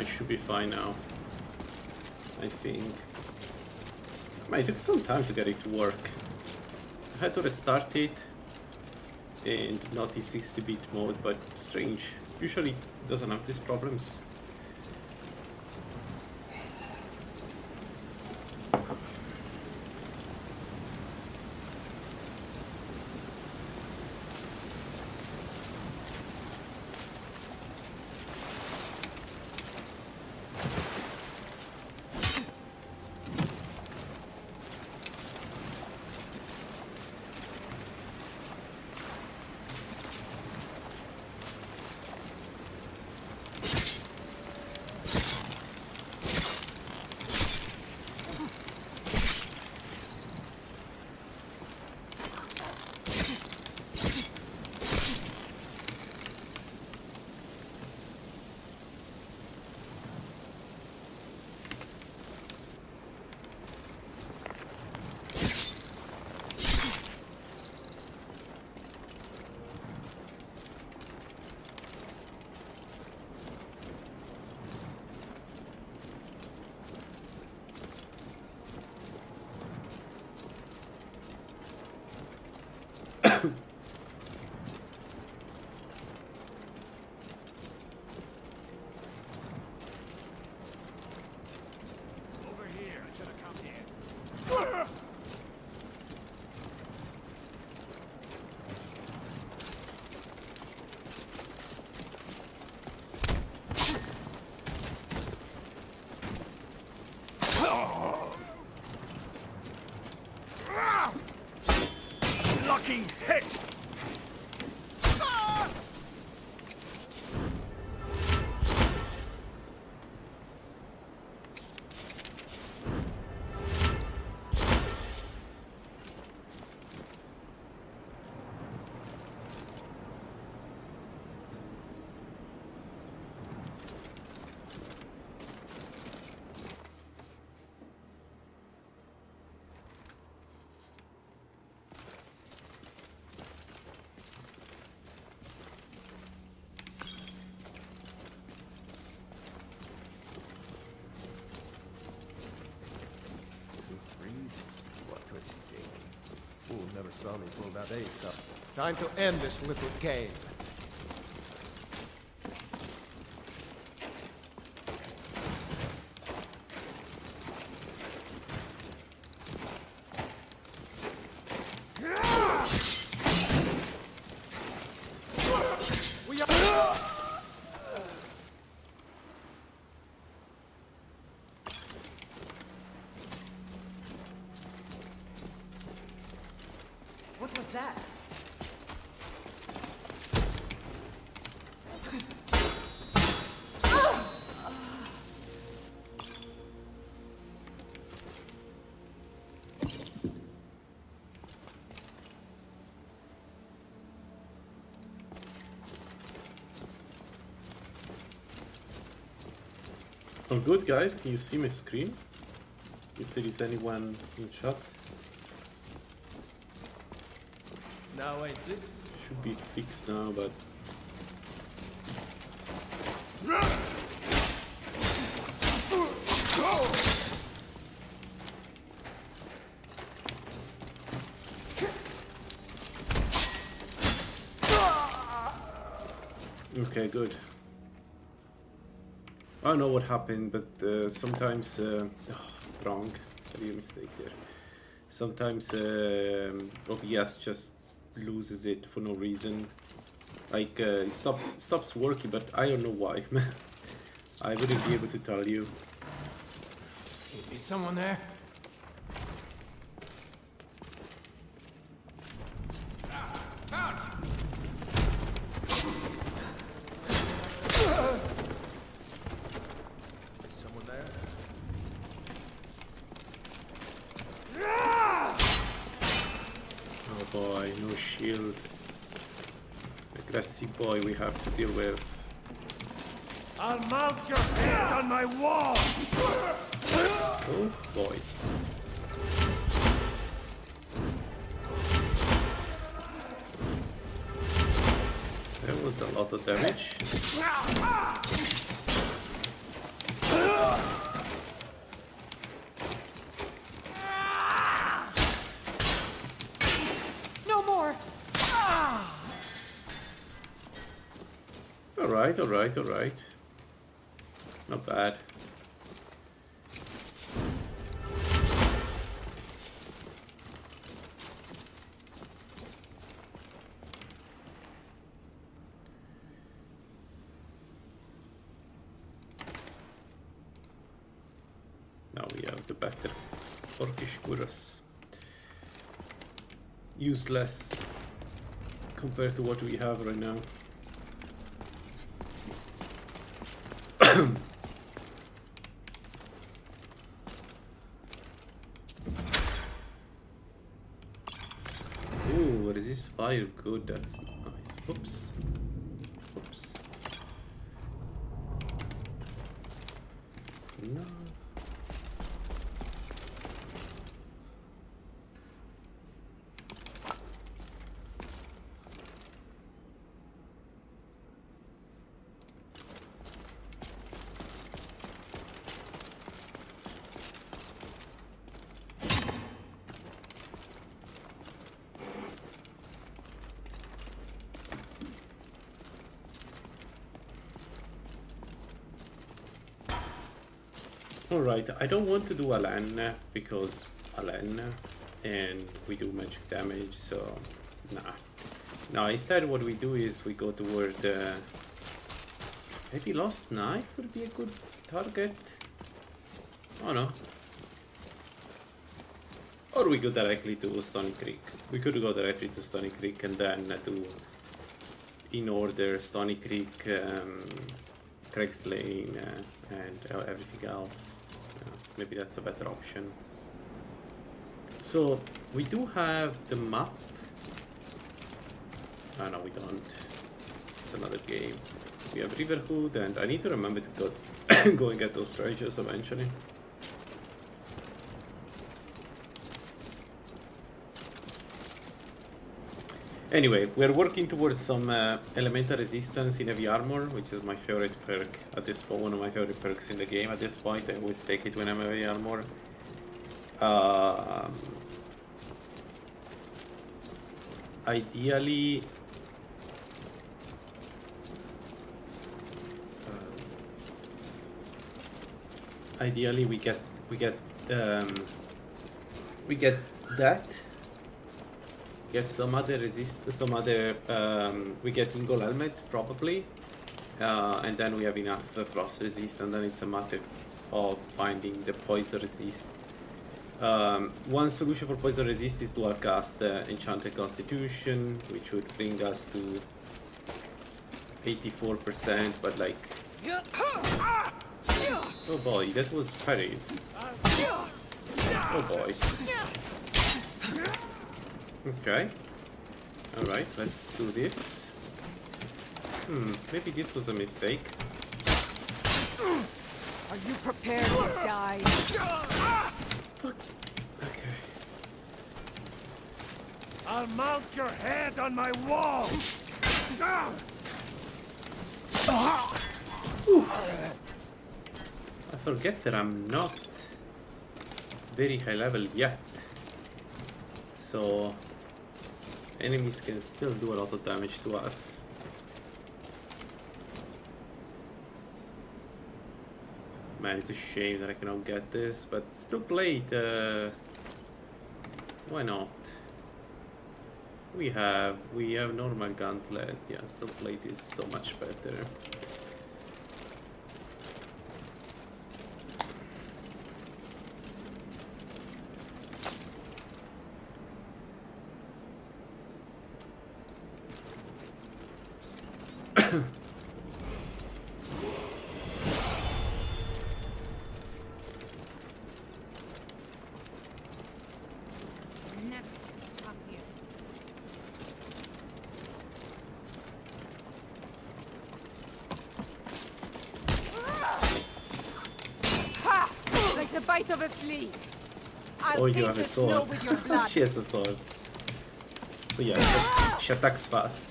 it should be fine now. I think. It took some time to get it to work. I had to restart it and not in 60-bit mode, but strange. Usually it doesn't have these problems. Lucky hit! Fool never saw me pull that ace up. Time to end this little game. What was that? All good, guys. Can you see my screen? If there is anyone in chat. Now wait, this Should be fixed now, but okay, good. I don't know what happened, but sometimes wrong. Sorry, a mistake there. Sometimes OBS just loses it for no reason. Like it stops working, but I don't know why. I wouldn't be able to tell you. is someone there? Is someone there? Oh boy, no shield. Aggressive boy we have to deal with. I'll mount your head on my wall! Oh boy. That was a lot of damage. Alright, alright, alright. Not bad. Now we have the better Turkish kuras. Useless compared to what we have right now. Ooh, resist fire, good, that's nice. Oops. Oops. No. Alright, I don't want to do Alan because Alan and we do magic damage, so nah. Now instead what we do is we go toward maybe Lost Knife would be a good target. Oh no. Or we go directly to Stony Creek. We could go directly to Stony Creek and then do in order Stony Creek, Craig's Lane and everything else. Maybe that's a better option. So we do have the map. Oh no, we don't. It's another game. We have Riverhood, and I need to remember to go go and get those treasures eventually. Anyway, we're working towards some elemental resistance in heavy armor, which is my favorite perk at this point, one of my favorite perks in the game at this point. I always take it when I'm heavy armor. Ideally, we get that. Get some other we get Ingol Helmet probably, and then we have enough frost resist, and then it's a matter of finding the poison resist. One solution for poison resist is to have cast Enchanted Constitution, which would bring us to 84%, but like, oh boy, that was parry. Oh boy. Okay. Alright, let's do this. Maybe this was a mistake. Are you prepared to die? Fuck. Okay. I'll mount your head on my wall! I forget that I'm not very high level yet. So enemies can still do a lot of damage to us. Man, it's a shame that I cannot get this, but still play it. Why not? We have normal gauntlet. Yeah, still play this so much better. Bite of a flea. I'll Oh, you paint have a the snow sword. with your blood. She has a sword. So yeah, she attacks fast.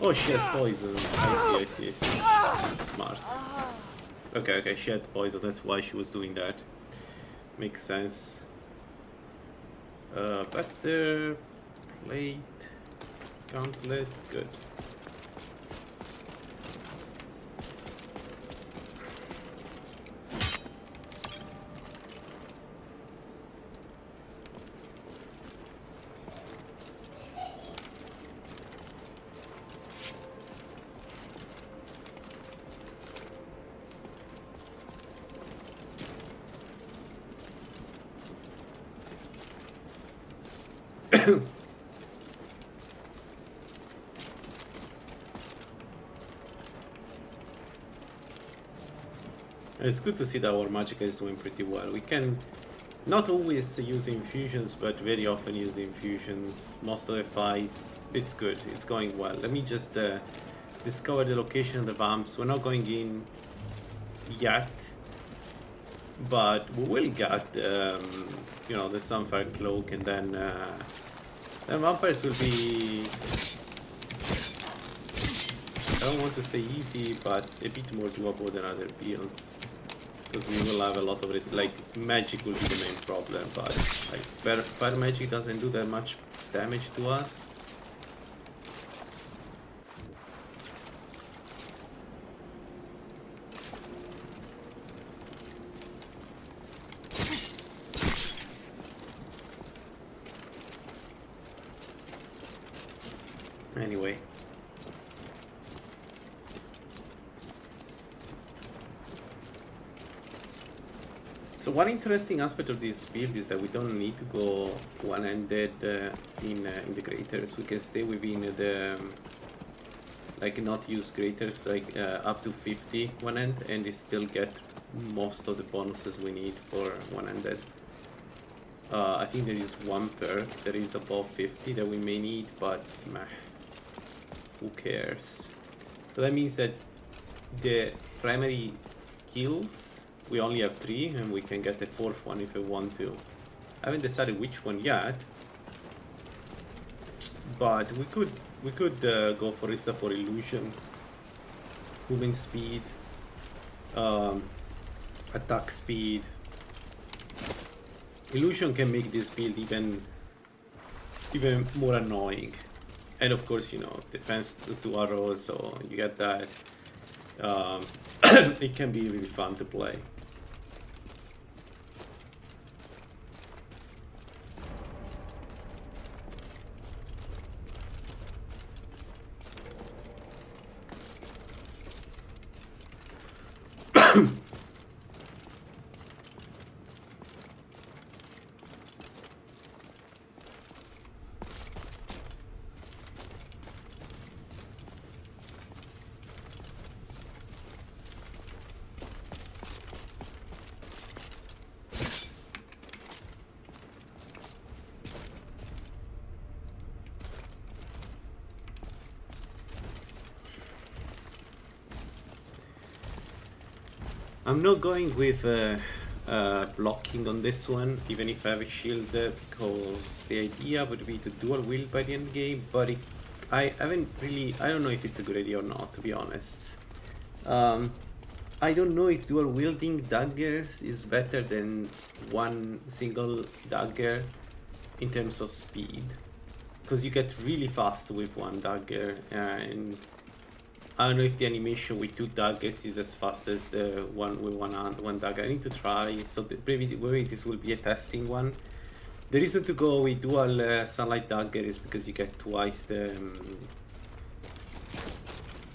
Oh, she has poison. I see. Smart. Okay, she had poison. That's why she was doing that. Makes sense. Better plate, gauntlets, good. It's good to see that our magic is doing pretty well. We can not always use infusions, but very often use infusions. Most of the fights, it's good. It's going well. Let me just discover the location of the vamps. We're not going in yet, but we will get, you know, the Sunfire Cloak, and then vampires will be, I don't want to say easy, but a bit more doable than other builds. Because we will have a lot of it, like magic will be the main problem, but like fire magic doesn't do that much damage to us. Anyway. So one interesting aspect of this build is that we don't need to go one-handed in the graters. We can stay within the like not use graters like up to 50 one-hand, and we still get most of the bonuses we need for one-handed. I think there is one perk that is above 50 that we may need, but meh, who cares? So that means that the primary skills, we only have 3, and we can get a 4th one if we want to. I haven't decided which one yet, but we could go for Rista for illusion, movement speed, attack speed. Illusion can make this build even more annoying, and of course, you know, defense to 2 arrows, so you get that. It can be really fun to play. I'm not going with blocking on this one, even if I have a shield, because the idea would be to dual wield by the end game, but I don't know if it's a good idea or not, to be honest. I don't know if dual wielding daggers is better than one single dagger in terms of speed, because you get really fast with one dagger, and I don't know if the animation with 2 daggers is as fast as the one with one dagger. I need to try, so maybe this will be a testing one. The reason to go with dual sunlight dagger is because you get twice the,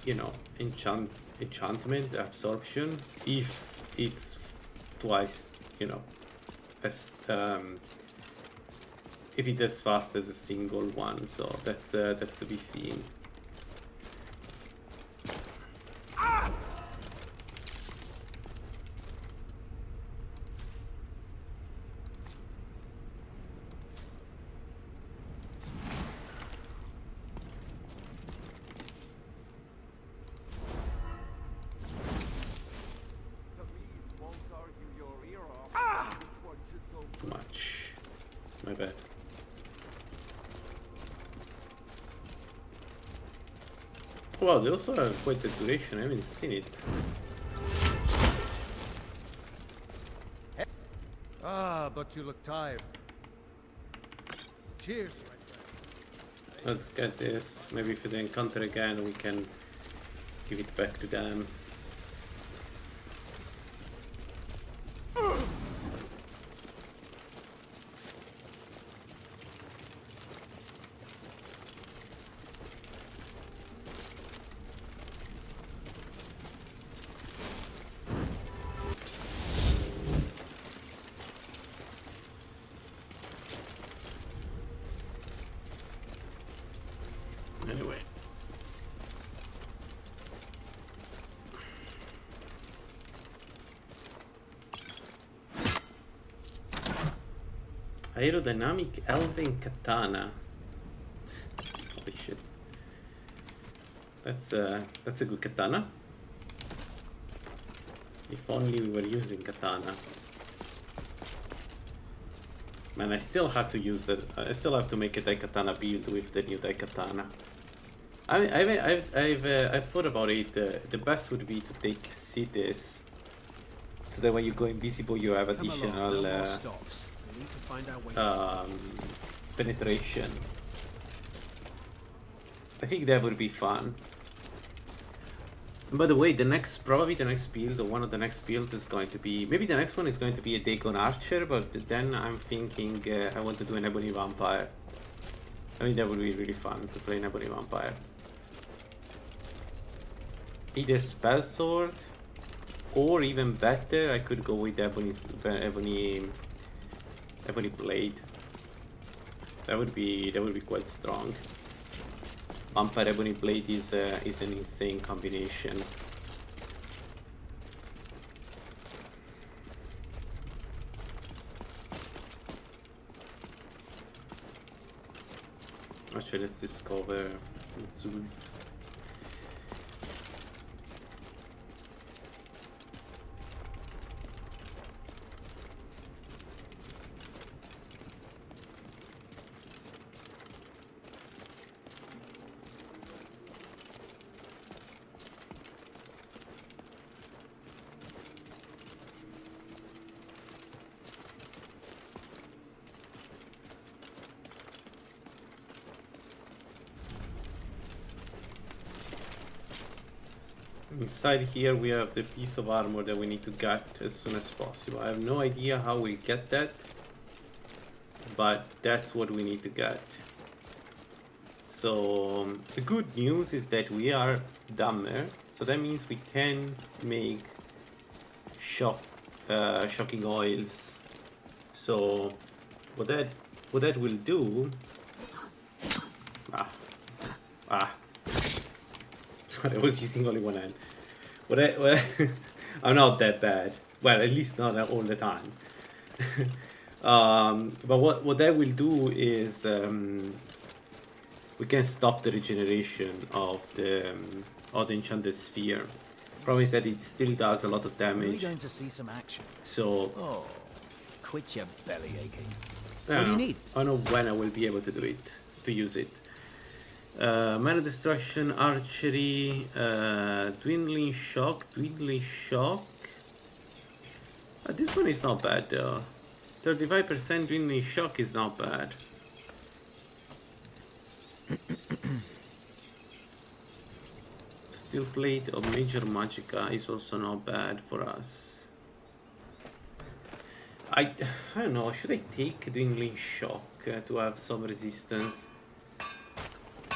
you know, enchantment absorption, if it's twice, you know, as if it's as fast as a single one. So that's to be seen. My bad. Wow, they also have quite a duration. I haven't seen it. Ah, but you look tired. Cheers, my friend. Let's get this. Maybe if they encounter again, we can give it back to them. Anyway. Aerodynamic Elven Katana. Holy shit. That's a good katana. If only we were using katana. Man, I still have to use that. I still have to make a Daikatana build with the new Daikatana. I've thought about it. The best would be to take cities, so that when you go invisible, you have additional penetration. I think that would be fun. And by the way, probably the next build, or one of the next builds, is going to be, maybe the next one is going to be a Dagon Archer, but then I'm thinking I want to do an Ebony Vampire. I mean, that would be really fun to play an Ebony Vampire. Either Spell Sword, or even better, I could go with Ebony Blade. That would be quite strong. Vampire Ebony Blade is an insane combination. Actually, let's discover Zulf. Inside here we have the piece of armor that we need to get as soon as possible. I have no idea how we get that, but that's what we need to get. So the good news is that we are dumber, so that means we can make shocking oils. So what that will do, I was using only one hand. I'm not that bad. Well, at least not all the time. But what that will do is we can stop the regeneration of the enchanted sphere. Problem is that it still does a lot of damage. We're going to see some action. So quit your belly aching. What do you need? I don't know when I will be able to use it. Mana Destruction, Archery, Dwindling Shock. This one is not bad though. 35% Dwindling Shock is not bad. Steel Plate of Major Magicka is also not bad for us. I don't know, should I take Dwindling Shock to have some resistance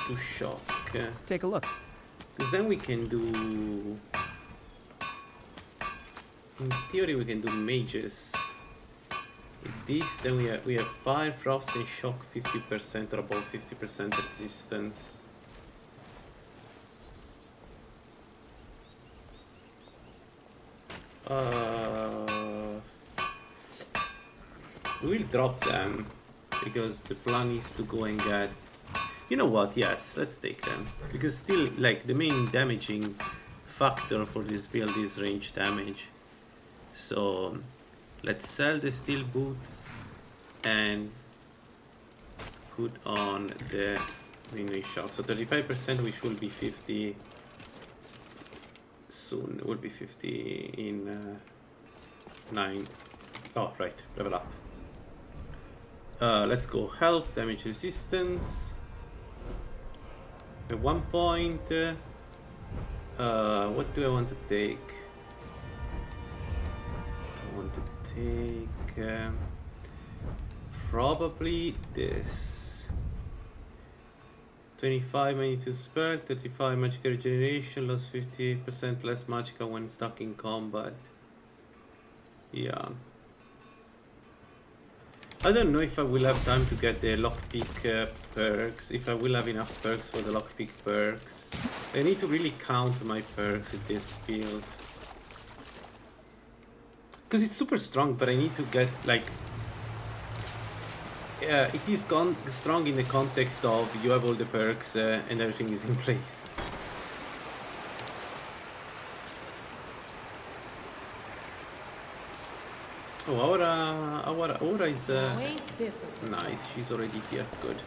to shock? Take a look. Because then we can do, in theory we can do mages. With this, then we have Fire, Frost and Shock 50% or above 50% resistance. We will drop them because the plan is to go and get, you know what, yes, let's take them, because still, like, the main damaging factor for this build is range damage. So let's sell the steel boots and put on the Winning Shock. So 35%, which will be 50 soon. It will be 50 in 9. Oh, right, level up. Let's go health, damage resistance. At 1 point, what do I want to take? I want to take probably this. 25 magnitude spell, 35 magical regeneration, lost 50% less magicka when stuck in combat. Yeah. I don't know if I will have time to get the lockpick perks, if I will have enough perks for the lockpick perks. I need to really count my perks with this build. Because it's super strong, but I need to get, like... it is strong in the context of you have all the perks and everything is in place. Oh, our Aura is Ain't this a nice. She's already here. Good.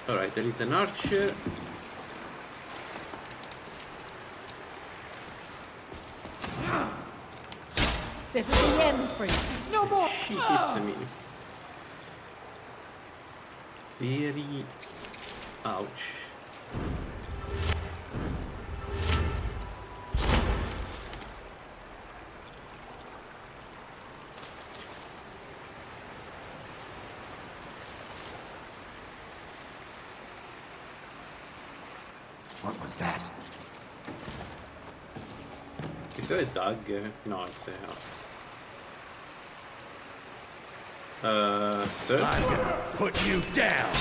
Alright, there is an archer. This is the end for you. No more. She hit me. Very... ouch. What was that? Is that a dagger? No, it's a house. Sir? I'm gonna put you down.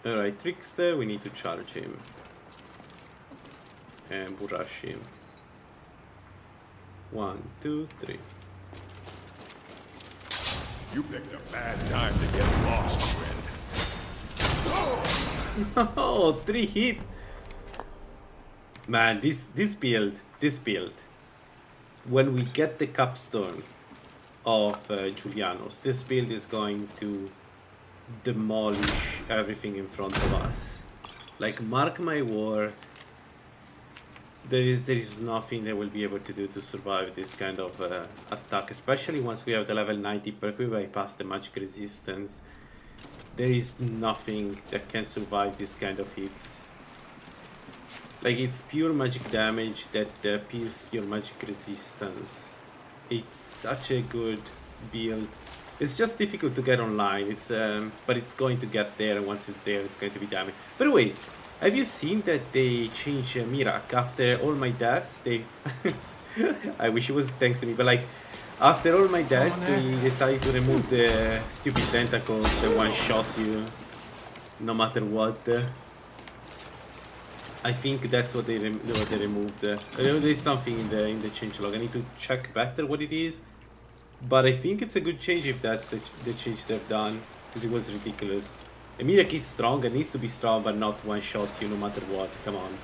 Alright, Trickster, we need to charge him. And we'll rush him. 1, 2, 3. You picked a bad time to get lost, friend. Oh, 3 hit! Man, this build, when we get the capstone of Julianos, this build is going to demolish everything in front of us. Like, mark my word, there is nothing they will be able to do to survive this kind of attack, especially once we have the level 90 perk. We bypass the magic resistance. There is nothing that can survive this kind of hits. Like, it's pure magic damage that pierces your magic resistance. It's such a good build. It's just difficult to get online. It's but it's going to get there, and once it's there, it's going to be damaged. By the way, have you seen that they changed Mirak after all my deaths? They, I wish it was thanks to me, but like after all my deaths, they decided to remove the stupid tentacles that one-shot you, no matter what. I think that's what they removed. There's something in the changelog. I need to check better what it is. But I think it's a good change if that's the change they've done, because it was ridiculous. Mirak is strong and needs to be strong, but not one-shot you no matter what. Come on.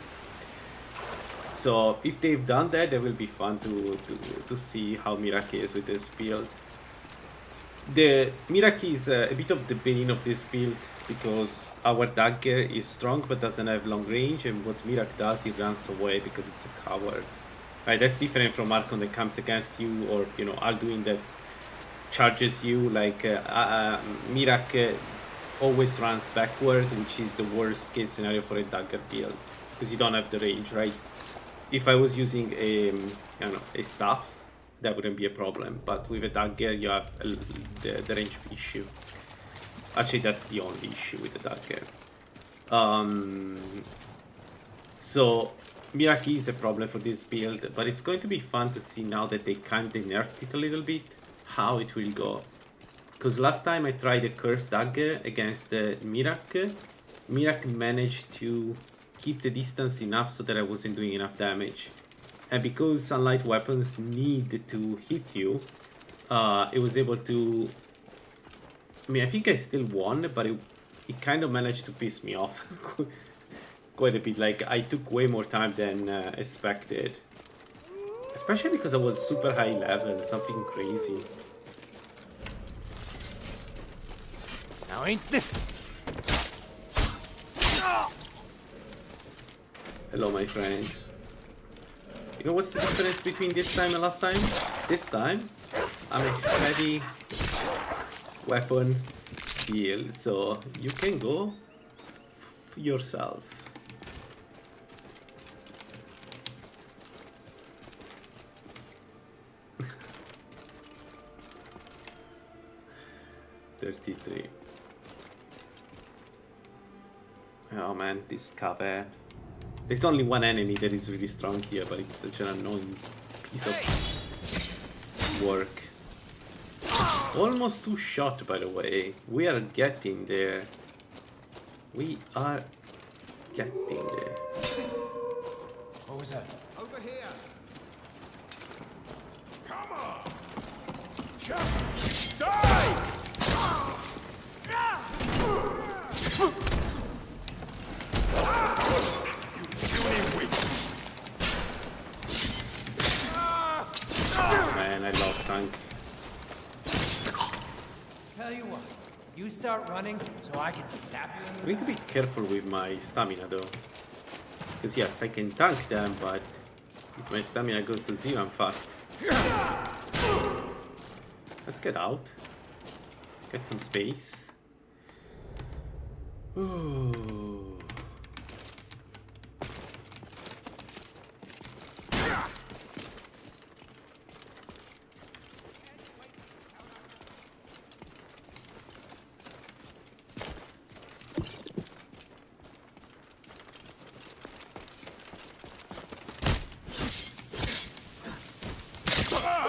So if they've done that, it will be fun to see how Mirak is with this build. The Mirak is a bit of the bane of this build, because our dagger is strong but doesn't have long range, and what Mirak does, he runs away because it's a coward. Right, that's different from Archon that comes against you, or you know, Alduin that charges you. Like Mirak always runs backward, which is the worst case scenario for a dagger build, because you don't have the range, right? If I was using a staff, that wouldn't be a problem, but with a dagger you have the range issue. Actually, that's the only issue with the dagger. So Mirak is a problem for this build, but it's going to be fun to see now that they kind of nerfed it a little bit, how it will go. Because last time I tried a cursed dagger against Mirak, Mirak managed to keep the distance enough so that I wasn't doing enough damage. And because sunlight weapons need to hit you, it was able to... I mean, I think I still won, but it kind of managed to piss me off quite a bit. Like, I took way more time than expected. Especially because I was super high level, something crazy. Now ain't this... Hello, my friend. You know what's the difference between this time and last time? This time, I'm a heavy weapon build, so you can go yourself. 33. Oh man, this cavern. There's only one enemy that is really strong here, but it's such an annoying piece of work. Almost 2 shot, by the way. We are getting there. We are getting there. What was that? Over here. Come on! Just die! Oh man, I love tank. Tell you what, you start running so I can stab you in I need to be careful with my stamina though. Because yes, I can tank them, but if my stamina goes to 0, I'm fucked. Let's get out. Get some space. Ooh.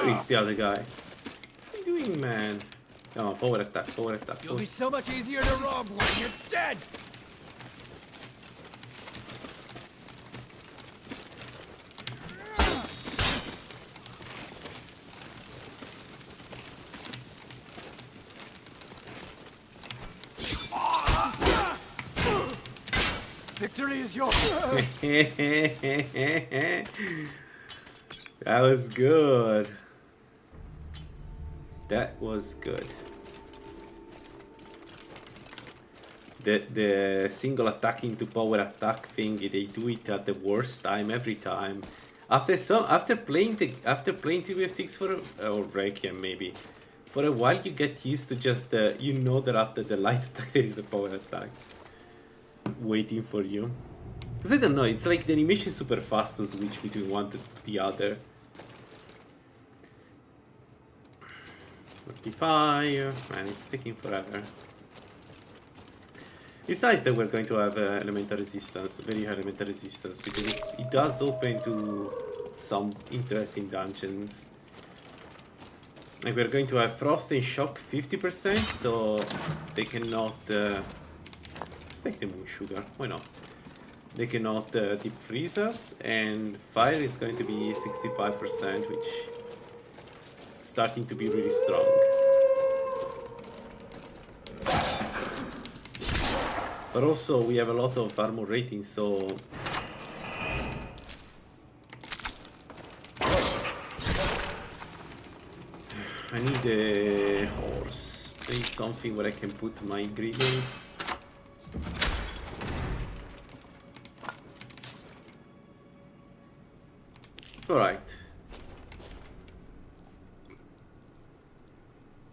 Where is the other guy? What are you doing, man? Oh, power attack, power attack. You'll be so much easier to rob when you're dead! Victory is yours! That was good. That was good. The single attack into power attack thing, they do it at the worst time every time. After playing TVFTX for or Requiem maybe, for a while you get used to just you know that after the light attack there is a power attack waiting for you. Because I don't know, it's like the animation is super fast to switch between one to the other. 45, man, it's taking forever. It's nice that we're going to have elemental resistance, very high elemental resistance, because it does open to some interesting dungeons. Like we're going to have Frost and Shock 50%, so they cannot... let's take the Moon Sugar, why not? They cannot deep freeze us, and Fire is going to be 65%, which is starting to be really strong. But also we have a lot of armor rating, so I need a horse. I need something where I can put my ingredients. Alright.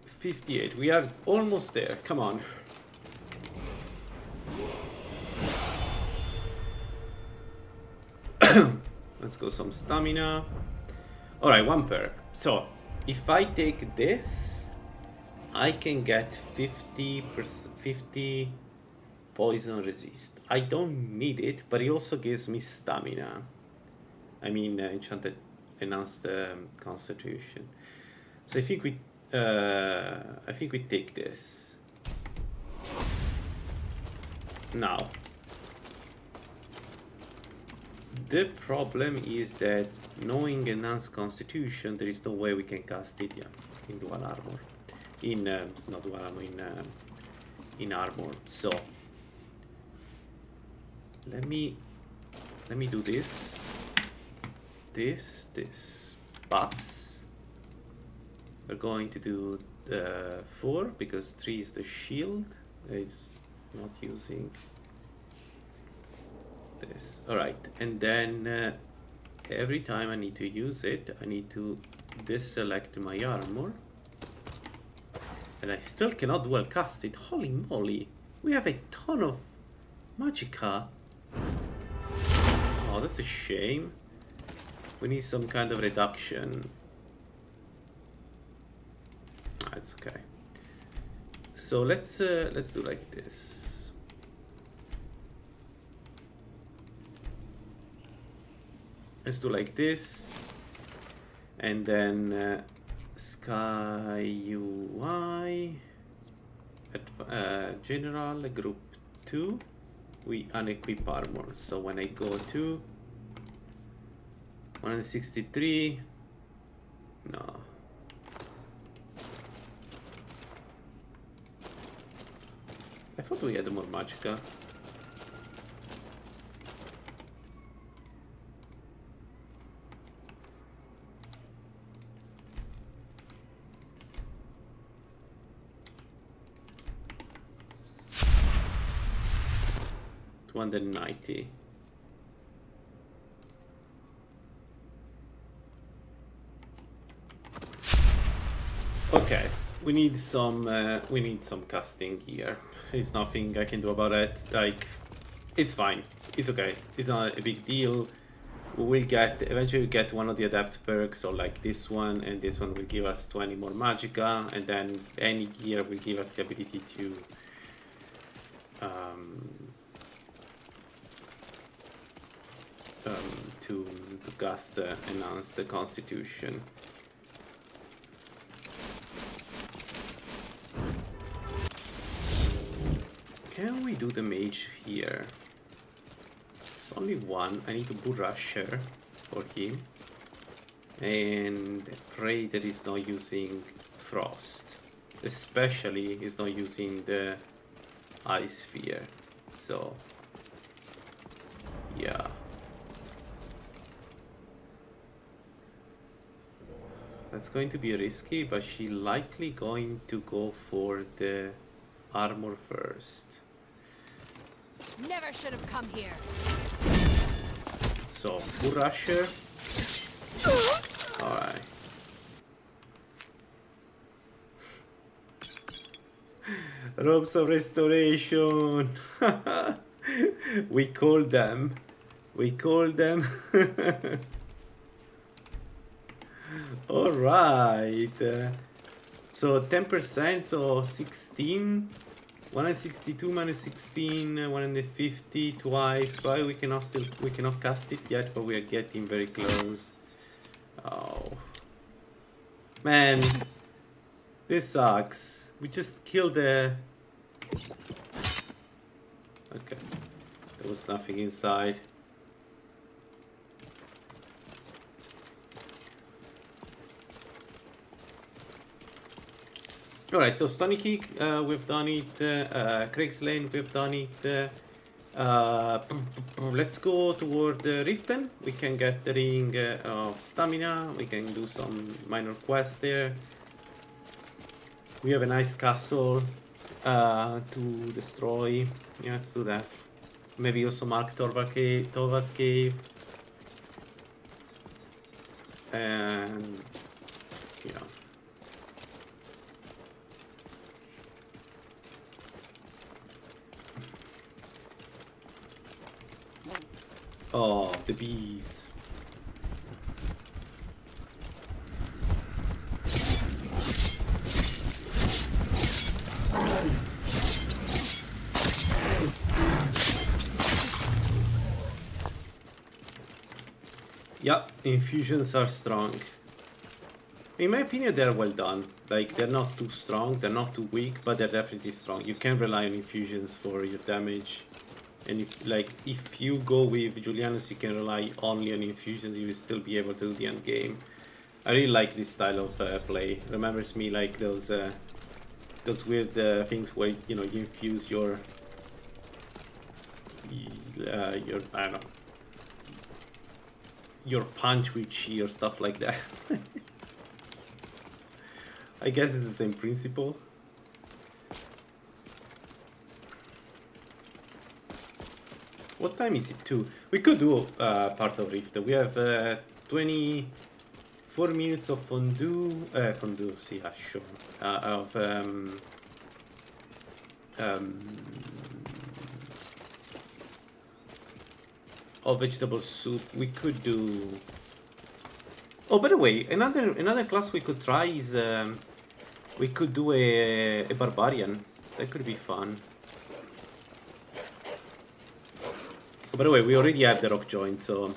58. We are almost there. Come on. Let's go some stamina. Alright, 1 perk. So, if I take this, I can get 50 poison resist. I don't need it, but it also gives me stamina. I mean, enchanted enhanced constitution. So I think we take this. Now, the problem is that knowing enhanced constitution, there is no way we can cast it in dual armor. Not dual armor, in armor. So let me do this. This buffs. We're going to do 4 because 3 is the shield. It's not using this. Alright, and then every time I need to use it, I need to deselect my armor. And I still cannot dual cast it. Holy moly! We have a ton of magicka. Oh, that's a shame. We need some kind of reduction. Ah, it's okay. So let's do like this. Let's do like this, and then Sky UI General Group 2. We unequip armor. So when I go to 163, no. I thought we had more magicka. $290. Okay, we need some casting here. There's nothing I can do about it. Like, it's fine. It's okay. It's not a big deal. We will eventually get one of the adept perks, or like this one, and this one will give us 20 more magicka, and then any gear will give us the ability to cast enhance the constitution. Can we do the mage here? It's only one. I need to boot rusher for him. And pray that he's not using frost. Especially he's not using the ice sphere. So yeah. That's going to be risky, but she's likely going to go for the armor first. Never should have come here. So, full rusher. Alright. Robes of restoration. We call them. We call them. Alright. So 10%, so 16. 162 minus 16, 150 twice. But we cannot cast it yet, but we are getting very close. Oh man, this sucks. We just killed the. Okay, there was nothing inside. Alright, so Stony Creek, we've done it. Craig's Lane, we've done it. Let's go toward Riften. We can get the ring of stamina. We can do some minor quests there. We have a nice castle to destroy. Yeah, let's do that. Maybe also mark Torva's cave. And yeah. Oh, the bees. Yeah, infusions are strong. In my opinion, they're well done. Like, they're not too strong, they're not too weak, but they're definitely strong. You can rely on infusions for your damage. And if you go with Julianus, you can rely only on infusions. You will still be able to do the end game. I really like this style of play. Remembers me like those weird things where you infuse your I don't know, your punch with chi or stuff like that. I guess it's the same principle. What time is it? 2. We could do part of Rift. We have 24 minutes of fondue. See, sure. Of vegetable soup. We could do. Oh, by the way, another class we could try is we could do a barbarian. That could be fun. Oh, by the way, we already have the rock joint, so...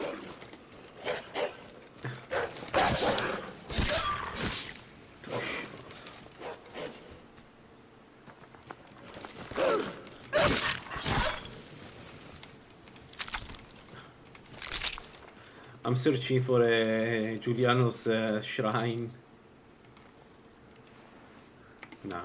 I'm searching for a Giuliano's shrine. Nah.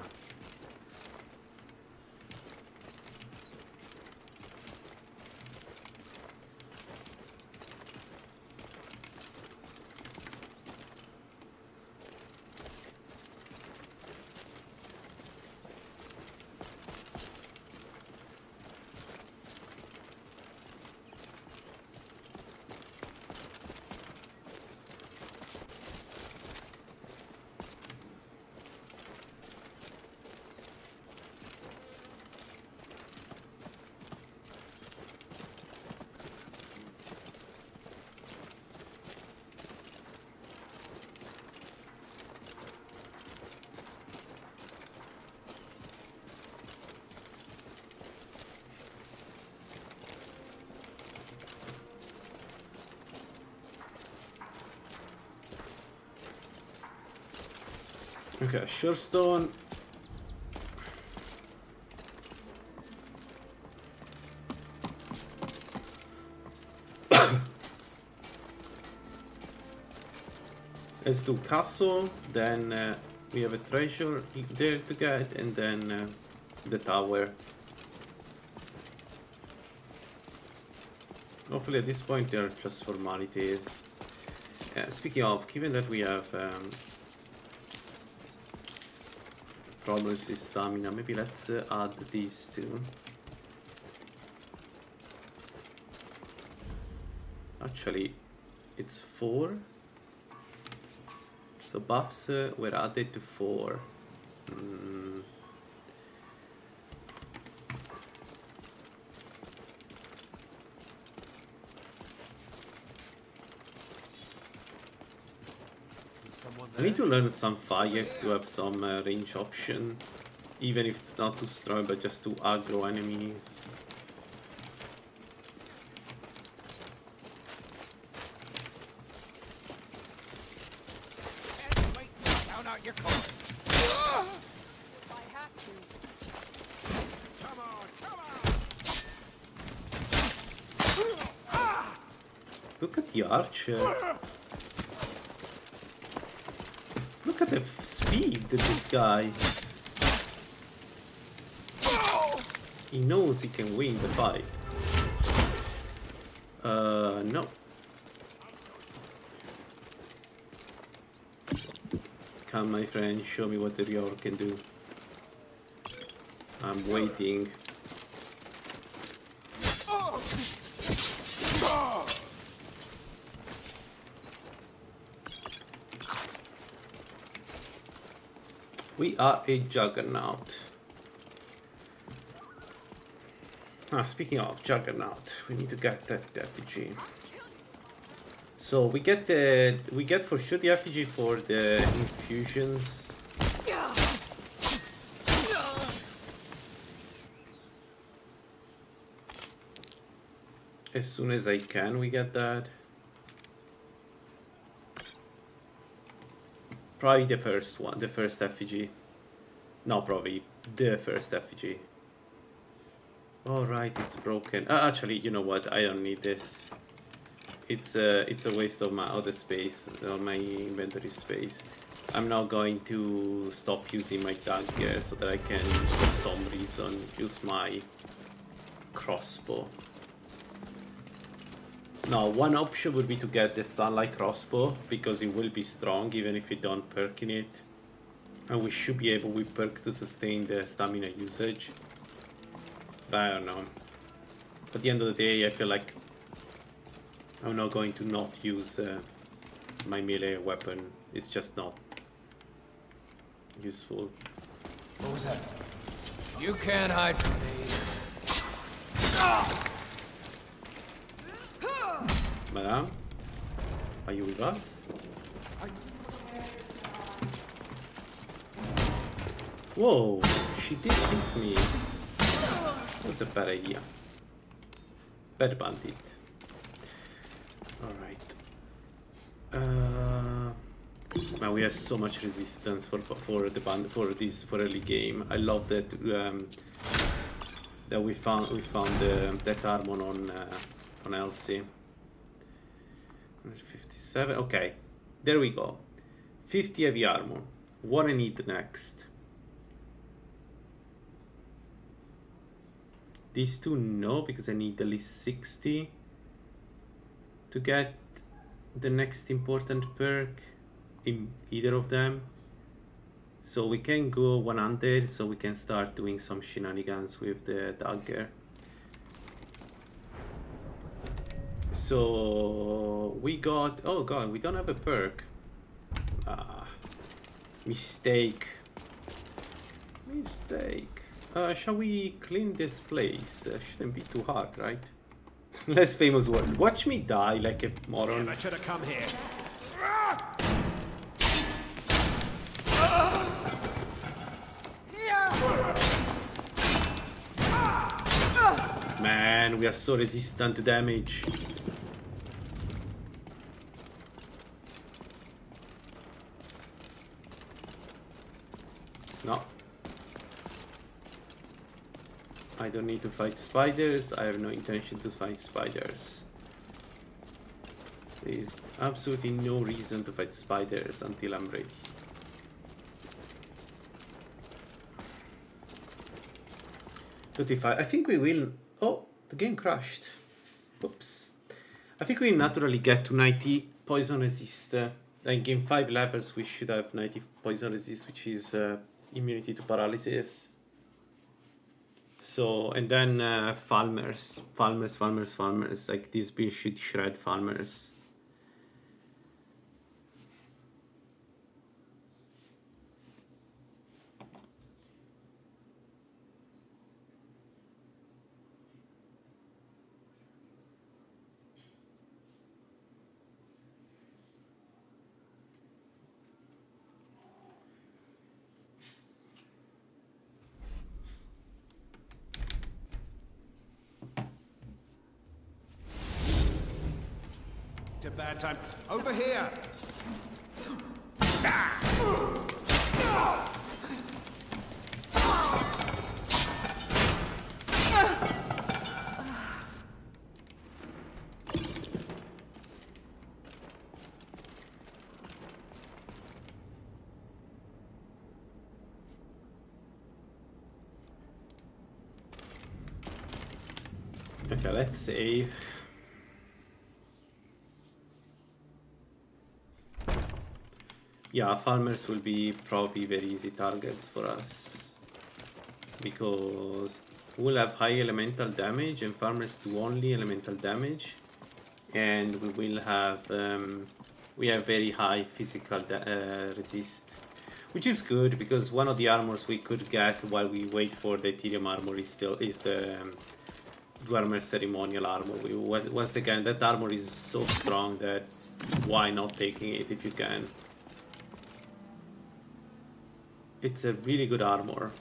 Okay, sure stone. Let's do castle, then we have a treasure there to get, and then the tower. Hopefully at this point they're just formalities. Speaking of, given that we have problems with stamina, maybe let's add these two. Actually, it's 4. So buffs were added to 4. I need to learn some fire to have some range option, even if it's not too strong, but just to aggro enemies. Look at the archer. Look at the speed that this guy. He knows he can win the fight. No. Come, my friend, show me what the Rior can do. I'm waiting. We are a juggernaut. Speaking of juggernaut, we need to get that effigy. So we get for sure the effigy for the infusions. As soon as I can, we get that. Probably the first one, the first effigy. No, probably the first effigy. Oh right, it's broken. Actually, you know what? I don't need this. It's a waste of my other space, my inventory space. I'm now going to stop using my dagger so that I can, for some reason, use my crossbow. Now, one option would be to get the sunlight crossbow, because it will be strong even if you don't perk in it. And we should be able with perk to sustain the stamina usage. But I don't know. At the end of the day, I feel like I'm not going to not use my melee weapon. It's just not useful. What was that? You can't hide from me. Madame? Are you with us? Whoa, she did hit me. That was a bad idea. Bad bandit. Alright. Man, we have so much resistance for early game. I love that that we found that armor on Elsie. 157. Okay, there we go. 50 heavy armor. What I need next? These two, no, because I need at least 60 to get the next important perk in either of them. So we can go 100, so we can start doing some shenanigans with the dagger. So we got, oh god, we don't have a perk. Mistake. Shall we clean this place? Shouldn't be too hard, right? Less famous word. Watch me die like a moron. I should have come here. Man, we are so resistant to damage. No. I don't need to fight spiders. I have no intention to fight spiders. There is absolutely no reason to fight spiders until I'm ready. I think we will... Oh, the game crashed. Oops. I think we naturally get to 90 poison resist. Like in 5 levels we should have 90 poison resist, which is immunity to paralysis. So, and then Falmers. Like this build should shred Falmers. It's a bad time. Over here! Okay, let's save. Yeah, farmers will be probably very easy targets for us because we'll have high elemental damage and farmers do only elemental damage, and we will have we have very high physical resist, which is good because one of the armors we could get while we wait for the Ethereum armor is the Dwemer ceremonial armor. Once again, that armor is so strong that why not taking it if you can. It's a really good armor.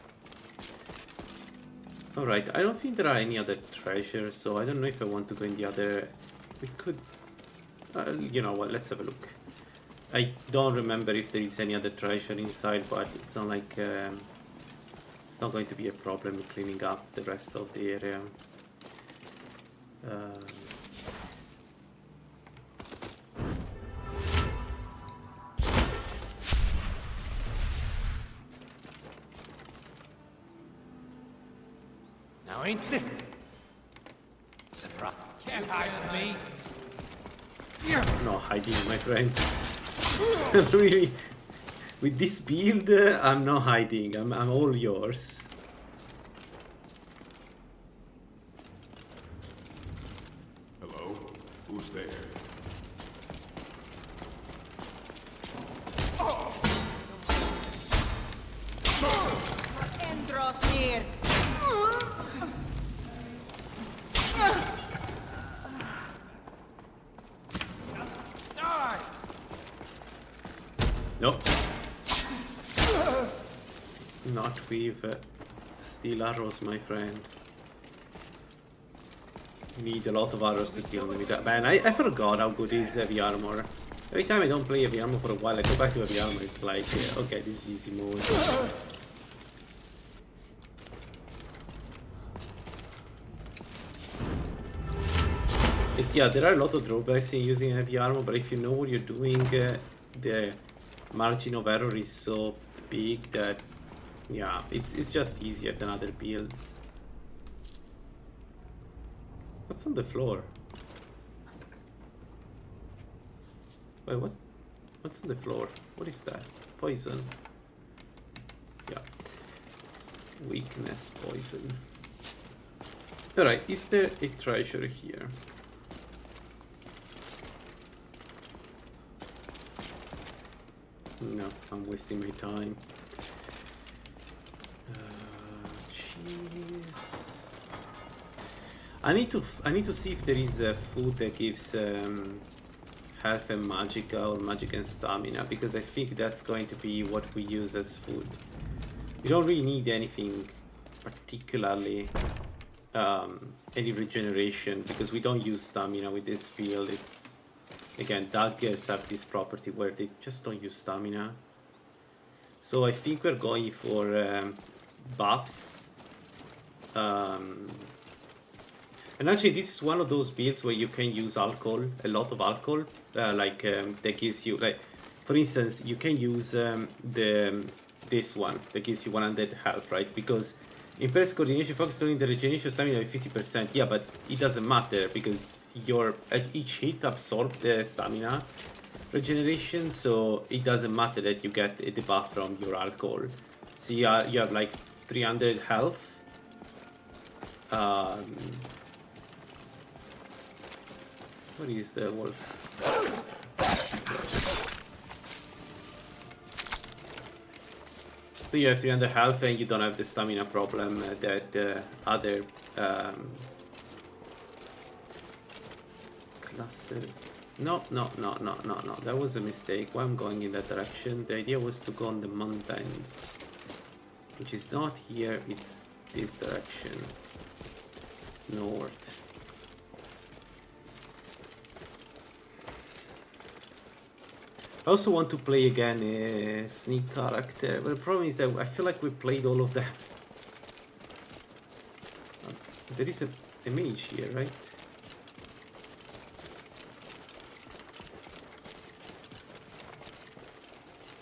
Alright, I don't think there are any other treasures, so I don't know if I want to go in the other... We could... you know what, let's have a look. I don't remember if there is any other treasure inside, but it's not like... it's not going to be a problem cleaning up the rest of the area. Now ain't this... Surprise. Can't hide from me. No hiding, my friend. Really, with this build, I'm not hiding. I'm all yours. Hello? Who's there? Endros here. Nope. Not with steel arrows, my friend. You need a lot of arrows to kill me with that. Man, I forgot how good is heavy armor. Every time I don't play heavy armor for a while, I go back to heavy armor. It's like, okay, this is easy mode. Yeah, there are a lot of drawbacks in using heavy armor, but if you know what you're doing, the margin of error is so big that, yeah, it's just easier than other builds. What's on the floor? Wait, what's on the floor? What is that? Poison. Yeah. Weakness poison. Alright, is there a treasure here? No, I'm wasting my time. Cheese. I need to see if there is a food that gives health and magicka or magic and stamina, because I think that's going to be what we use as food. We don't really need anything particularly, any regeneration, because we don't use stamina with this build. It's again, daggers have this property where they just don't use stamina. So I think we're going for buffs. And actually, this is one of those builds where you can use alcohol, a lot of alcohol, that gives you, like, for instance, you can use this one that gives you 100 health, right? Because impairs coordination, focus on the regeneration stamina by 50%. Yeah, but it doesn't matter because each hit absorbs the stamina regeneration, so it doesn't matter that you get a debuff from your alcohol. So you have like 300 health. What is the wolf? So you have 300 health and you don't have the stamina problem that other classes. No, that was a mistake. Why I'm going in that direction? The idea was to go on the mountains, which is not here, it's this direction. It's north. I also want to play again a sneak character, but the problem is that I feel like we played all of them. There is a mage here, right?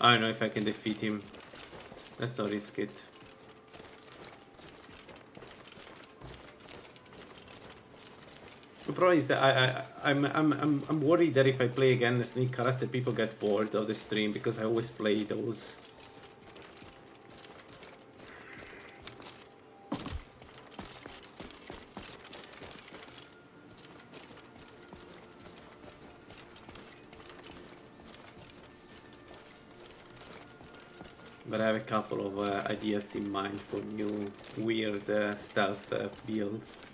I don't know if I can defeat him. Let's not risk it. The problem is that I'm worried that if I play again a sneak character, people get bored of the stream because I always play those. But I have a couple of ideas in mind for new weird stealth builds.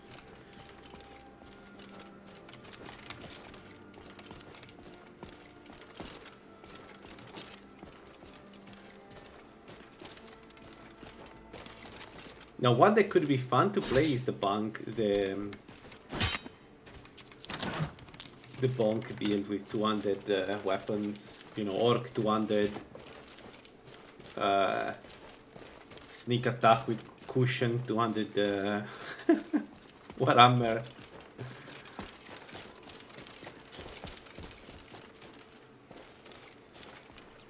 Now, one that could be fun to play is the bonk build with 200 weapons. You know, orc 200. Sneak attack with cushion 200 Warhammer.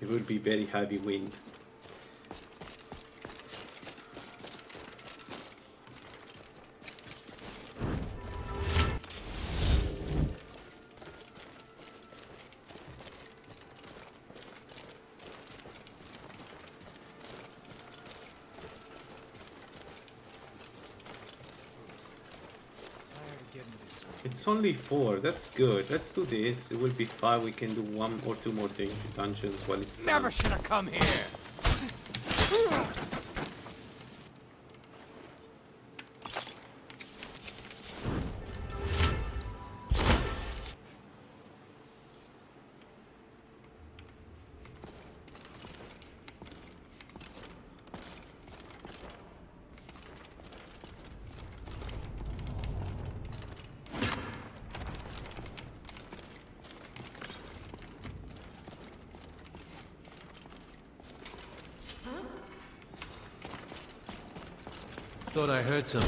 It would be very heavy wind. It's only 4, that's good. Let's do this. It will be 5. We can do 1 or 2 more dungeons while it's Never should have come here. Thought I heard some.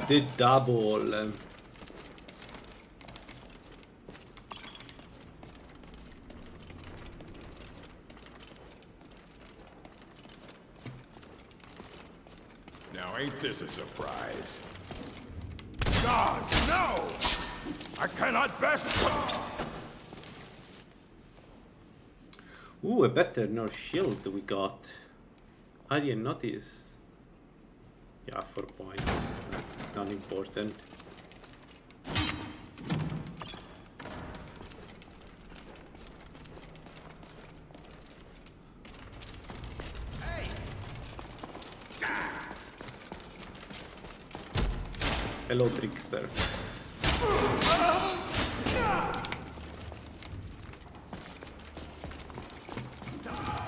The double. Now ain't this a surprise? God, no! I cannot best... Ooh, a better North shield we got. I didn't notice. Yeah, 4 points. Not important. Hello, trickster.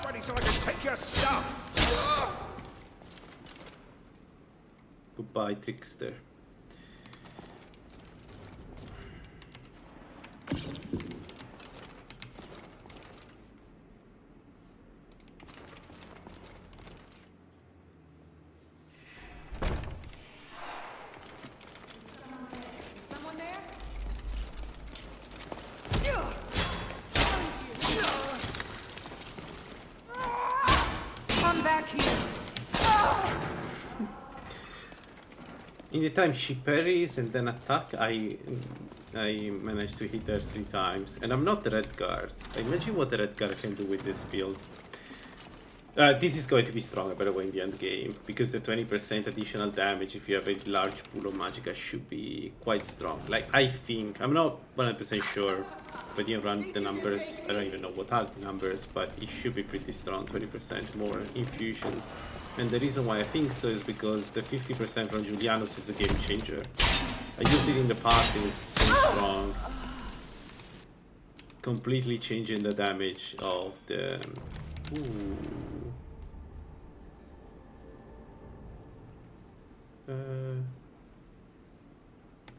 Ready so I can take your stuff! Goodbye, trickster. Is someone there? Come back here. In the time she parries and then attack, I managed to hit her 3 times. And I'm not the red guard. Imagine what the red guard can do with this build. This is going to be stronger, by the way, in the end game, because the 20% additional damage if you have a large pool of magicka should be quite strong. Like, I think, I'm not 100% sure, but you run the numbers, I don't even know what are the numbers, but it should be pretty strong, 20% more infusions. And the reason why I think so is because the 50% from Julianos is a game changer. I used it in the past, it was so strong. Completely changing the damage of the... Ooh.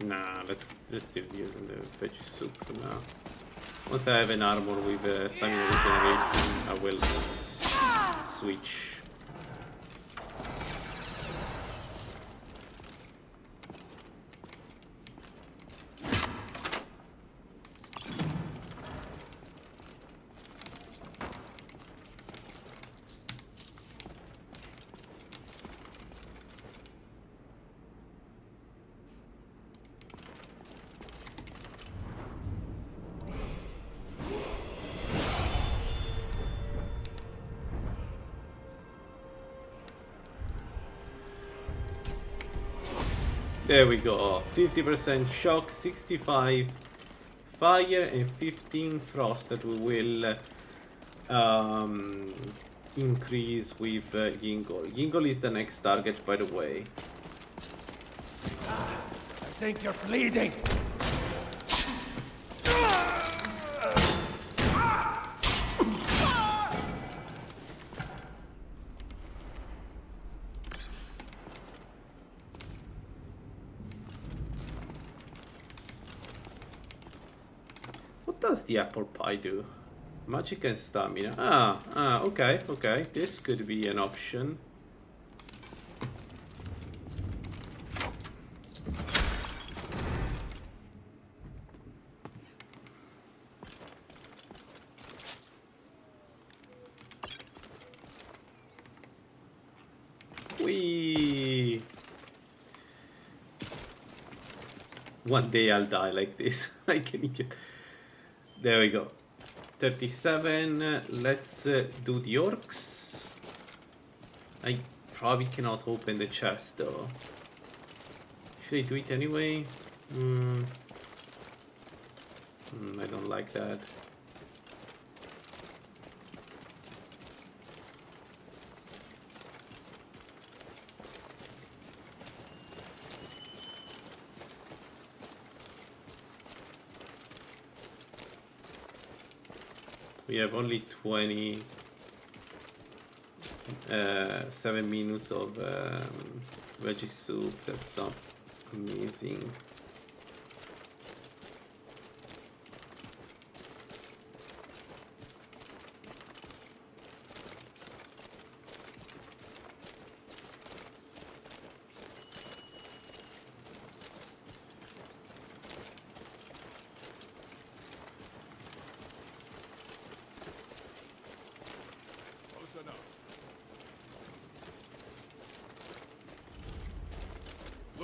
Nah, let's still using the veggie soup for now. Once I have an armor with stamina regeneration, I will switch. There we go, 50% shock, 65 fire and 15 frost that we will increase with Yingol. Yingol is the next target, by the way. I think you're bleeding! What does the apple pie do? Magic and stamina. Okay. This could be an option. Whee! One day I'll die like this. I can eat it. There we go. 37. Let's do the orcs. I probably cannot open the chest though. Should I do it anyway? I don't like that. We have only 7 minutes of veggie soup. That's not amazing.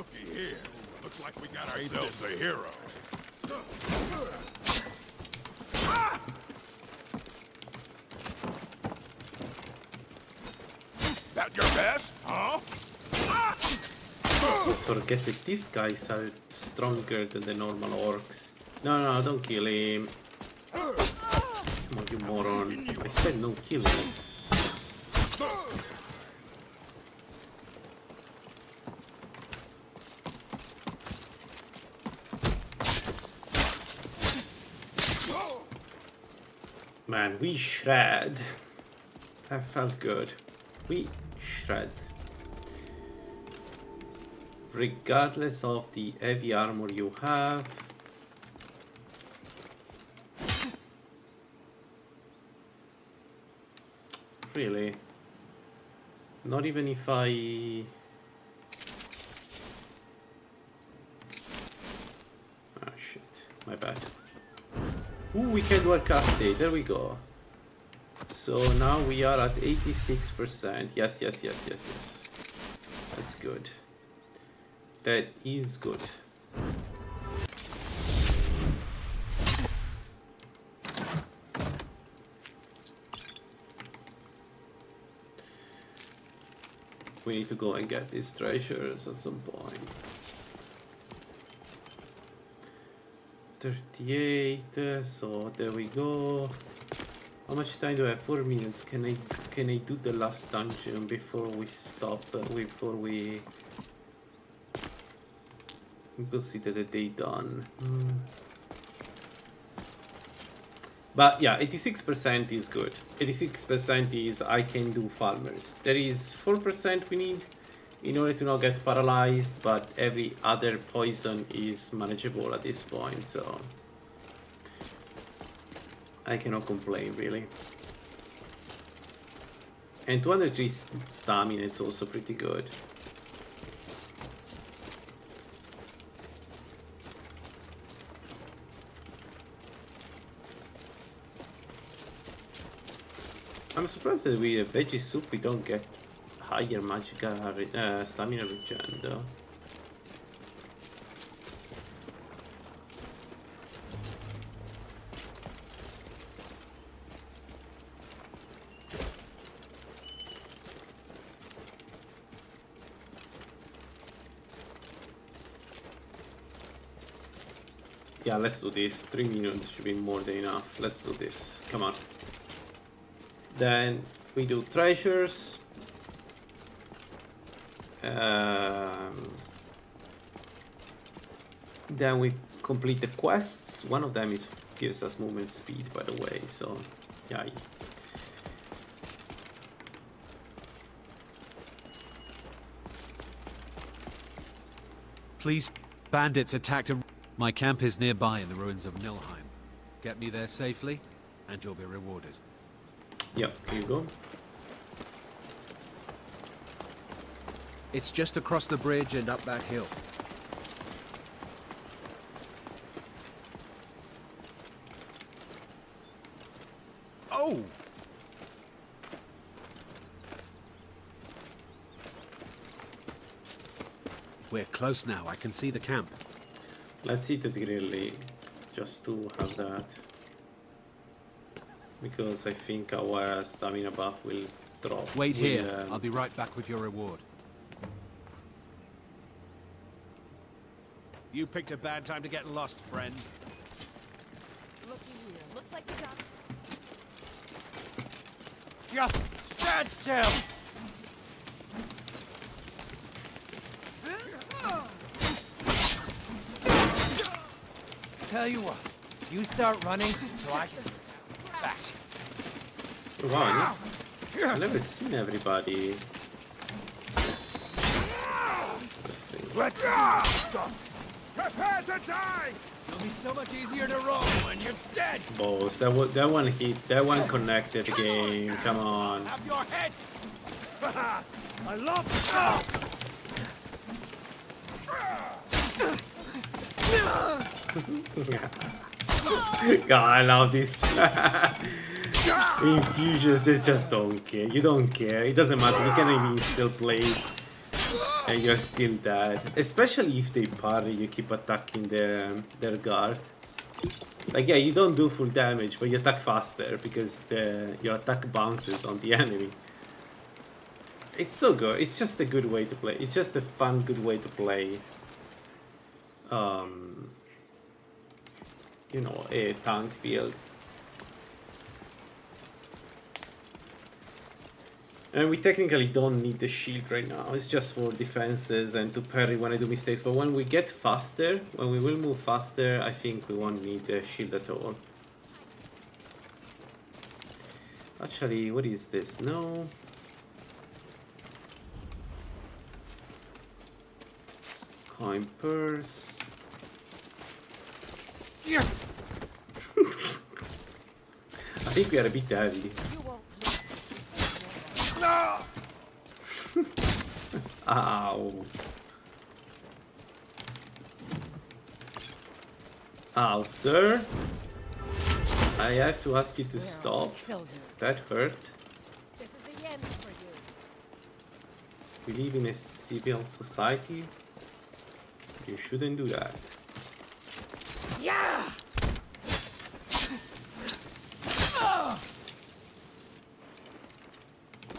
Looky here. Looks like we got ourselves a hero. That your best? Huh? Just forget that these guys are stronger than the normal orcs. No, don't kill him. Come on, you moron. I said no killing. Man, we shred. That felt good. We shred. Regardless of the heavy armor you have. Really? Not even if I... Ah, shit. My bad. Ooh, we can dual cast it. There we go. So now we are at 86%. Yes. That's good. That is good. We need to go and get these treasures at some point. 38, so there we go. How much time do I have? 4 minutes. Can I do the last dungeon before we stop? Before we consider the day done. But yeah, 86% is good. 86% is I can do farmers. There is 4% we need in order to not get paralyzed, but every other poison is manageable at this point, so I cannot complain really. And 203 stamina, it's also pretty good. I'm surprised that with a veggie soup we don't get higher magical stamina regen though. Yeah, let's do this. 3 minutes should be more than enough. Let's do this. Come on. Then we do treasures. Then we complete the quests. One of them gives us movement speed, by the way. So, yeah. Please, bandits attacked a... My camp is nearby in the ruins of Nilheim. Get me there safely, and you'll be rewarded. Yep, here you go. It's just across the bridge and up that hill. Oh! We're close now. I can see the camp. Let's eat it really, just to have that. Because I think our stamina buff will drop. Wait here. I'll be right back with your reward. You picked a bad time to get lost, friend. Looky here. Looks like we got... Just stand still! Tell you what, you start running so I can back. Wow, I've never seen everybody. Interesting. Let's see. Prepare to die! It'll be so much easier to roll when you're dead. Balls, that one hit, that one connected the game. Come on. Have your head! I love... God, I love this. Infusions, they just don't care. You don't care. It doesn't matter. You can even still play. and you're still dead. Especially if they parry, you keep attacking their guard. Like, yeah, you don't do full damage, but you attack faster because your attack bounces on the enemy. It's so good. It's just a good way to play. It's just a fun, good way to play. You know, a tank build. And we technically don't need the shield right now. It's just for defenses and to parry when I do mistakes. But when we get faster, when we will move faster, I think we won't need the shield at all. Actually, what is this? No. Coin purse. Yeah. I think we are a bit heavy. You won't listen. No! Ow. Ow, sir. I have to ask you to stop. Killed her. That hurt. This is the end for you. We live in a civil society. You shouldn't do that. Yeah!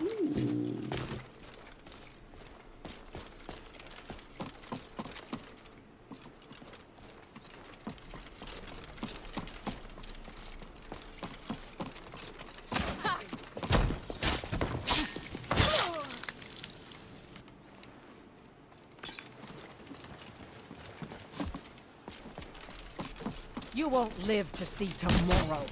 Ooh. You won't live to see tomorrow.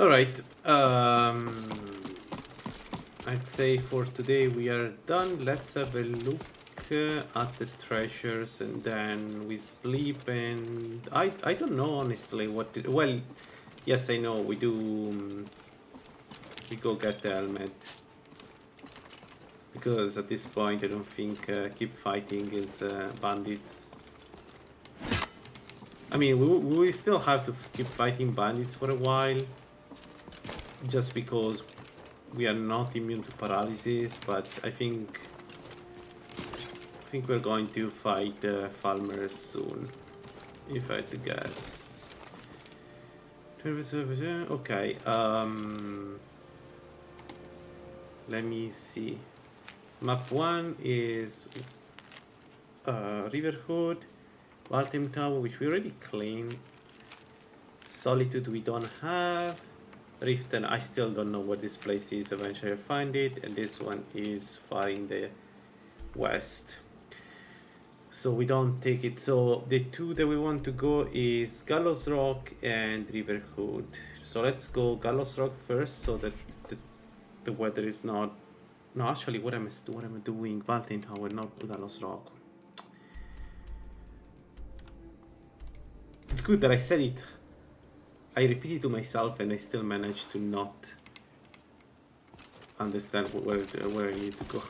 All right. I'd say for today we are done. Let's have a look at the treasures and then we sleep. And I don't know honestly what to, well, yes, I know we do. We go get the helmet because at this point I don't think keep fighting is bandits. I mean, we still have to keep fighting bandits for a while, just because we are not immune to paralysis. But I think we're going to fight farmers soon, if I had to guess. Okay. Let me see. Map 1 is River Hood. Valtem Tower, which we already claimed. Solitude we don't have. Riften, I still don't know what this place is. Eventually I'll find it. And this one is far in the west. So we don't take it. So the two that we want to go is Gallows Rock and River Hood. So let's go Gallows Rock first, so that the weather is not... No, actually, what am I doing? Valtem Tower, not Gallows Rock. It's good that I said it. I repeat it to myself and I still managed to not understand where I need to go.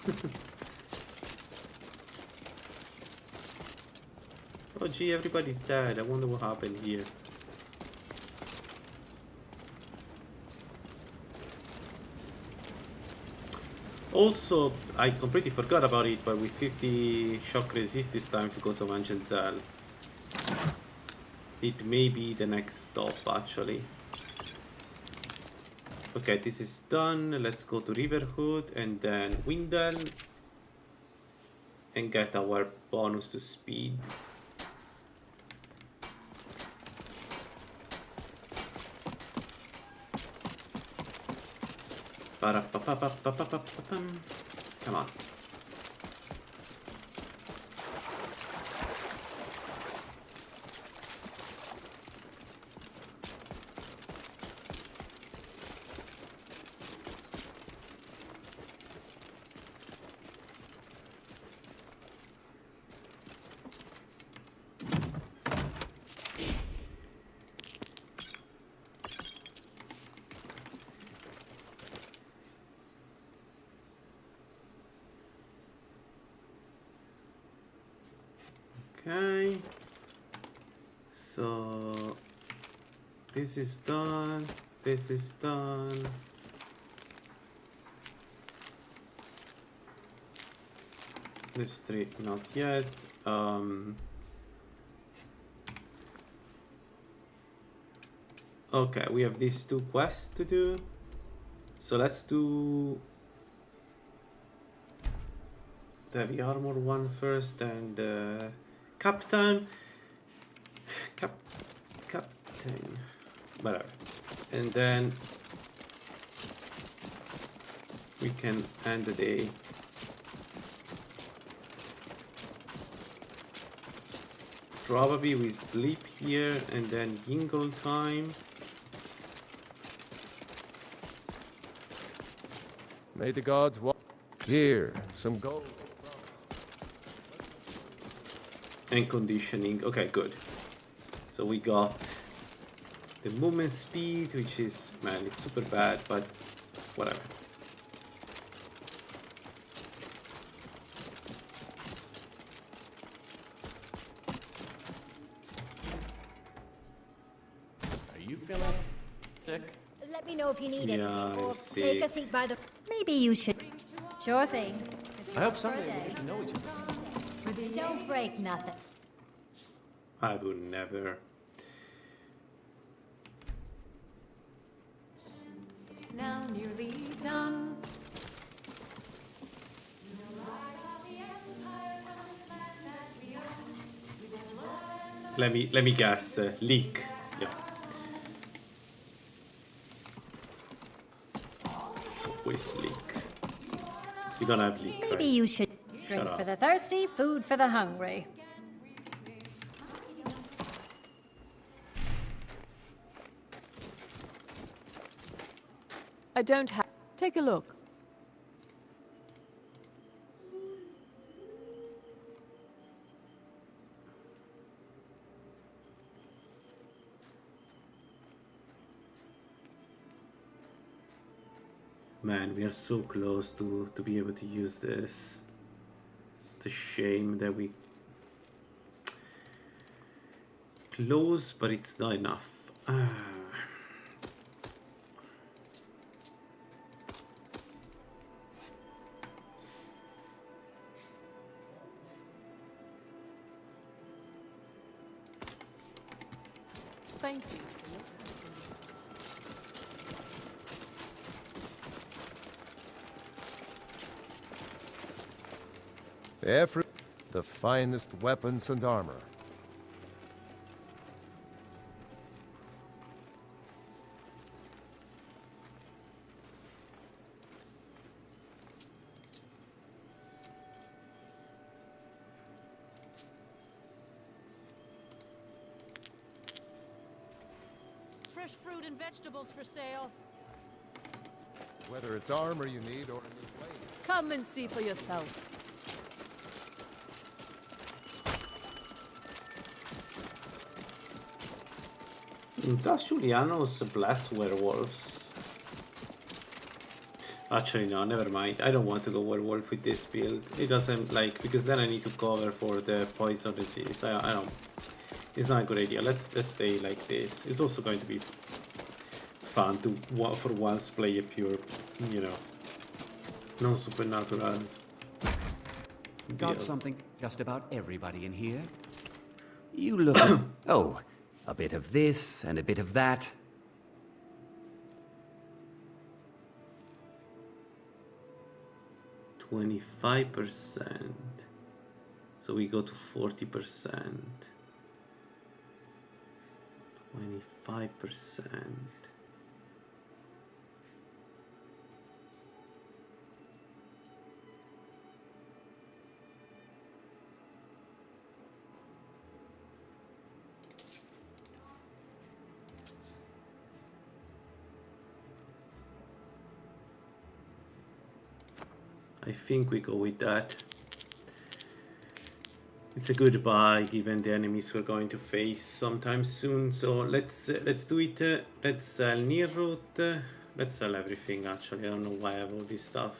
Oh gee, everybody's dead. I wonder what happened here. Also, I completely forgot about it, but with 50 shock resist this time to go to Mangenzel. It may be the next stop, actually. Okay, this is done. Let's go to Riverhood and then Windel and get our bonus to speed. Come on. Okay. So this is done. This is done. This three not yet. Okay, we have these two quests to do. So let's do the heavy armor one first, and captain, whatever, and then we can end the day. Probably we sleep here and then Yingle time. May the gods walk. Here, some gold. And conditioning. Okay, good. So we got the movement speed, which is, man, it's super bad, but whatever. Are you feeling sick? Let me know if you need Yeah, anything, or I'm take a sick. seat by the. Maybe you should. Sure thing. I hope someday we get to know each other. Don't break nothing. I would never. Now nearly done. Let me guess. Leak. Yeah. It's always leak. You don't have leak, Maybe right? you should. Drink up. for the thirsty, food for the hungry. I don't have. Take a look. Man, we are so close to be able to use this. It's a shame that we close, but it's not enough. Thank you. Every the finest weapons and armor. Fresh fruit and vegetables for sale. Whether it's armor you need or a new blade. Come and see for yourself. Does Julianos bless werewolves? Actually, no, never mind. I don't want to go werewolf with this build. It doesn't, like, because then I need to cover for the poison disease. I don't. It's not a good idea. Let's stay like this. It's also going to be fun to, for once, play a pure, you know, non-supernatural Got build. something just about everybody in here? You look... oh, a bit of this and a bit of that. %. So we go to 40%. 25%. I think we go with that. It's a good buy given the enemies we're going to face sometime soon. So let's do it. Let's sell near route. Let's sell everything actually. I don't know why I have all this stuff.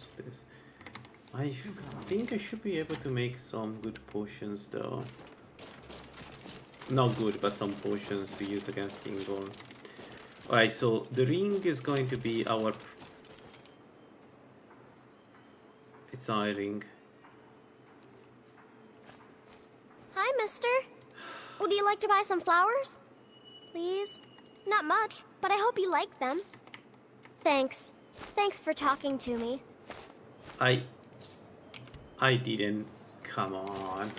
What's this? I think I should be able to make some good potions though. Not good, but some potions to use against Ingol. Alright, so the ring is going to be our... It's our ring. Hi, mister. Would you like to buy some flowers? Please? Not much, but I hope you like them. Thanks. Thanks for talking to me. I didn't. Come on.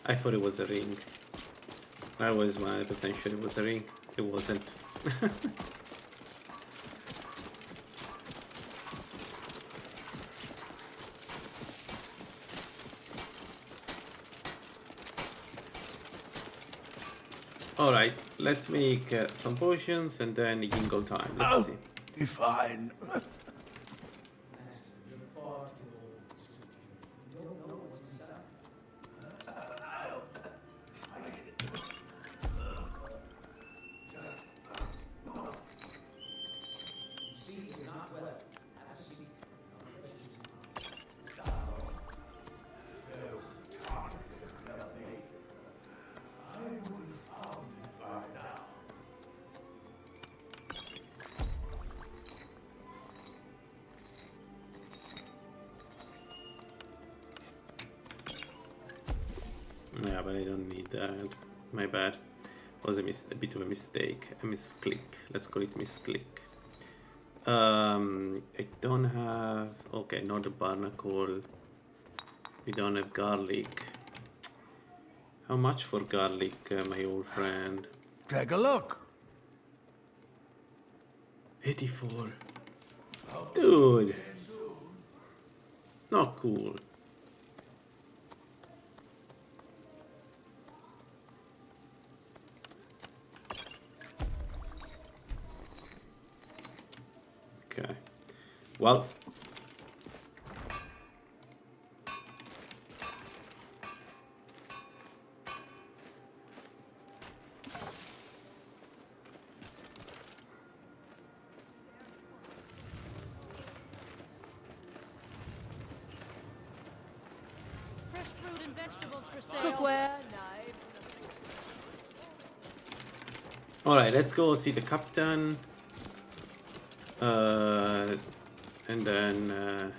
I thought it was a ring. I was 100% sure it was a ring. It wasn't. Alright, let's make some potions and then Jingle time. Let's see. Be fine. Yeah, but I don't need that. My bad. Was a bit of a mistake. A misclick. Let's call it misclick. I don't have... Okay, not the barnacle. We don't have garlic. How much for garlic, my old friend? Take a look. 84. Dude. Not cool. Okay. Well. Fresh fruit and vegetables for sale. Cookware, knives. Alright, let's go see the captain. And then,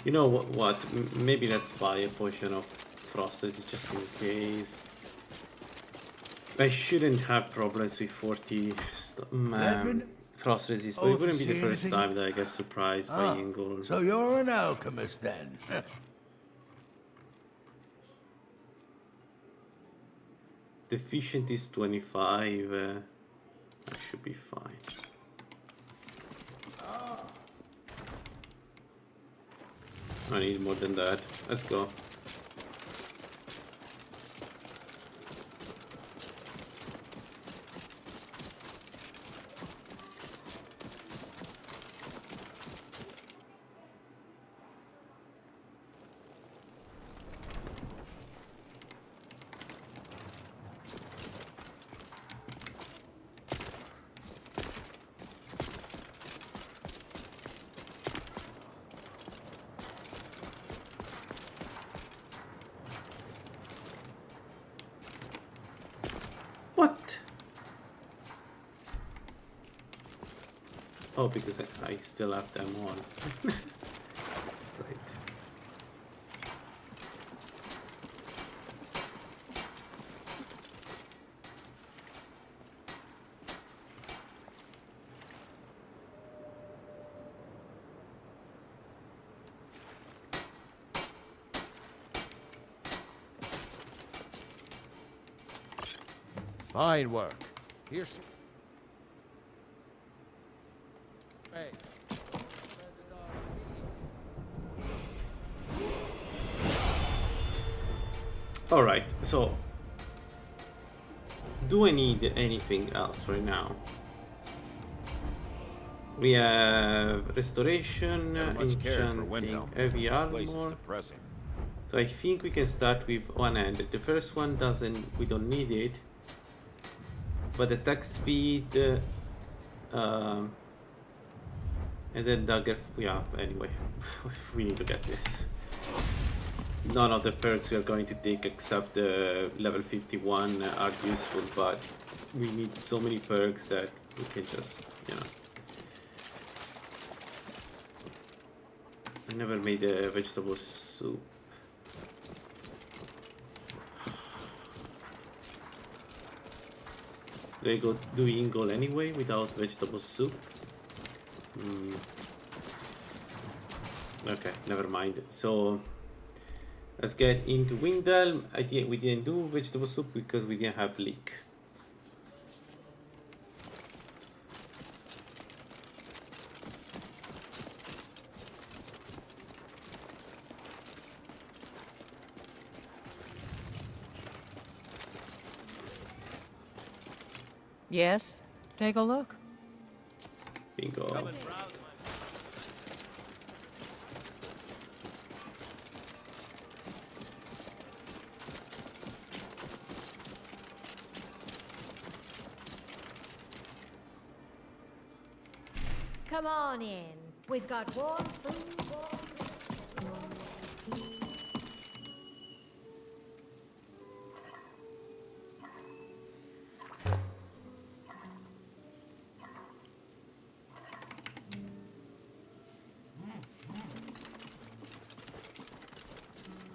you know what? Maybe let's buy a potion of frost resist just in case. I shouldn't have problems with 40 frost resist, but it wouldn't be the first time that I get surprised by Ingol. So you're an alchemist then? Deficient is 25. I should be fine. I need more than that. Let's go. What? Oh, because I still have them on. Right. Fine work. Here's... Hey. Alright, so do I need anything else right now? We have restoration, enchanting, heavy armor. So I think we can start with one hand. The first one we don't need it. But attack speed, And then dagger, yeah, anyway, we need to get this. None of the perks we are going to take except the level 51 are useful, but we need so many perks that we can just, you know. I never made a vegetable soup. Do I go do Ingol anyway without vegetable soup? Okay, never mind. So let's get into Windhelm. We didn't do vegetable soup because we didn't have leek. Yes, take a look. Bingo. Come on in. We've got warm food,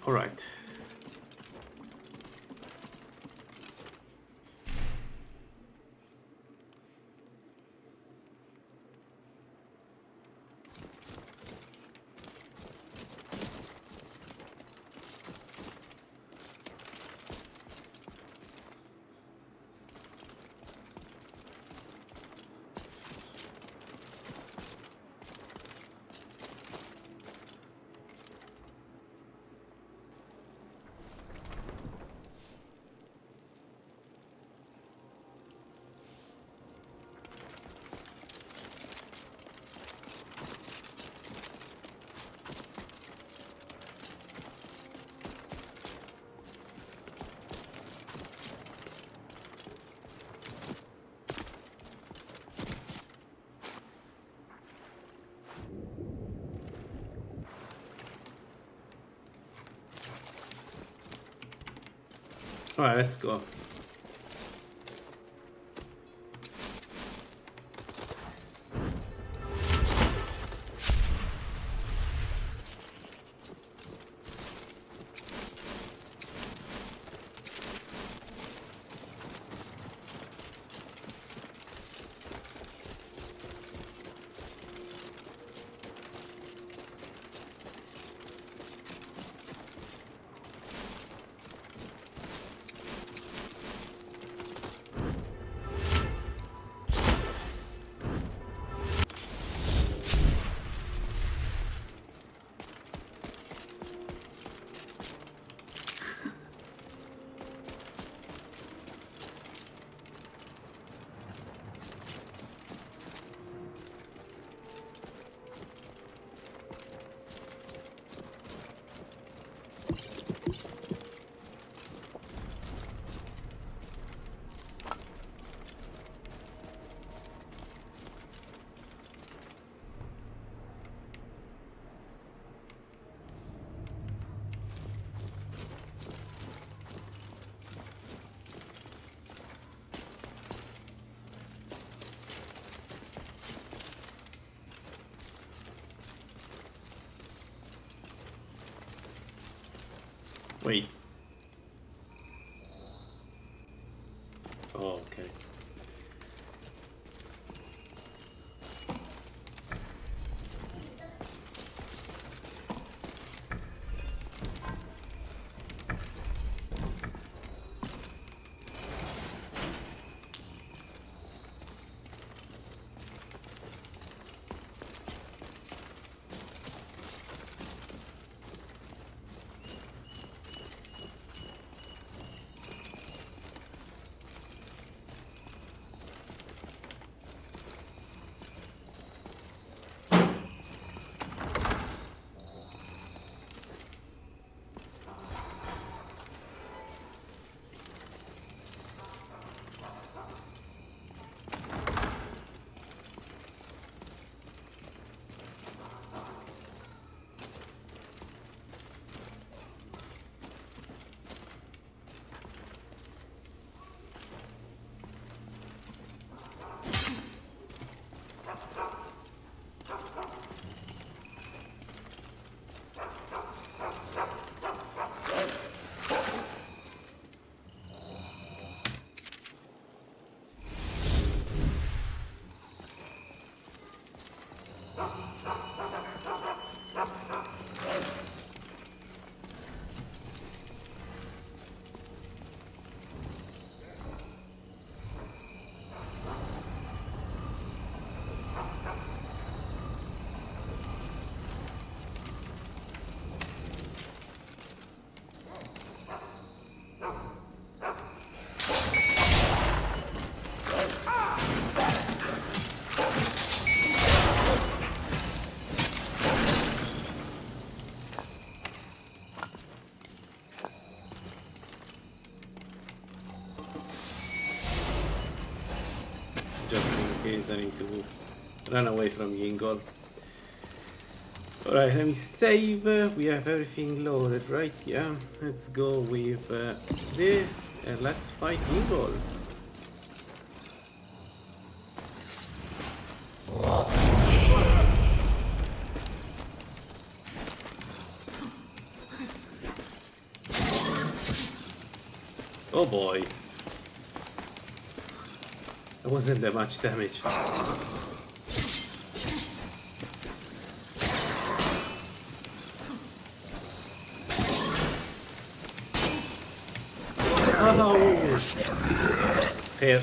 All right. All right, let's go. Wait. Oh, okay. is I need to run away from Yingol. Alright, let me save. We have everything loaded, right? Yeah. Let's go with this and let's fight Yingol. Oh boy. That wasn't that much damage. Oh. Fair.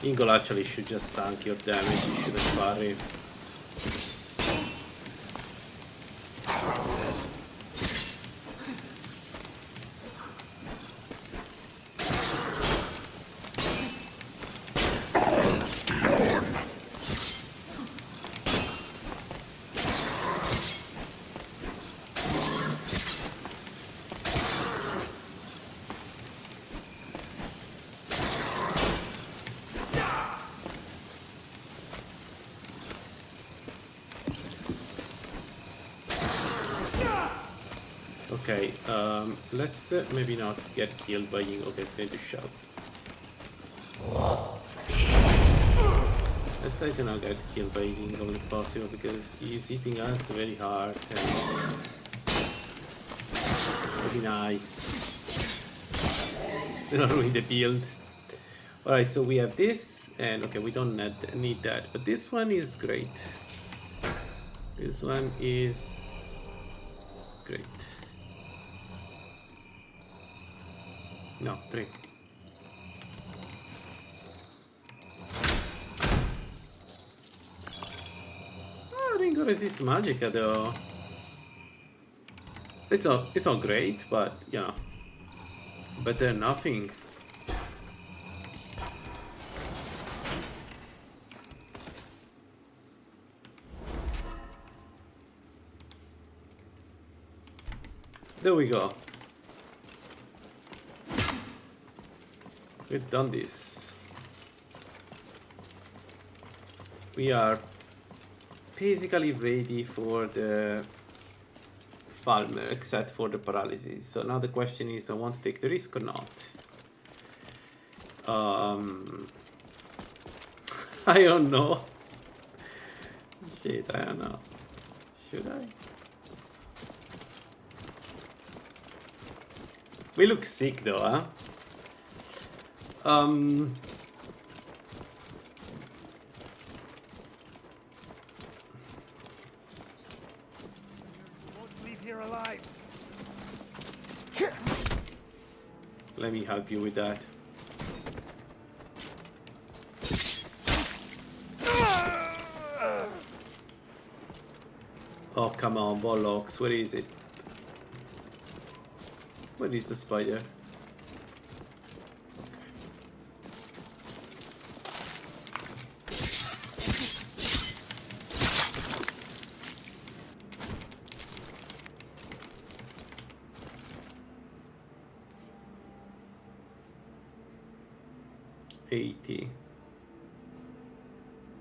Ingol actually should just tank your damage, you shouldn't parry. Okay, let's maybe not get killed by Ying. Okay, it's going to shout. Let's try to not get killed by Ying if possible, because he's hitting us very hard and very nice. We're not ruining the build. Alright, so we have this, and okay, we don't need that, but this one is great. This one is great. No, 3. Oh, Ringo resist Magica though. It's not great, but you know, better than nothing. There we go. We've done this. We are basically ready for the Falmer, except for the paralysis. So now the question is, do I want to take the risk or not? I don't know. Shit, I don't know. Should I? We look sick though, huh? Won't leave here alive. Let me help you with that. Oh, come on, bollocks. Where is it? Where is the spider?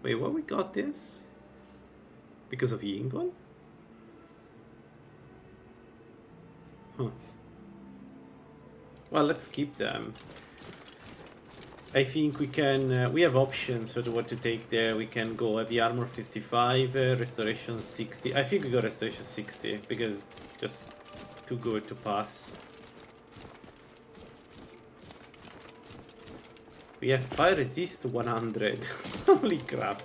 Wait, what, we got this? Because of Yingol? Huh. Well, let's keep them. I think we can, we have options for what to take there. We can go heavy armor 55, restoration 60. I think we go restoration 60 because it's just too good to pass. We have fire resist 100. Holy crap.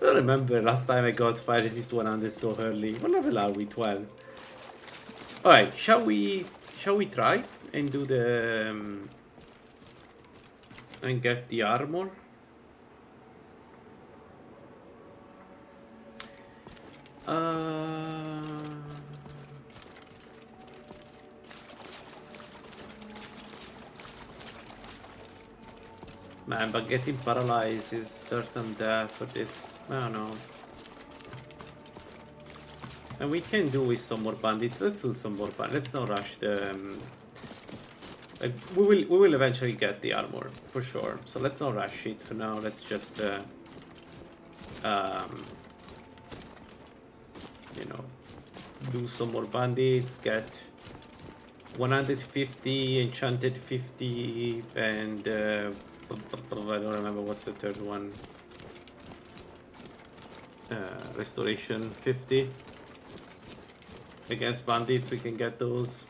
I don't remember last time I got fire resist 100 so early. What level are we? 12. Alright, shall we try and do the and get the armor? Man, but getting paralyzed is certain death for this. I don't know. And we can do with some more bandits. Let's do some more bandits. Let's not rush We will eventually get the armor for sure. So let's not rush it for now. Let's just you know, do some more bandits, get 150 enchanted 50 and I don't remember what's the third one. Restoration 50. Against bandits we can get those.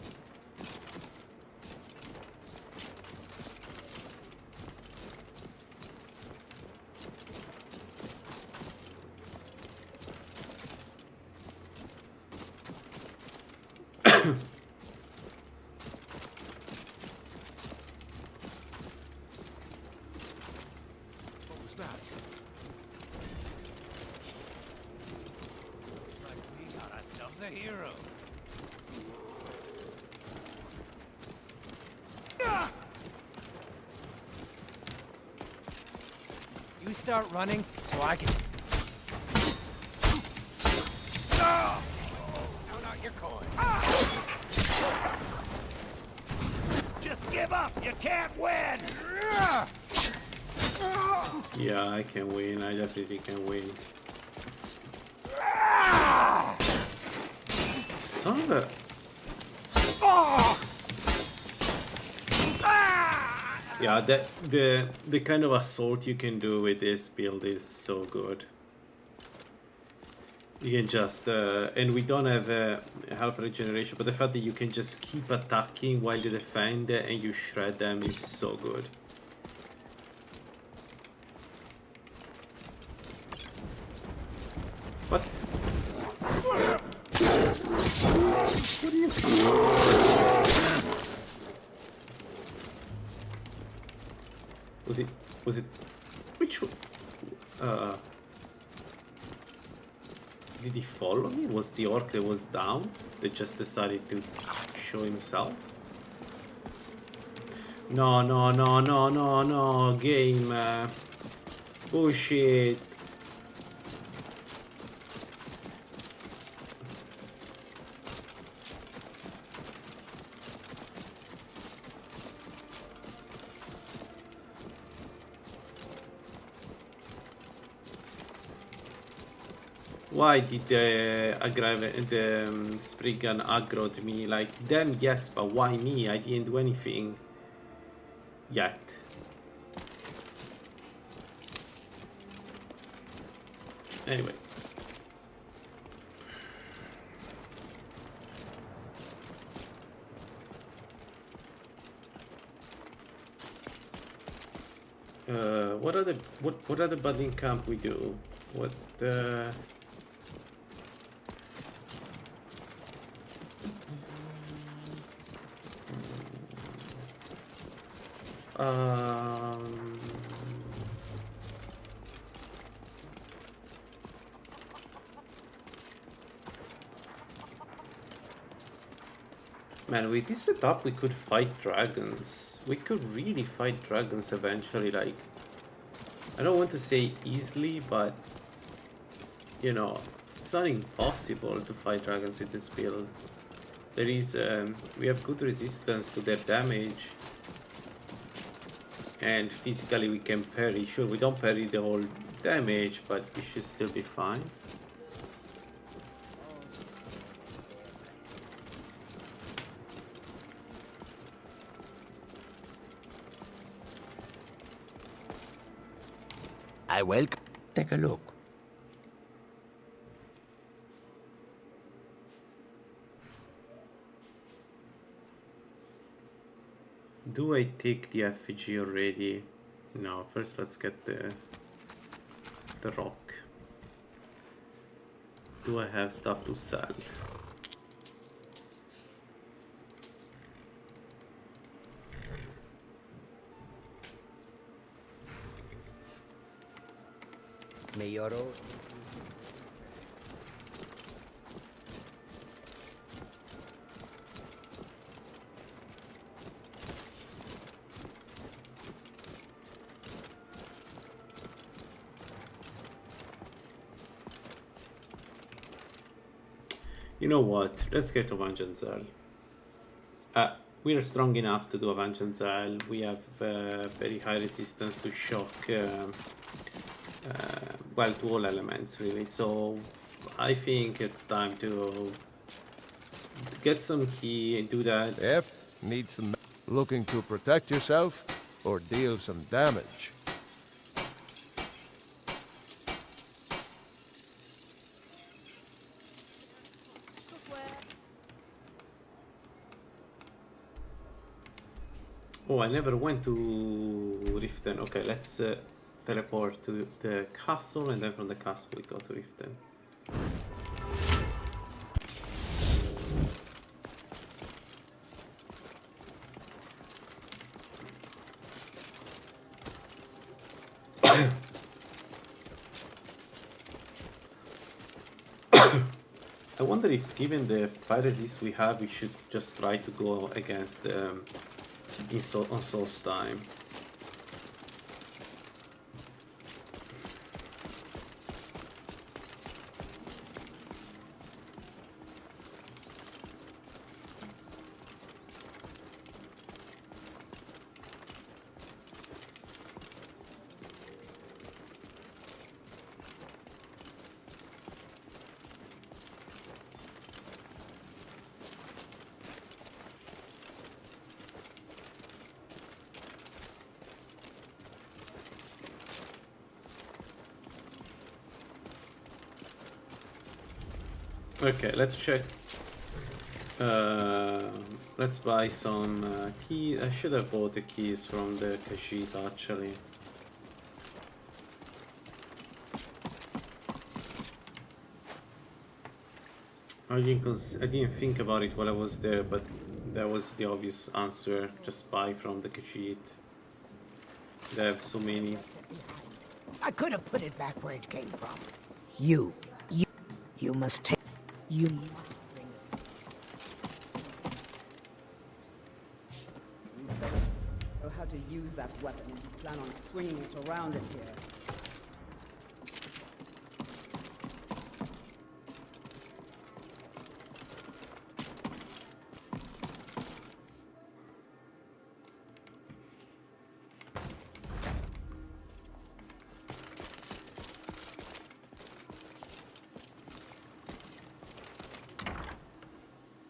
What was that? Looks like we got ourselves a hero. You start running so I can. Count out your coin. Just give up! You can't win! Yeah, I can win. I definitely can win. Son of a... Yeah, the kind of assault you can do with this build is so good. You can just and we don't have health regeneration, but the fact that you can just keep attacking while they defend and you shred them is so good. What? What are you? Was it which one? Did he follow me? Was the orc that was down that just decided to show himself? No, no, no, no, no, no, game. Bullshit. Why did the Spriggan aggroed me? Like, them, yes, but why me? I didn't do anything. Yet. Anyway. What other budding camp we do? What man, with this setup we could fight dragons. We could really fight dragons eventually, like, I don't want to say easily, but you know, it's not impossible to fight dragons with this build. There is, we have good resistance to their damage, and physically we can parry. Sure, we don't parry the whole damage, but we should still be fine. I welcome. Take a look. Do I take the effigy already? No, first let's get the rock. Do I have stuff to sell? Mayoro. You know what? Let's get to Vanjanzal. we're strong enough to do a vengeance Isle. We have very high resistance to shock, well, to all elements really. So I think it's time to get some key and do that. If need some looking to protect yourself or deal some damage. Oh, I never went to Riften. Okay, let's teleport to the castle, and then from the castle we go to Riften. I wonder if, given the fire resist we have, we should just try to go against on Soul's time. Okay, let's check. Let's buy some keys. I should have bought the keys from the Khajiit actually. I didn't think about it while I was there, but that was the obvious answer. Just buy from the Khajiit. They have so many. I could have put it back where it came from. You must take. You must bring it. You better know how to use that weapon and you plan on swinging it around in here.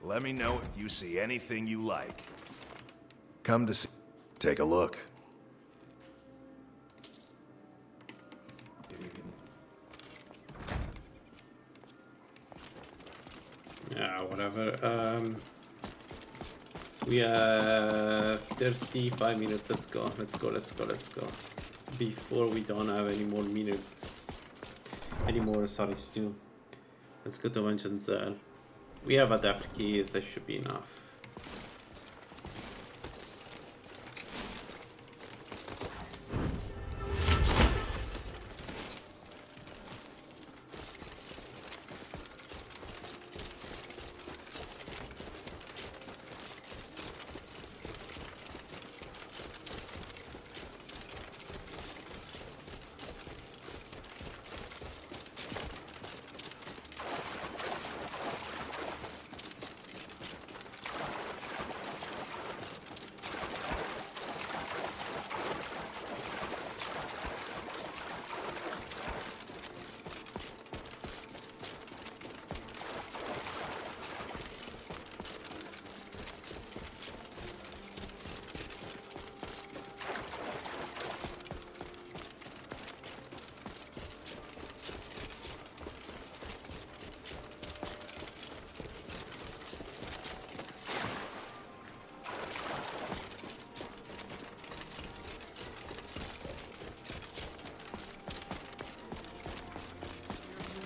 Let me know if you see anything you like. Come to see. Take a look. Yeah, whatever. We have 35 minutes. Let's go. Let's go. Let's go. Let's go. Before we don't have any more minutes. Any more, sorry, still. Let's go to Vengeance. We have adapt keys. That should be enough.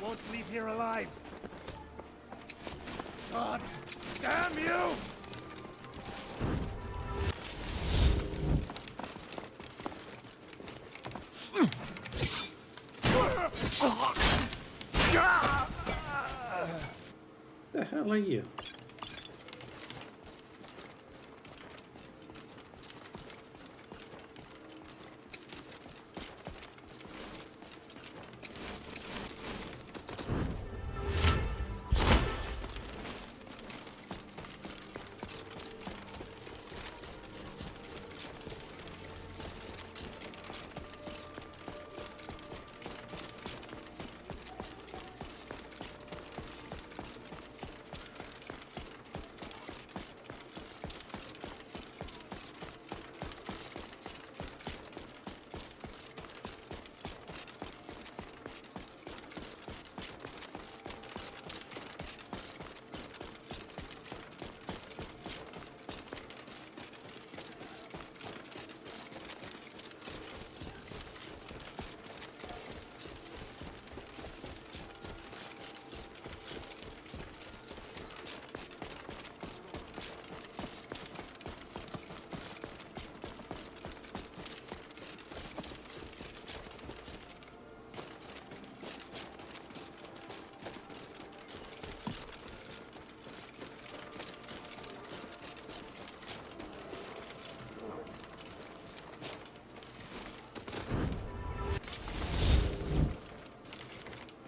Won't leave here alive. God damn you! The hell are you?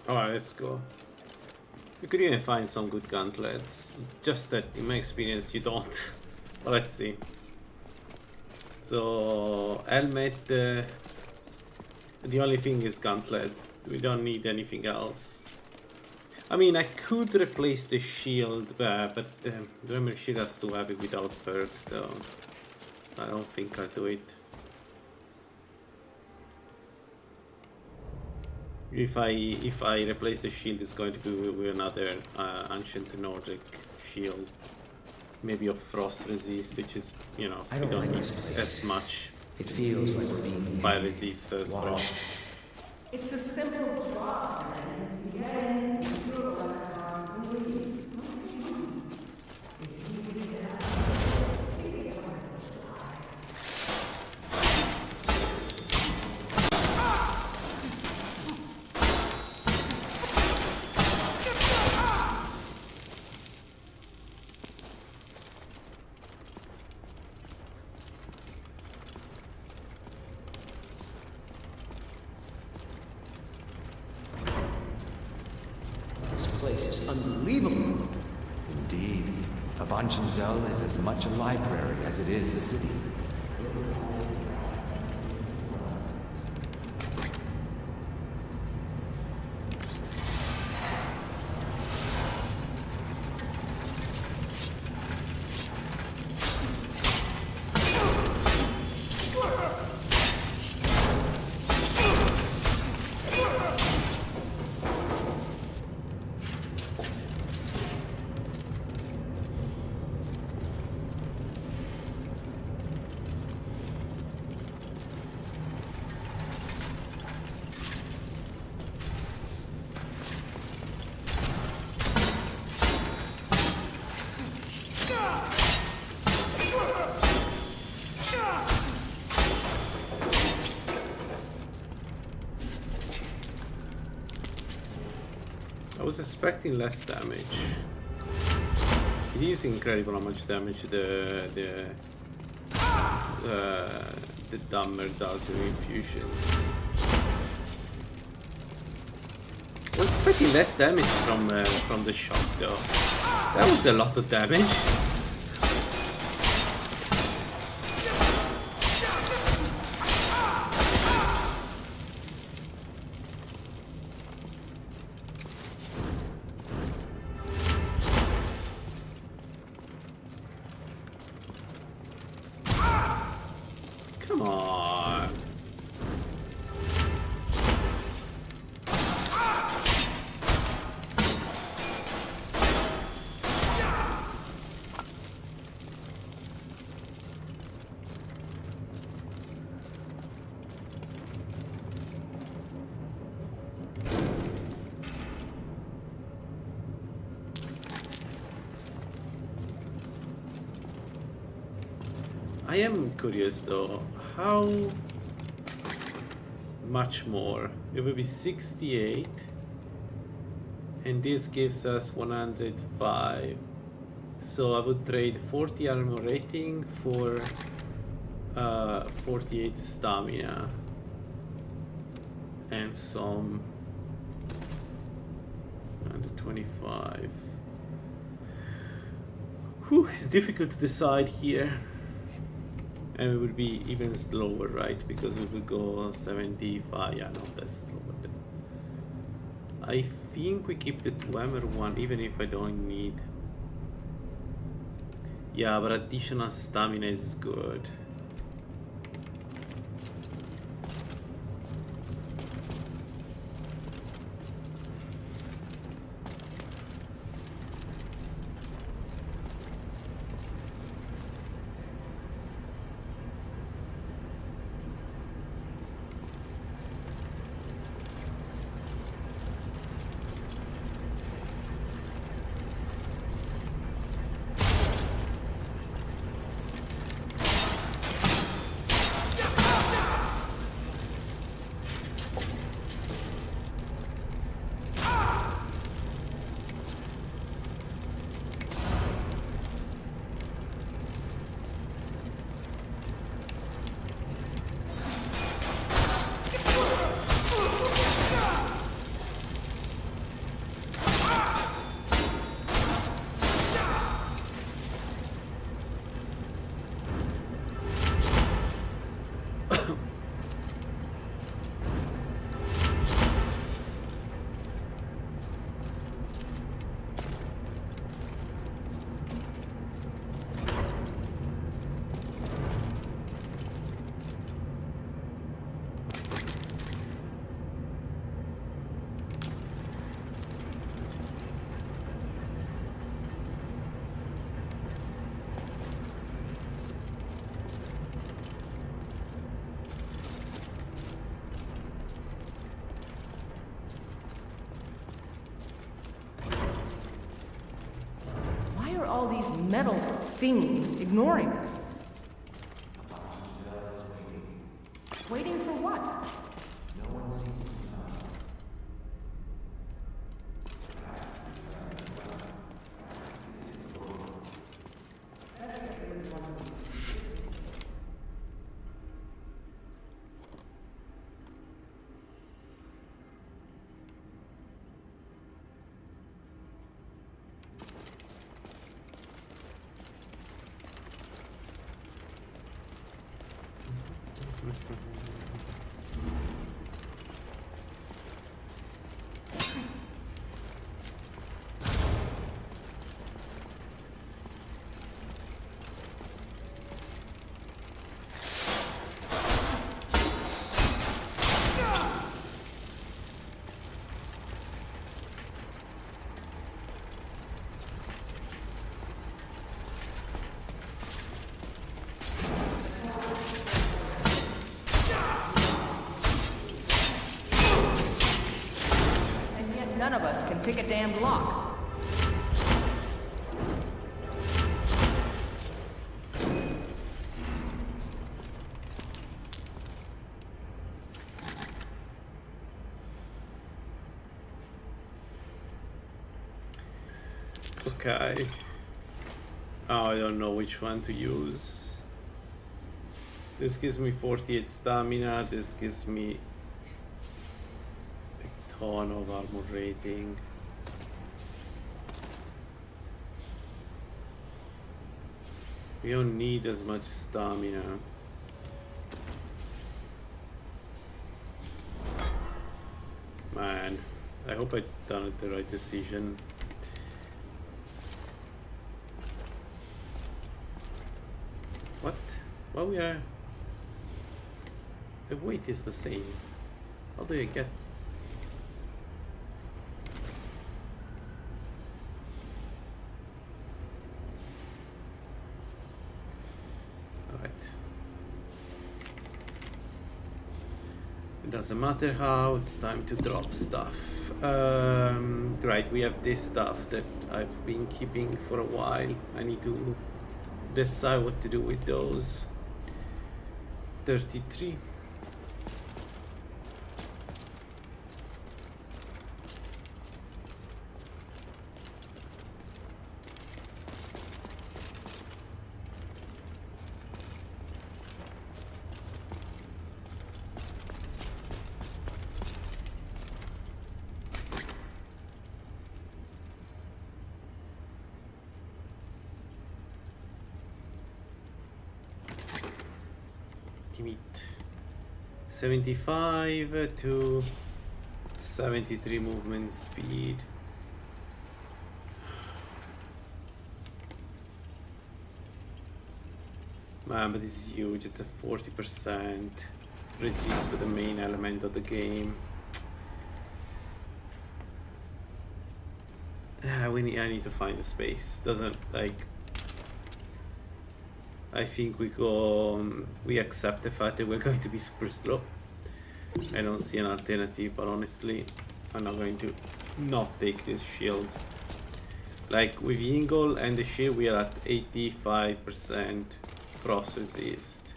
Alright, let's go. You could even find some good gauntlets. Just that, in my experience, you don't. But let's see. So, helmet. The only thing is gauntlets. We don't need anything else. I mean, I could replace the shield, but the memory shield has to have it without perks, though. I don't think I'll do it. If I replace the shield, it's going to be with another ancient Nordic shield, maybe of frost resist, which is, you know, we don't need as much. It feels like we're being fire resist as frost. It's a simple job, and you feel like This place is unbelievable. Indeed. Avanchanzel is as much a library as it is a city. I was expecting less damage. It is incredible how much damage the dumber does with infusions. I was expecting less damage from the shock though. That was a lot of damage. Come on. I am curious though, how much more? It will be 68 and this gives us 105, so I would trade 40 armor rating for 48 stamina and some 125. Whew, it's difficult to decide here. And it would be even slower, right? Because we would go 75. Yeah, no, that's slower then. I think we keep the Dwemer one, even if I don't need. Yeah, but additional stamina is good. all these metal fiends ignoring us? Waiting for what? No one seems to know. None of us can pick a damned lock. Okay. Oh, I don't know which one to use. This gives me 48 stamina, this gives me a ton of armor rating. We don't need as much stamina. Man, I hope I done the right decision. What? Well, we are... The weight is the same. How do I get... Alright. It doesn't matter how, it's time to drop stuff. Right, we have this stuff that I've been keeping for a while. I need to decide what to do with those. 33. Give it 75 to 73 movement speed. Man, but it's huge. It's a 40% resist to the main element of the game. I need to find a space. Doesn't like. I think we accept the fact that we're going to be super slow. I don't see an alternative, but honestly, I'm not going to not take this shield. Like with Ingle and the shield, we are at 85% frost resist.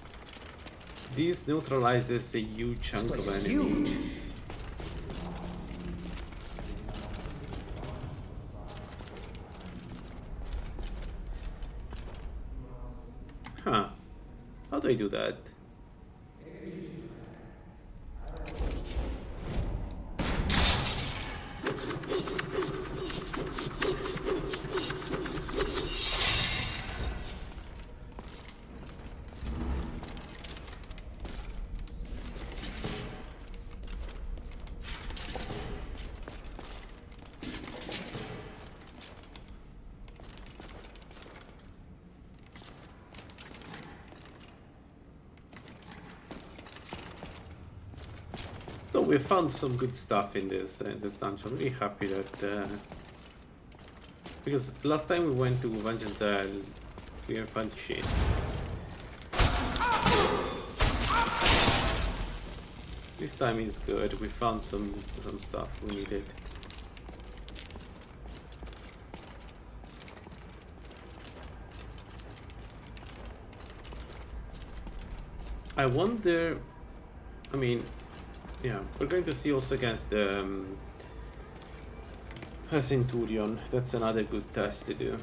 This neutralizes a huge chunk of enemies. Huh. How do I do that? So we found some good stuff in this dungeon. I'm really happy that because last time we went to Vengeance Isle, we didn't find shit. This time is good. We found some stuff we needed. I wonder. I mean, yeah, we're going to see also against the Centurion. That's another good test to do.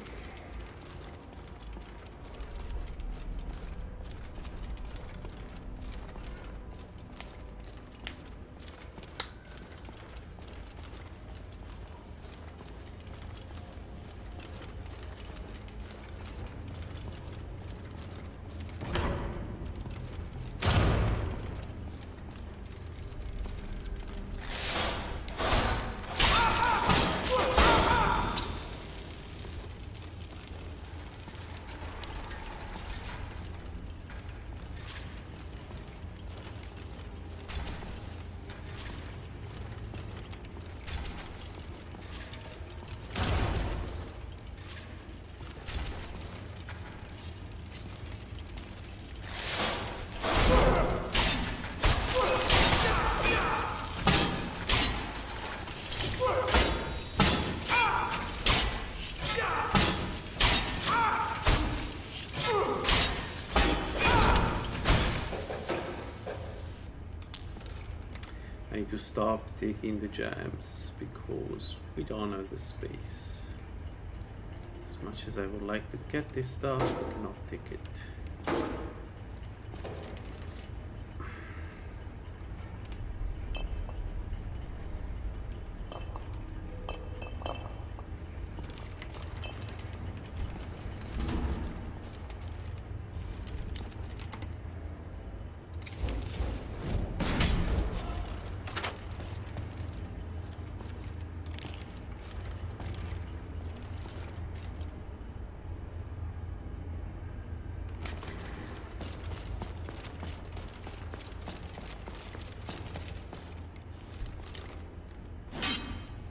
I need to stop taking the gems because we don't have the space. As much as I would like to get this stuff, I cannot take it.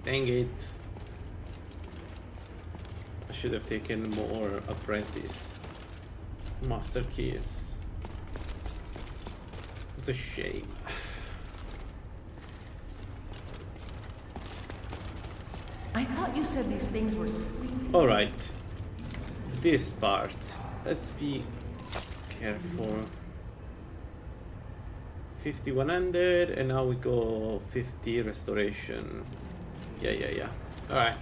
Dang it. I should have taken more apprentice master keys. It's a shame. I thought you said these things were sleeping. Alright. This part. Let's be careful. 5100 and now we go 50 restoration. Yeah. Alright.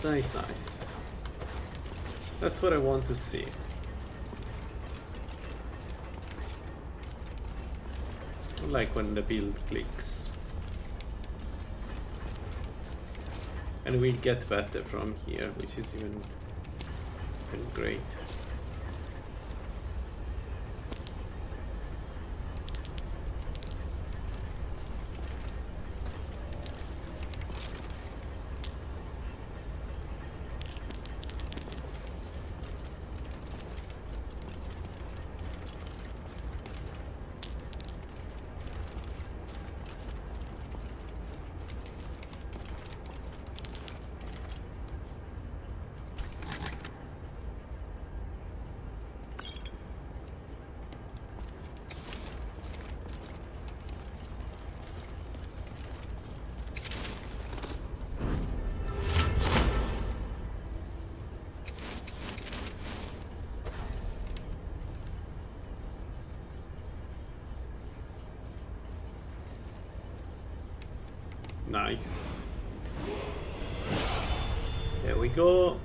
Nice. Nice. That's what I want to see. I like when the build clicks. And we get better from here, which is even great. Nice. There we go.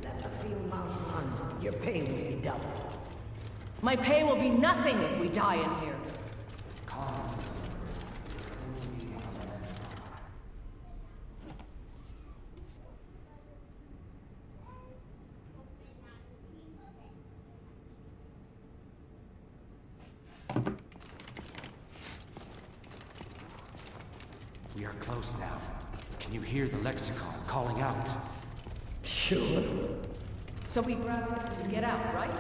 Let the field mouse run. Your pay will be doubled. My pay will be nothing if we die in here. We are close now. Can you hear the lexicon calling out? Sure. So we grab it and get out, right?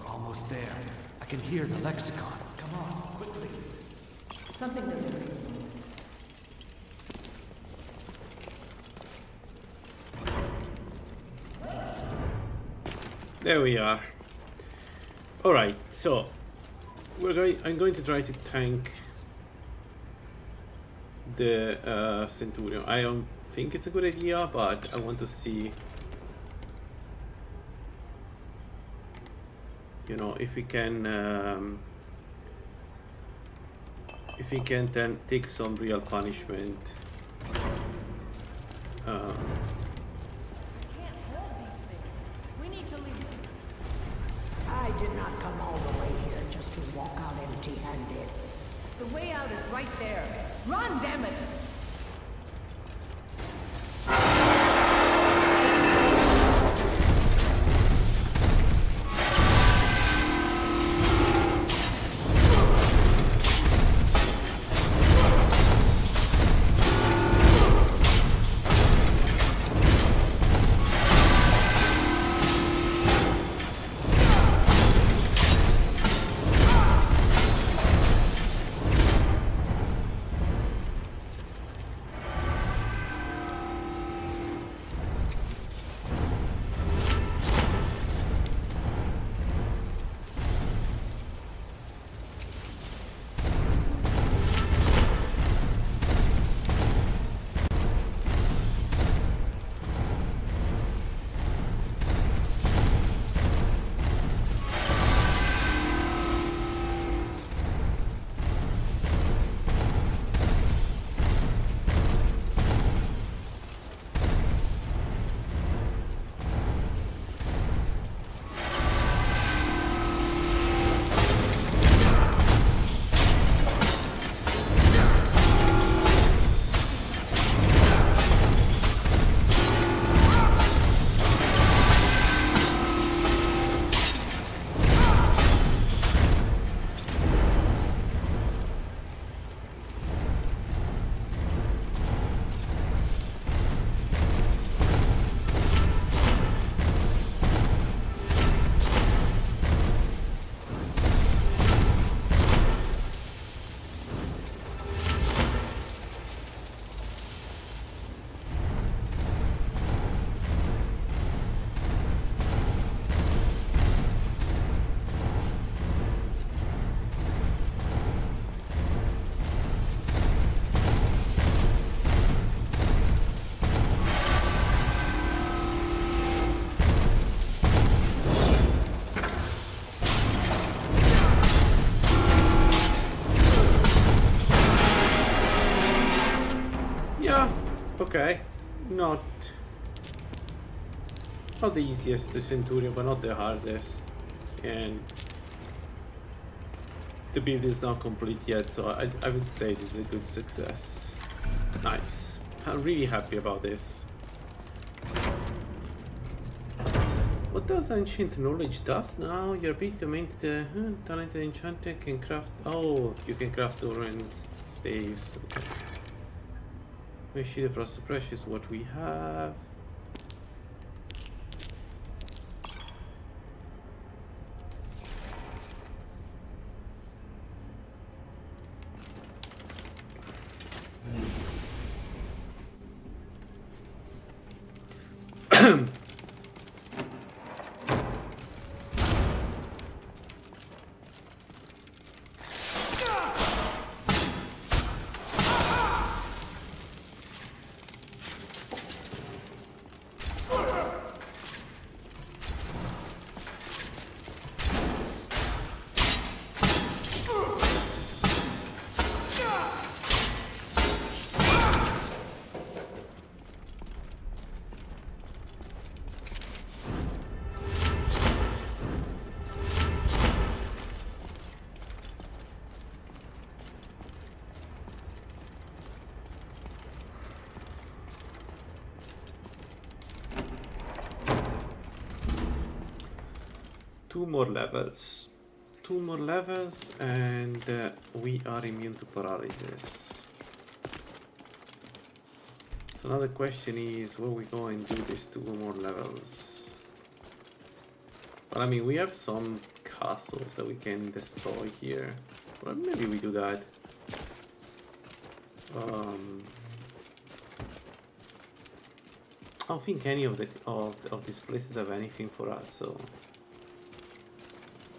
Almost there. I can hear the lexicon. Come on, quickly. Something doesn't feel right. There we are. All right, so I'm going to try to tank the Centurion. I don't think it's a good idea, but I want to see, you know, if we can then take some real punishment. I did not come all the way here just to walk out empty-handed. The way out is right there. Run, damn it! Yeah, okay, not Not the easiest to Centurion, but not the hardest. And the build is not complete yet, so I would say this is a good success. Nice. I'm really happy about this. What does ancient knowledge does now? Your ability to make the talented enchanter can craft. Oh, you can craft door and staves. Okay. Make shield of frost suppression is what we have. Two more levels, and we are immune to paralysis. So now the question is, will we go and do these 2 more levels? But I mean, we have some castles that we can destroy here. Well, maybe we do that. I don't think any of these places have anything for us, so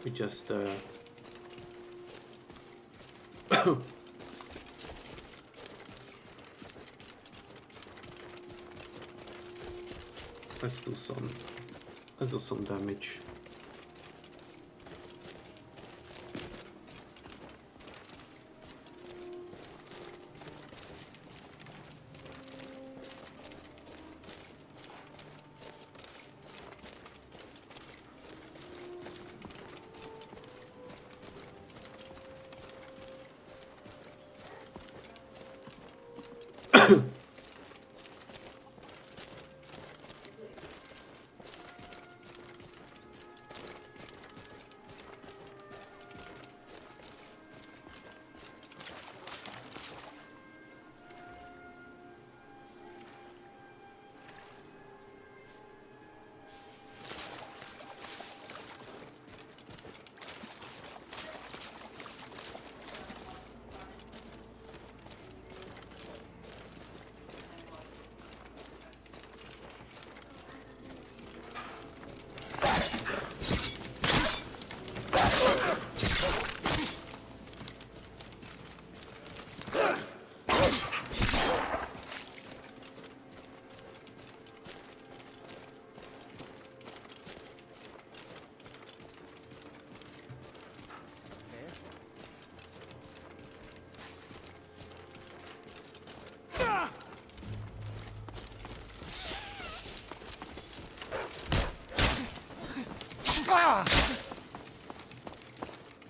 we just let's do some damage.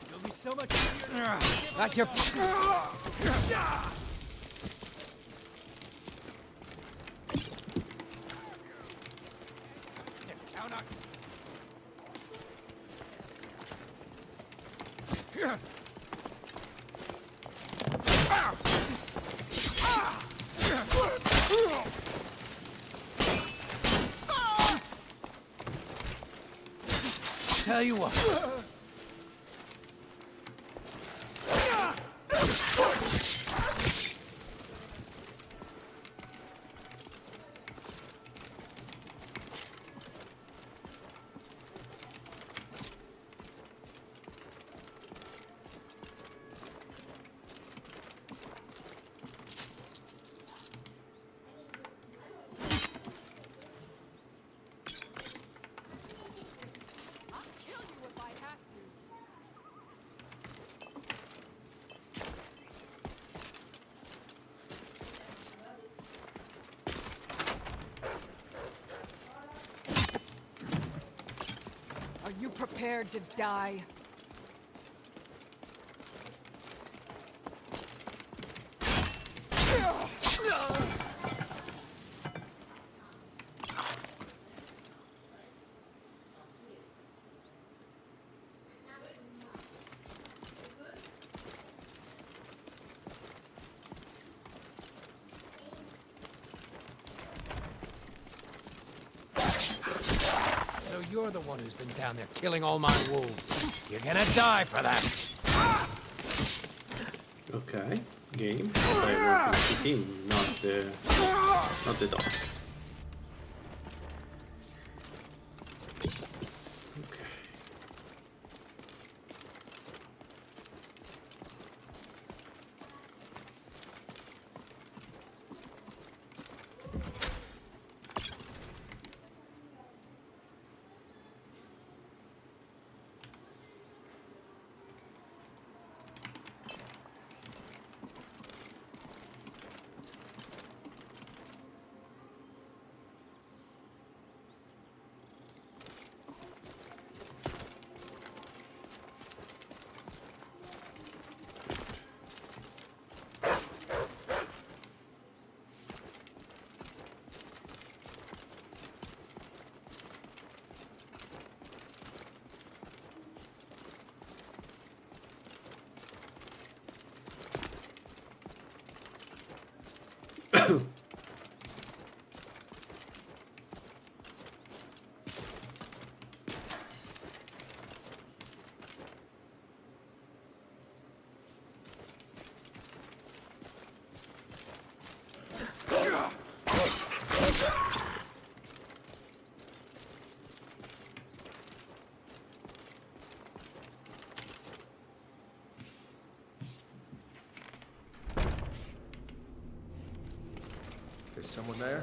It'll be so much easier. Back your. Tell you what. I'll kill you if I have prepared to die. So you're the one who's been down there killing all my wolves. You're gonna die for that. Okay, game. I want the team, not the dog. Okay. There's someone there?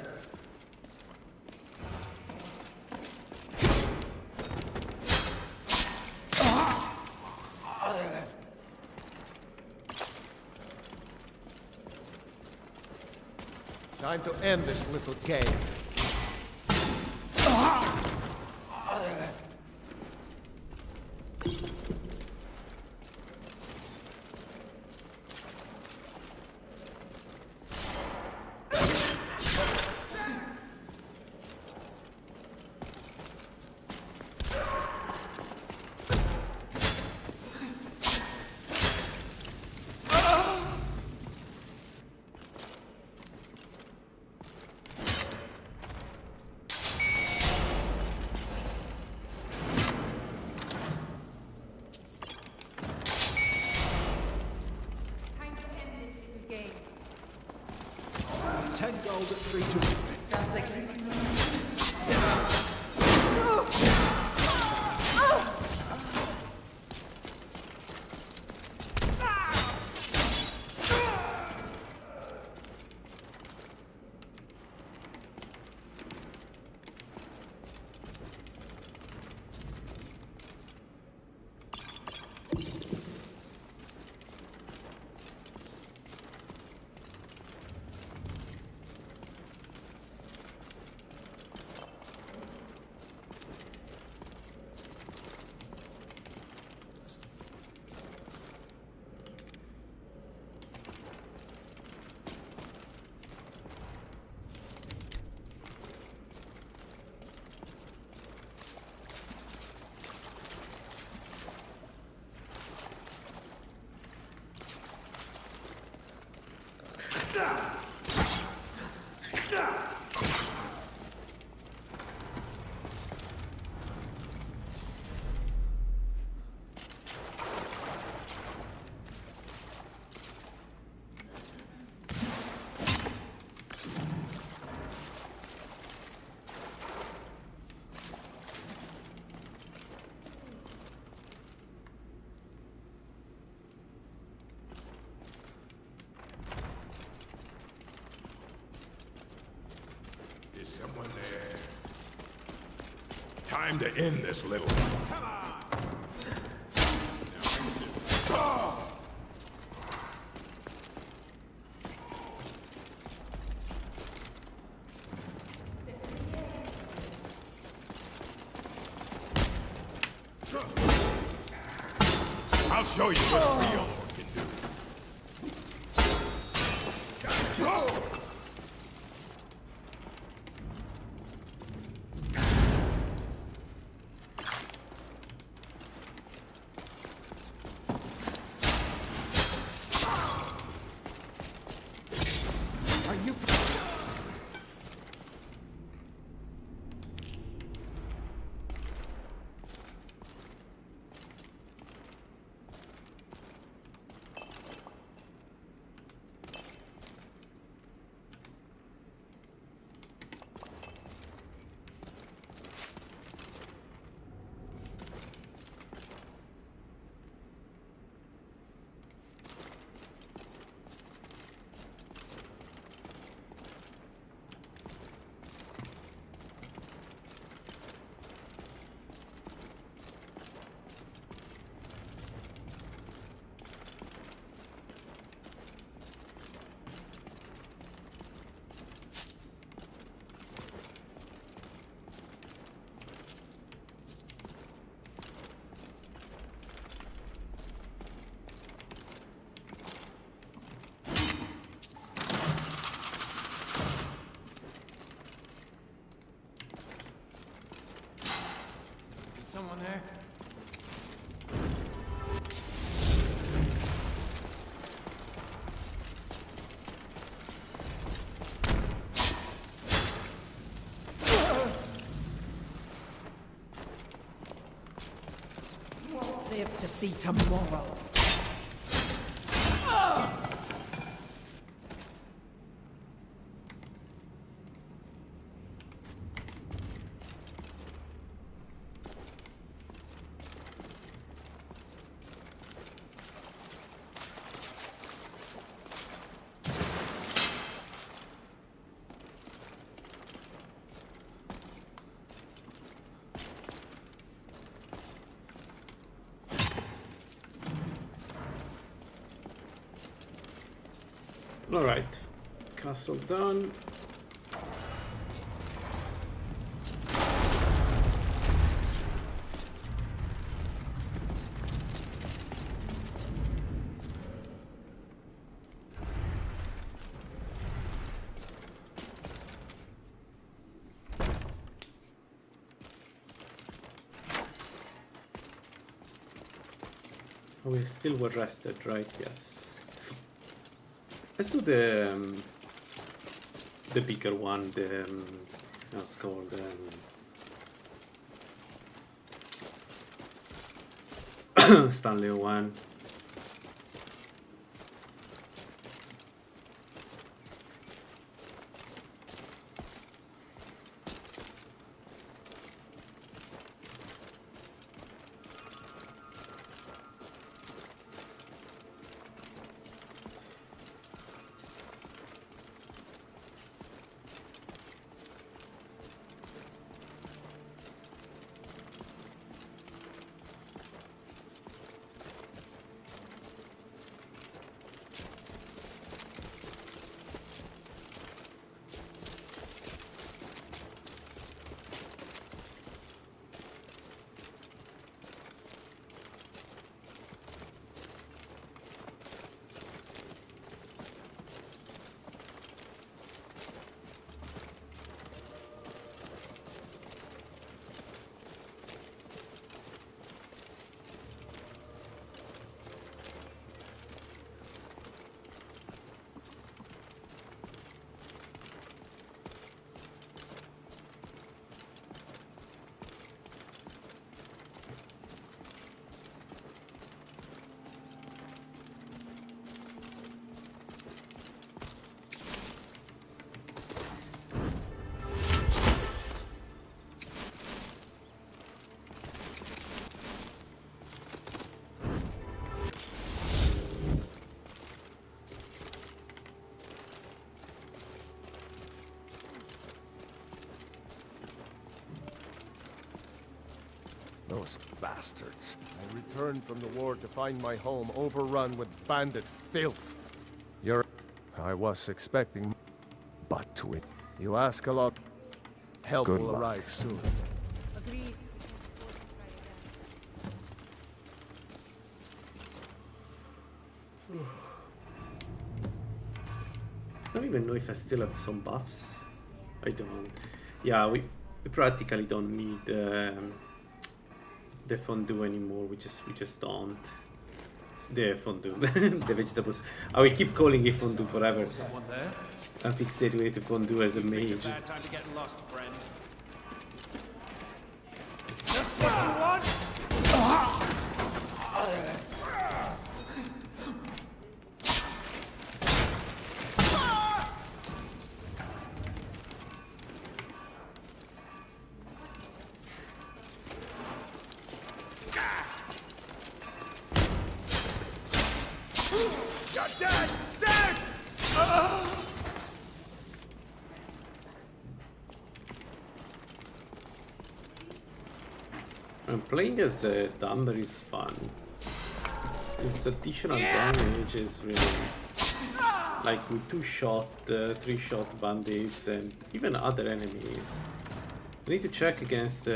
Time to end this little game. Time to end this little game. 10 gold at 3-2. Sounds like easy. Someone there. Time to end this little one. Come on! I'll show you what a real orc can do. Are you... Someone there? Live to see tomorrow. Alright, castle done. Oh, we still were rested, right? Yes. Let's do the bigger one, the what's called Stanley one. Those bastards. I returned from the war to find my home overrun with bandit filth. I was expecting... But to it... You ask a lot. Help Good will luck. arrive soon. Agreed. I don't even know if I still have some buffs. I don't. Yeah, we practically don't need the fondue anymore. We just don't. The fondue, the vegetables. I will keep calling it fondue forever. Someone there? I'm fixated with the fondue as a mage. Bad time to get lost, friend. Just what you want? You're dead! Dead! And playing as a Thunder is fun. This additional damage is really like with 2-shot, 3-shot bandits and even other enemies. I need to check against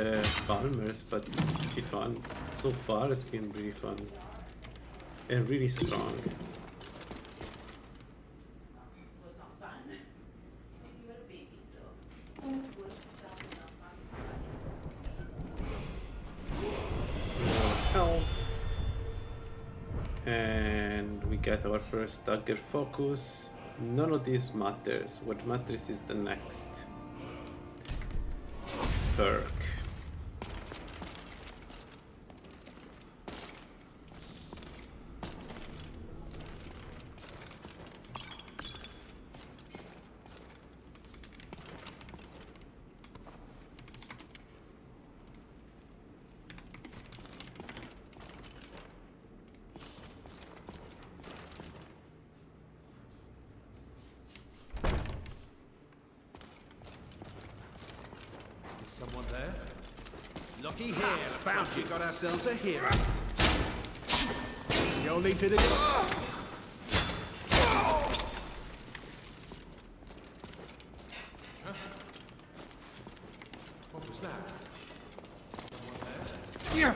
farmers, but it's pretty fun. So far it's been really fun. And really strong. Health. And we get our first dagger focus. None of this matters. What matters is the next perk. Someone there? Looky here, found you. Got ourselves a hero. You only did it. What was that? Yeah.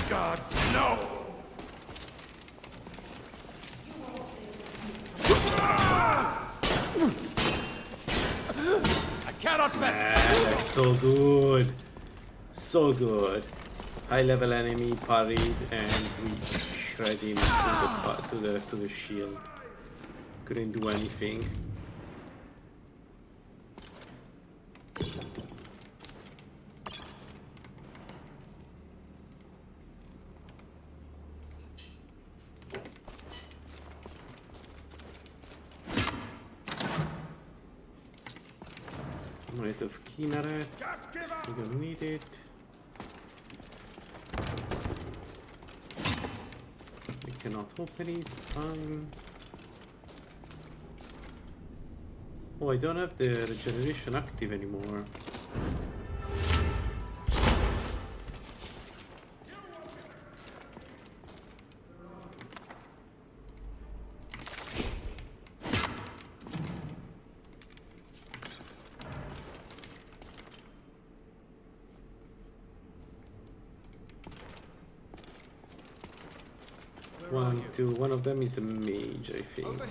God, no! That's so good. So good. High level enemy parried and we shred him to the shield. Couldn't do anything. Amulet of Kinneret. We don't need it. We cannot open it. Fine. Oh, I don't have the regeneration active anymore. One, two. One of them is a mage, I think. Yeah.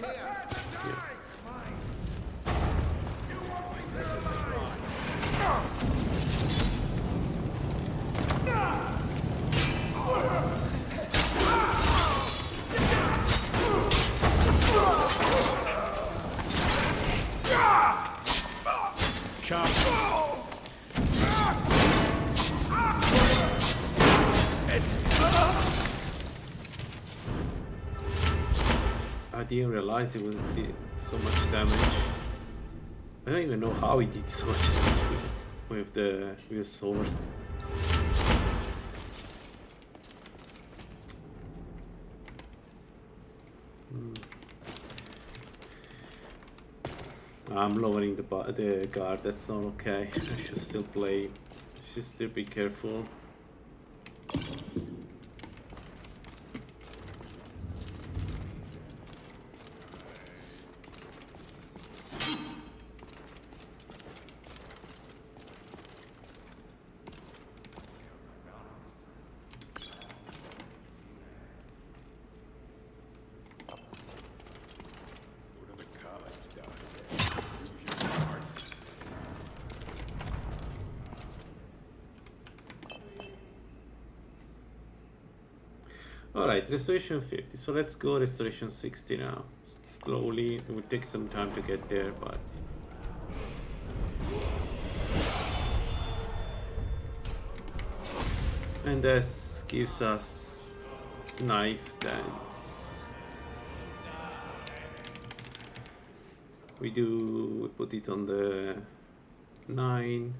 I didn't realize it did so much damage. I don't even know how he did so much damage with the sword. I'm lowering the guard. That's not okay. I should still play. I should still be careful. Alright, restoration 50. So let's go restoration 60 now. Slowly. It will take some time to get there, but... And this gives us knife dance. We put it on the 9.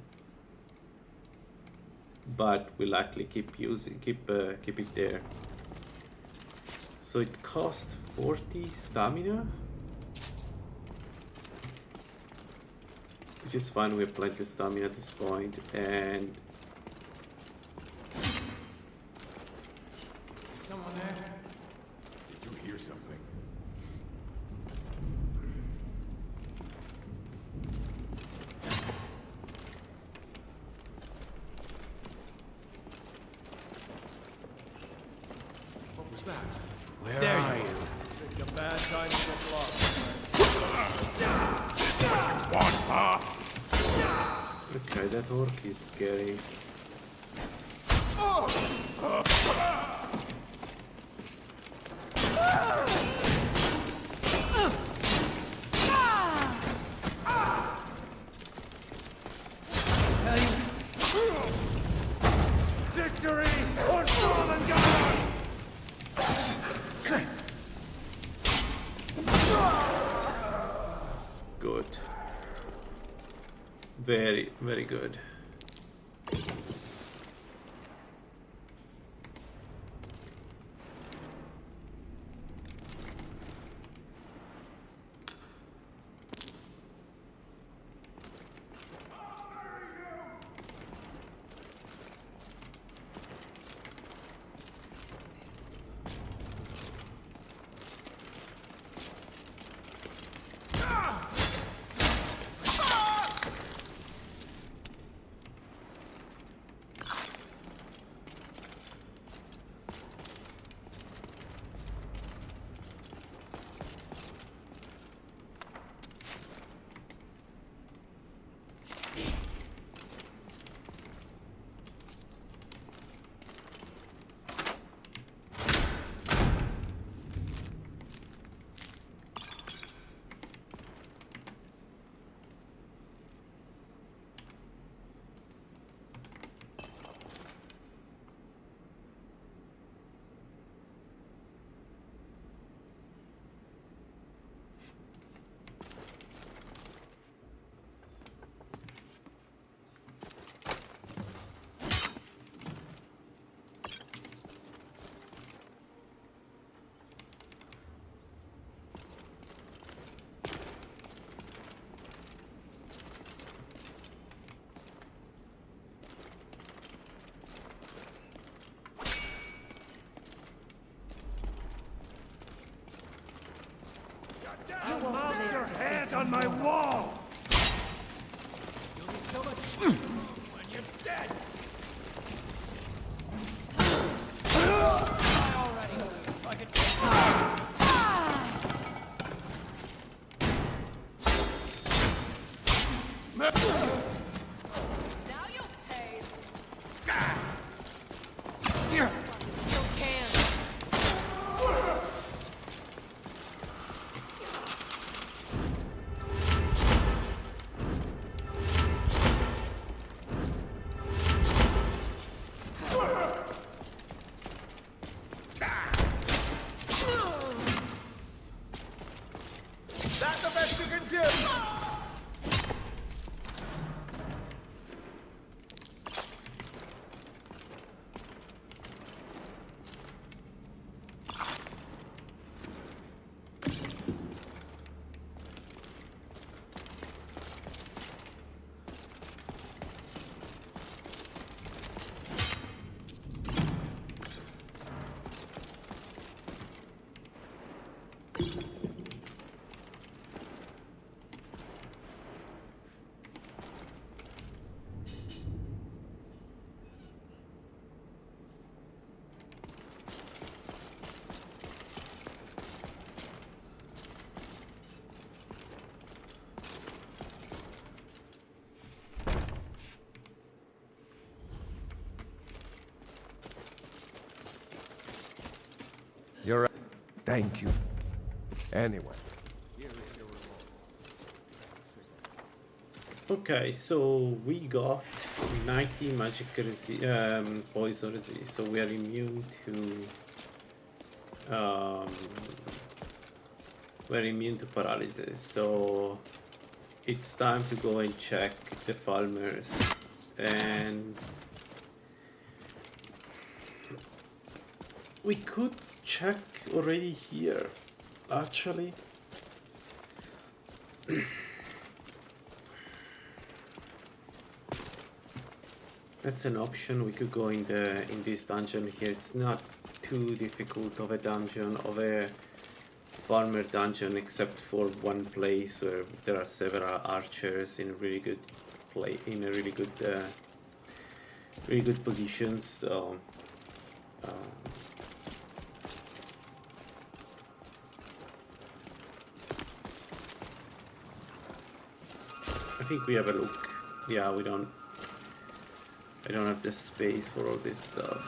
But we likely keep it there. So it costs 40 stamina, which is fine. We have plenty of stamina at this point, and Someone there? Did you hear something? What was that? Where There are you you? Picked a bad time to get lost. okay, that orc is scary. Victory or fallen God! Good. Very, very good. I'll mount your head on my wall! You'll be so much when you're dead. Die already. Like Now you'll pay. Here. Still can. That's the best you can do! Thank you. Anyway. Okay, so we got 90 magic poison resist, so we are immune to we're immune to paralysis. So it's time to go and check the farmers, and we could check already here, actually. That's an option. We could go in this dungeon here. It's not too difficult of a dungeon, of a farmer dungeon, except for one place where there are several archers in a really good really good positions. So I think we have a look. Yeah, I don't have the space for all this stuff.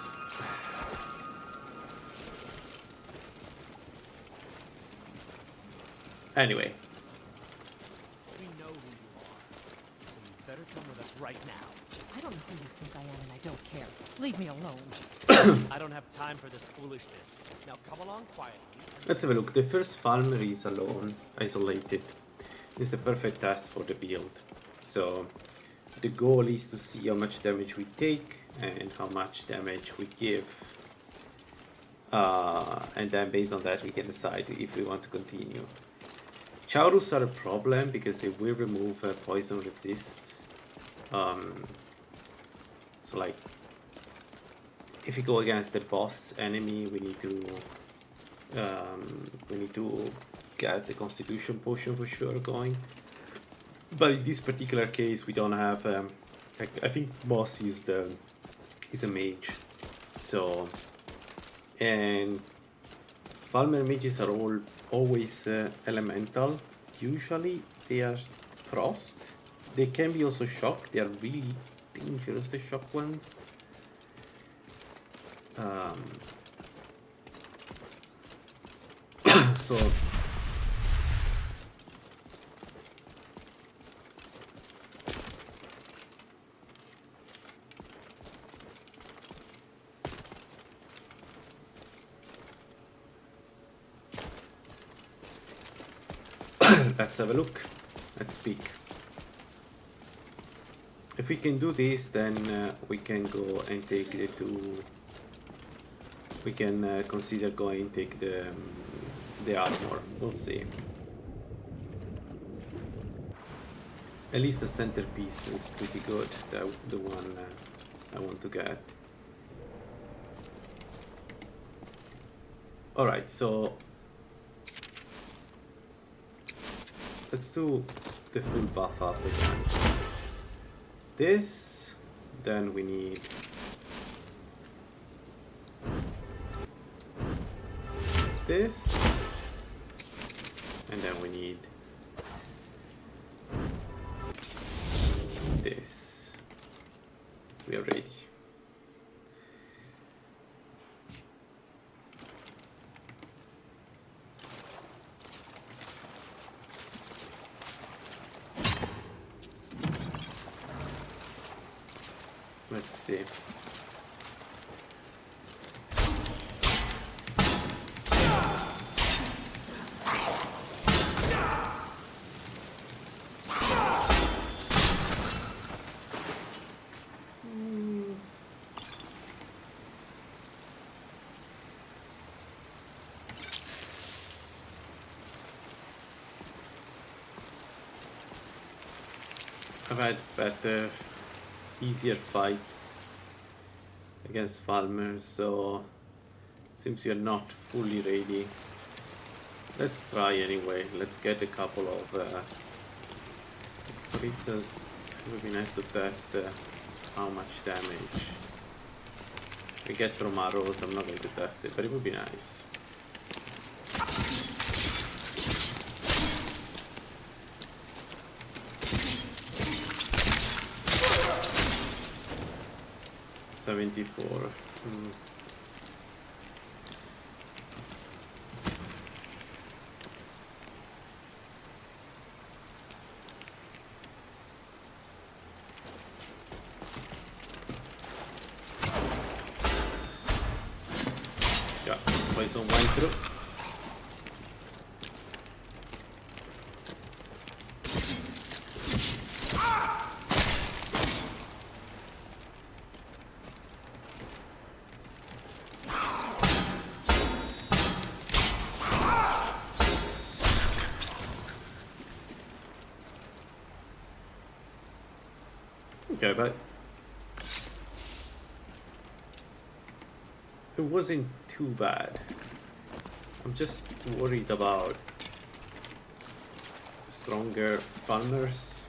Anyway. We know who you are, so you better come with us right now. I don't know who you think I am, and I don't care. Leave me alone. I don't have time for this foolishness. Now come along quietly. Let's have a look. The first farmer is alone, isolated. This is the perfect task for the build. So the goal is to see how much damage we take and how much damage we give. And then based on that we can decide if we want to continue. Chaurus are a problem because they will remove poison resist. So like, if we go against the boss enemy, we need to get the Constitution potion for sure going. But in this particular case, we don't have. I think boss is a mage, so and farmer mages are always elemental. Usually they are frost. They can be also shock. They are really dangerous, the shock ones. So let's have a look. Let's speak. If we can do this, then we can go and take the two. We can consider going and take the armor. We'll see. At least the centerpiece is pretty good. The one I want to get. All right, so let's do the full buff up again. This, then we need this, and then we need this. We are ready. Let's see. I've had better, easier fights against farmers, so seems you're not fully ready. Let's try anyway. Let's get a couple of for instance, it would be nice to test how much damage we get from arrows. I'm not going to test it, but it would be nice. buy some wine through. Okay, but it wasn't too bad. I'm just worried about stronger farmers.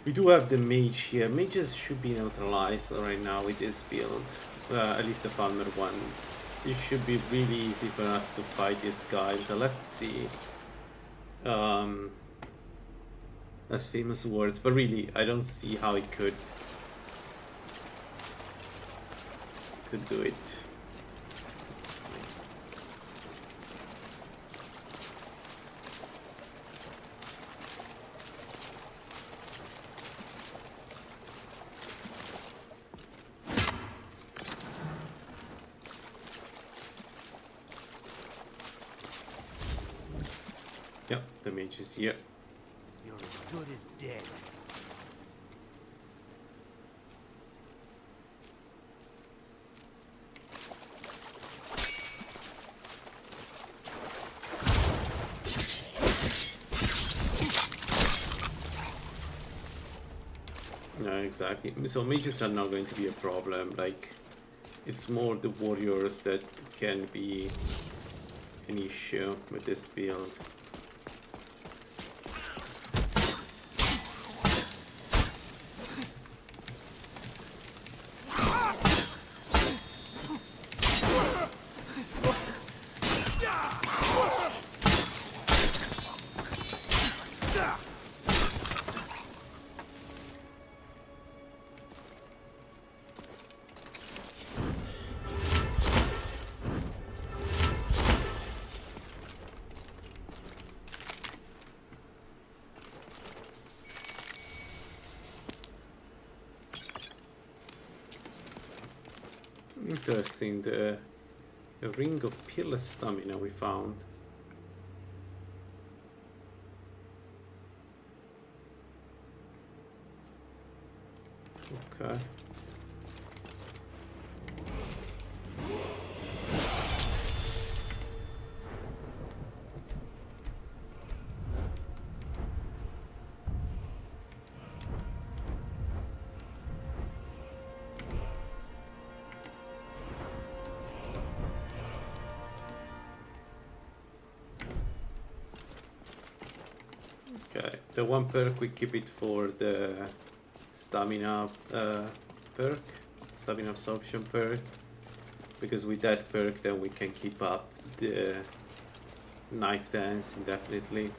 We do have the mage here. Mages should be neutralized right now with this build. At least the farmer ones. It should be really easy for us to fight this guy. So let's see. That's famous words, but really, I don't see how it could do it. Let's see. Yep, the mage is here. You're as good as dead. No, exactly. So mages are not going to be a problem. Like, it's more the warriors that can be an issue with this build. Interesting, the ring of peerless stamina we found. Okay. Okay, the one perk we keep it for the stamina perk, stamina absorption perk, because with that perk then we can keep up the knife dance indefinitely.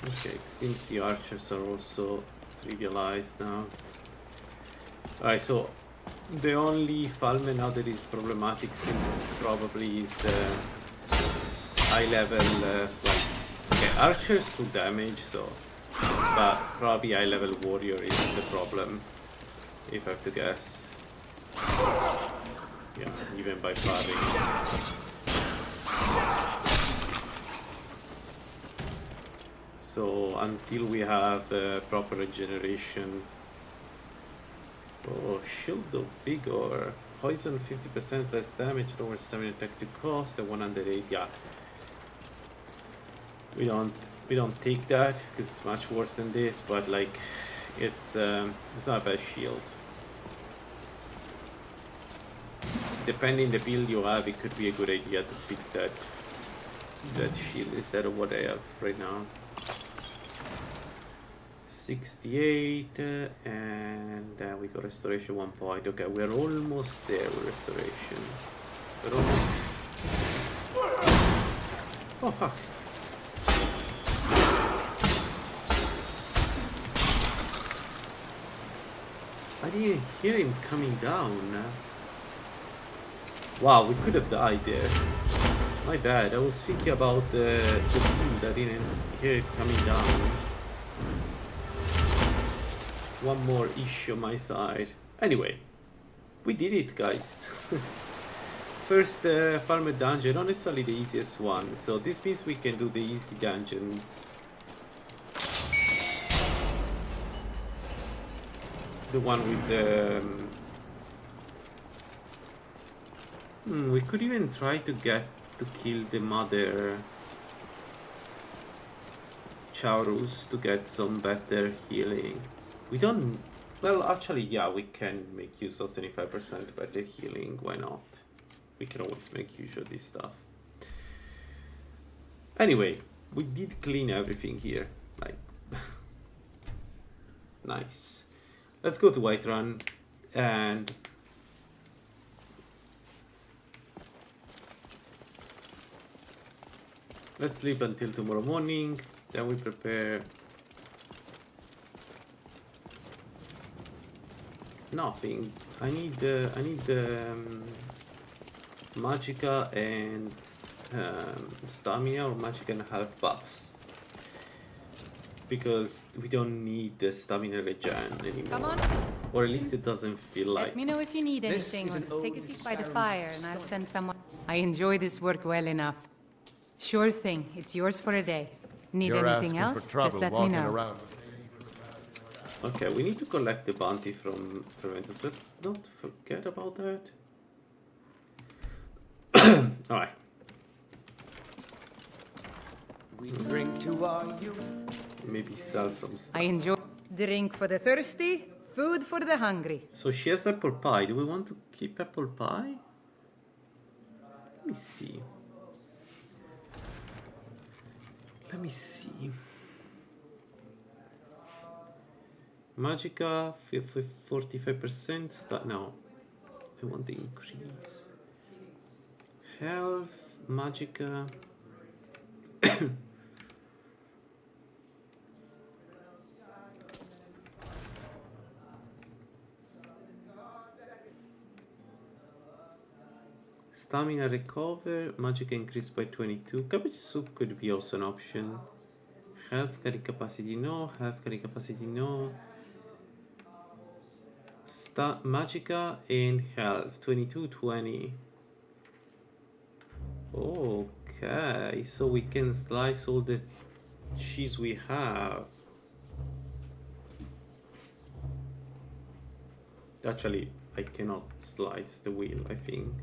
Okay, it seems the archers are also trivialized now. Alright, so the only Falme now that is problematic seems probably is the high level, like, okay, archers do damage, so, but probably high level warrior is the problem, if I have to guess. Yeah, even by parrying. So until we have proper regeneration. Oh, Shield of Vigor. Poison 50% less damage, lower stamina attack to cost, and 108. Yeah. We don't take that because it's much worse than this, but like it's not a bad shield. Depending the build you have, it could be a good idea to pick that shield instead of what I have right now. 68 and we got restoration 1 point. Okay, we're almost there with restoration. We're almost... Oh fuck. I didn't hear him coming down. Wow, we could have died there. My bad, I was thinking about the wind. I didn't hear it coming down. One more issue on my side. Anyway, we did it, guys. First farmer dungeon, not necessarily the easiest one. So this means we can do the easy dungeons. The one with the... we could even try to get to kill the mother Chaurus to get some better healing. We don't... Well, actually, yeah, we can make use of 25% better healing. Why not? We can always make use of this stuff. Anyway, we did clean everything here. Like, nice. Let's go to Whiterun and let's sleep until tomorrow morning. Then we prepare nothing. I need Magicka and stamina or Magicka and health buffs, because we don't need the stamina regen anymore. Come on. Or at least it doesn't feel like. Let me know if you need This anything, is an or take a ode seat to by the Skyrim's fire, and I'll send someone. I enjoy this work well enough. Sure thing. It's yours for a day. Need You're anything asking else? for trouble Just let me walking know. around. Okay, we need to collect the bounty from Preventus. Let's not forget about that. Alright. We drink to our youth. Maybe sell some stuff. I enjoy drink for the thirsty, food for the hungry. So she has apple pie. Do we want to keep apple pie? Let me see. Let me see. Magicka, 45%. No, I want the increase. Health, Magicka. Stamina recover, Magicka increased by 22. Cabbage soup could be also an option. Health carry capacity no, health carry capacity no. Magicka and health 22, 20. Okay, so we can slice all the cheese we have. Actually, I cannot slice the wheel, I think.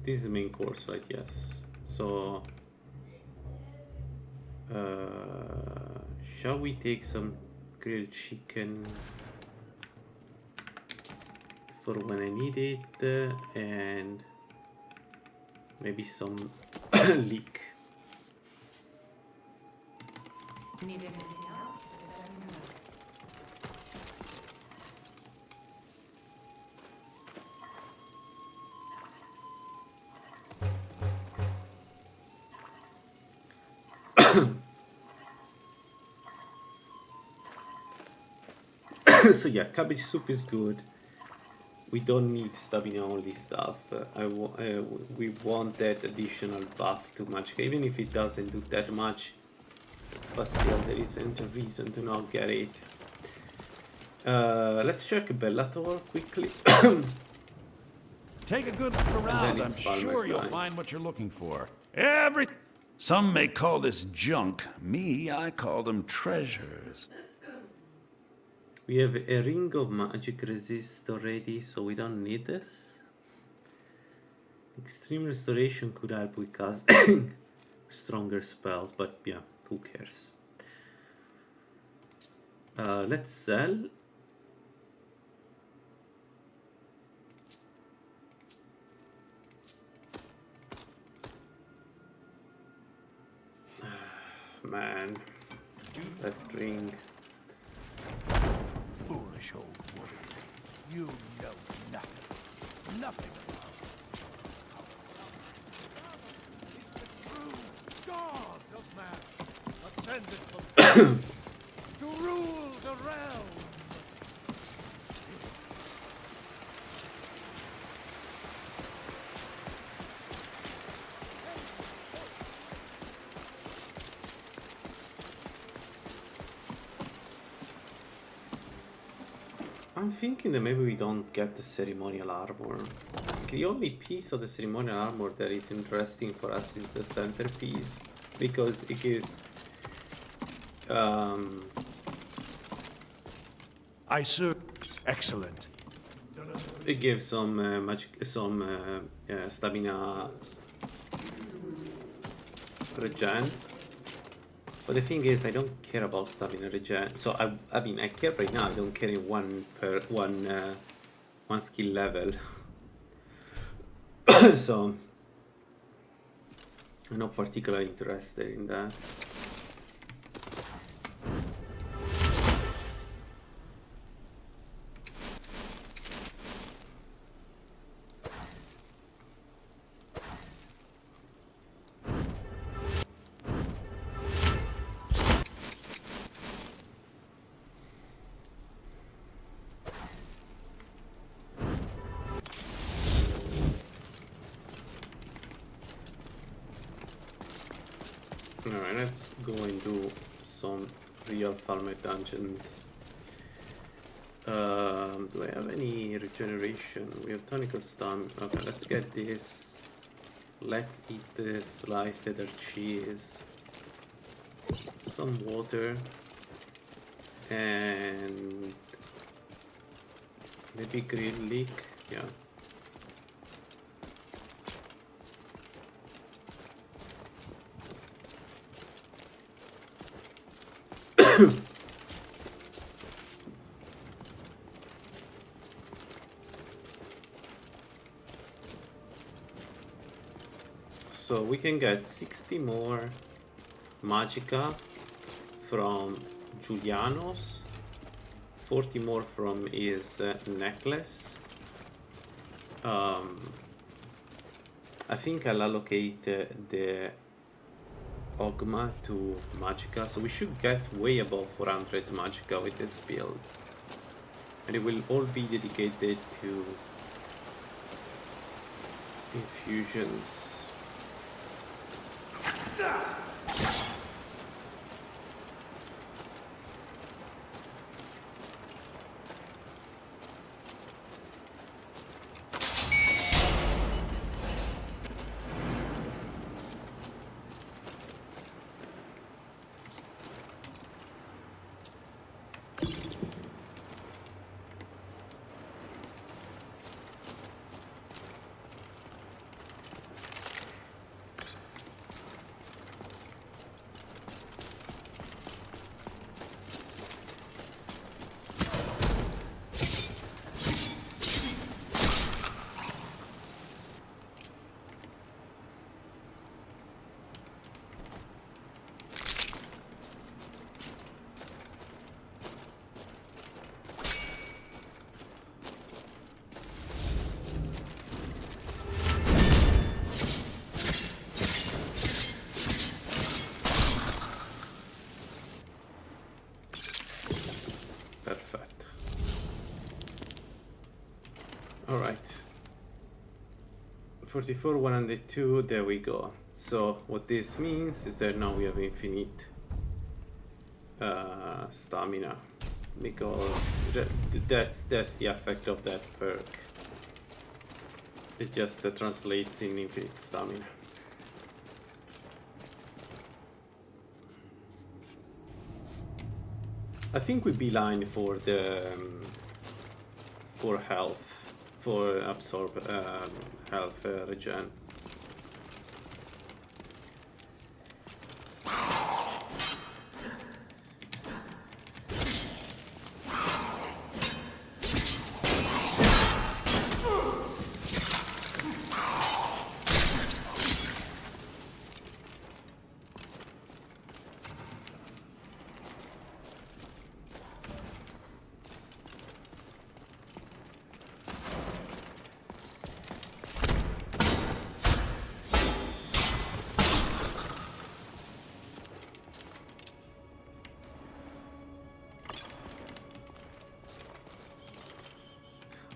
This is the main course, right? Yes. So, shall we take some grilled chicken for when I need it, and maybe some leek. Need anything else? So yeah, cabbage soup is good. We don't need stamina only stuff. We want that additional buff to Magicka, even if it doesn't do that much. But still, there isn't a reason to not get it. Let's check Bellator quickly. Take a good look around. I'm sure you'll find what you're looking for. Some may call this junk. Me, I call them treasures. We have a ring of magic resist already, so we don't need this. Extreme restoration could help with casting stronger spells, but yeah, who cares? Let's sell. Man, that ring. Foolish old woman. You know nothing. Nothing. It's the true God of man. A descended from to rule the realm. I'm thinking that maybe we don't get the ceremonial armor. The only piece of the ceremonial armor that is interesting for us is the centerpiece, because it gives I serve. Excellent. it gives some stamina regen. But the thing is, I don't care about stamina regen. So I mean, I care right now. I don't care in one skill level. So I'm not particularly interested in that. Alright, let's go and do some real farmer dungeons. Do I have any regeneration? We have tonical stamina. Okay, let's get this. Let's eat this sliced cheddar cheese. Some water. And maybe grill leek. Yeah. So we can get 60 more Magica from Julianos, 40 more from his necklace. I think I'll allocate the Ogma to Magica, so we should get way above 400 Magica with this build. And it will all be dedicated to infusions. Perfect. All right. 44, 102, there we go. So what this means is that now we have infinite stamina, because that's the effect of that perk. It just translates in infinite stamina. I think we beeline for the for health, for absorb health regen.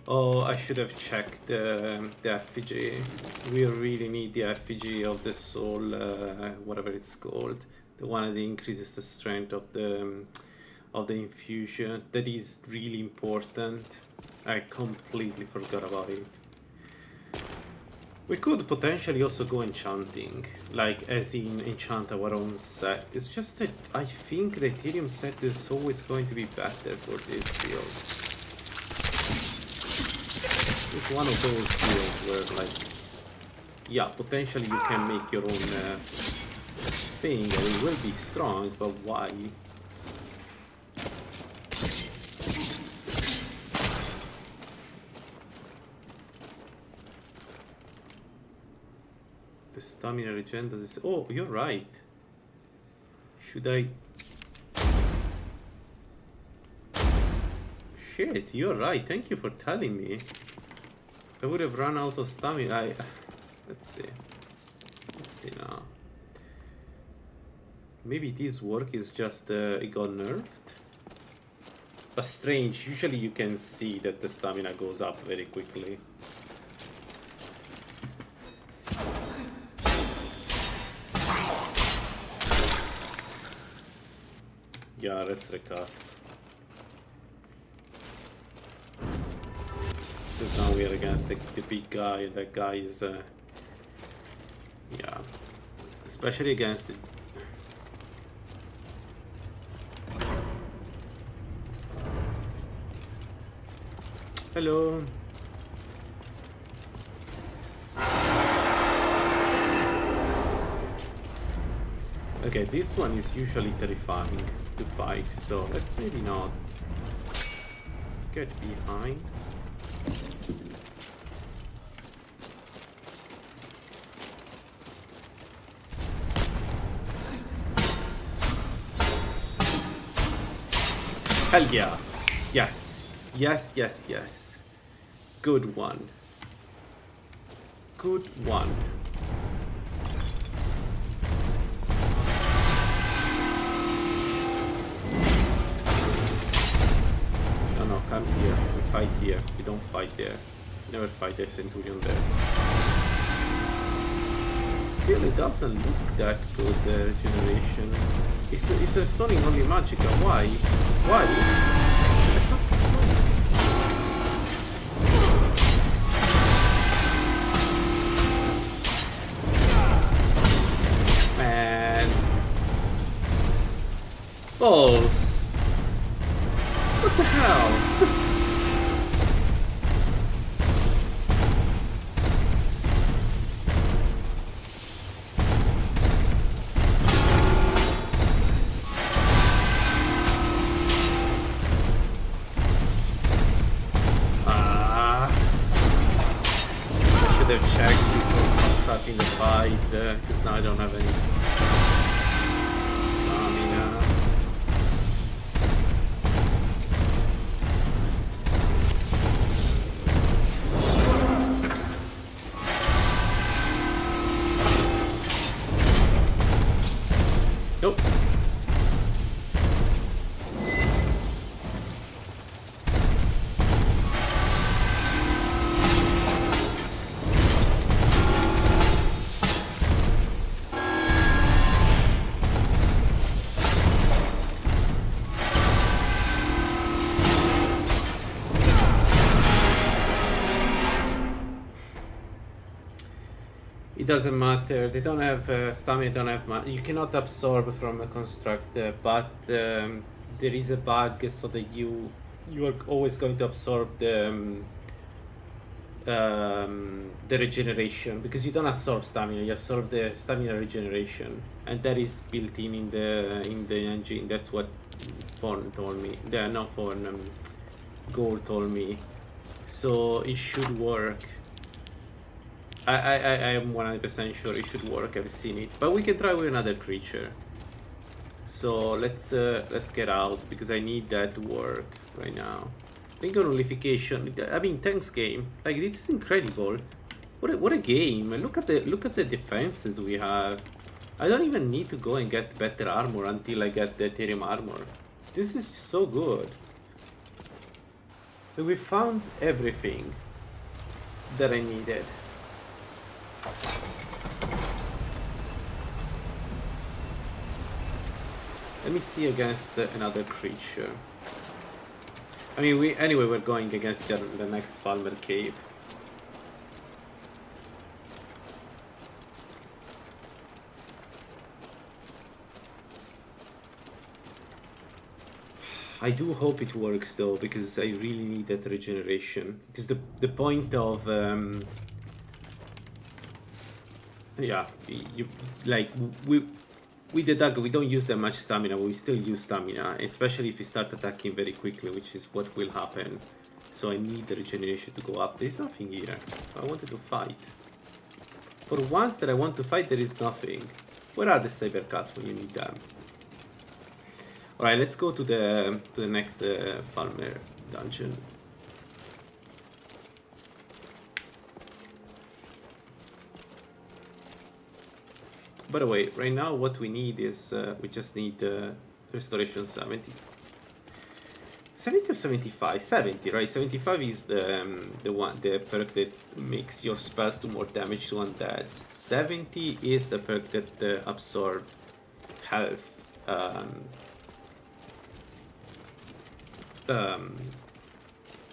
Oh, I should have checked the effigy. We really need the effigy of the soul, whatever it's called. The one that increases the strength of the infusion. That is really important. I completely forgot about it. We could potentially also go enchanting, like as in enchant our own set. It's just that I think the Ethereum set is always going to be better for this build. It's one of those builds where, like, yeah, potentially you can make your own thing and it will be strong, but why? The stamina regen does this. Oh, you're right. Should I? Shit, you're right. Thank you for telling me. I would have run out of stamina. Let's see. Let's see now. Maybe this work is just it got nerfed. But strange. Usually you can see that the stamina goes up very quickly. Yeah, let's recast. Because now we are against the big guy, and that guy is, yeah, especially against the... Hello. Okay, this one is usually terrifying to fight, so let's maybe not. Let's get behind. Hell yeah. Yes. Yes, yes, yes. Good one. Good one. No, come here. We fight here. We don't fight there. Never fight the Centurion there. Still, it doesn't look that good, the regeneration. It's restoring only Magicka. Why? Why? Man. Balls. What the hell? Because now I don't have any stamina. Nope. It doesn't matter. They don't have stamina. Don't have you cannot absorb from a construct, but there is a bug so that you are always going to absorb the regeneration, because you don't absorb stamina. You absorb the stamina regeneration, and that is built in the engine. That's what Fawn told me. Not Fawn. Gold told me. So it should work. I am 100% sure it should work. I've seen it, but we can try with another creature. So let's get out, because I need that to work right now. Think of nullification. I mean, thanks game. Like, this is incredible. What a game! Look at the defenses we have. I don't even need to go and get better armor until I get the Ethereum armor. This is so good. We found everything that I needed. Let me see against another creature. I mean, we're going against the next Falmer cave. I do hope it works though, because I really need that regeneration. Because the point of yeah, you like with the dagger we don't use that much stamina, but we still use stamina, especially if we start attacking very quickly, which is what will happen. So I need the regeneration to go up. There's nothing here. I wanted to fight. For once that I want to fight, there is nothing. Where are the saber cuts when you need them? Alright, let's go to the next Falmer dungeon. By the way, right now what we need is we just need restoration 70. 70 or 75? 70, right? 75 is the perk that makes your spells do more damage to undead. 70 is the perk that absorb health.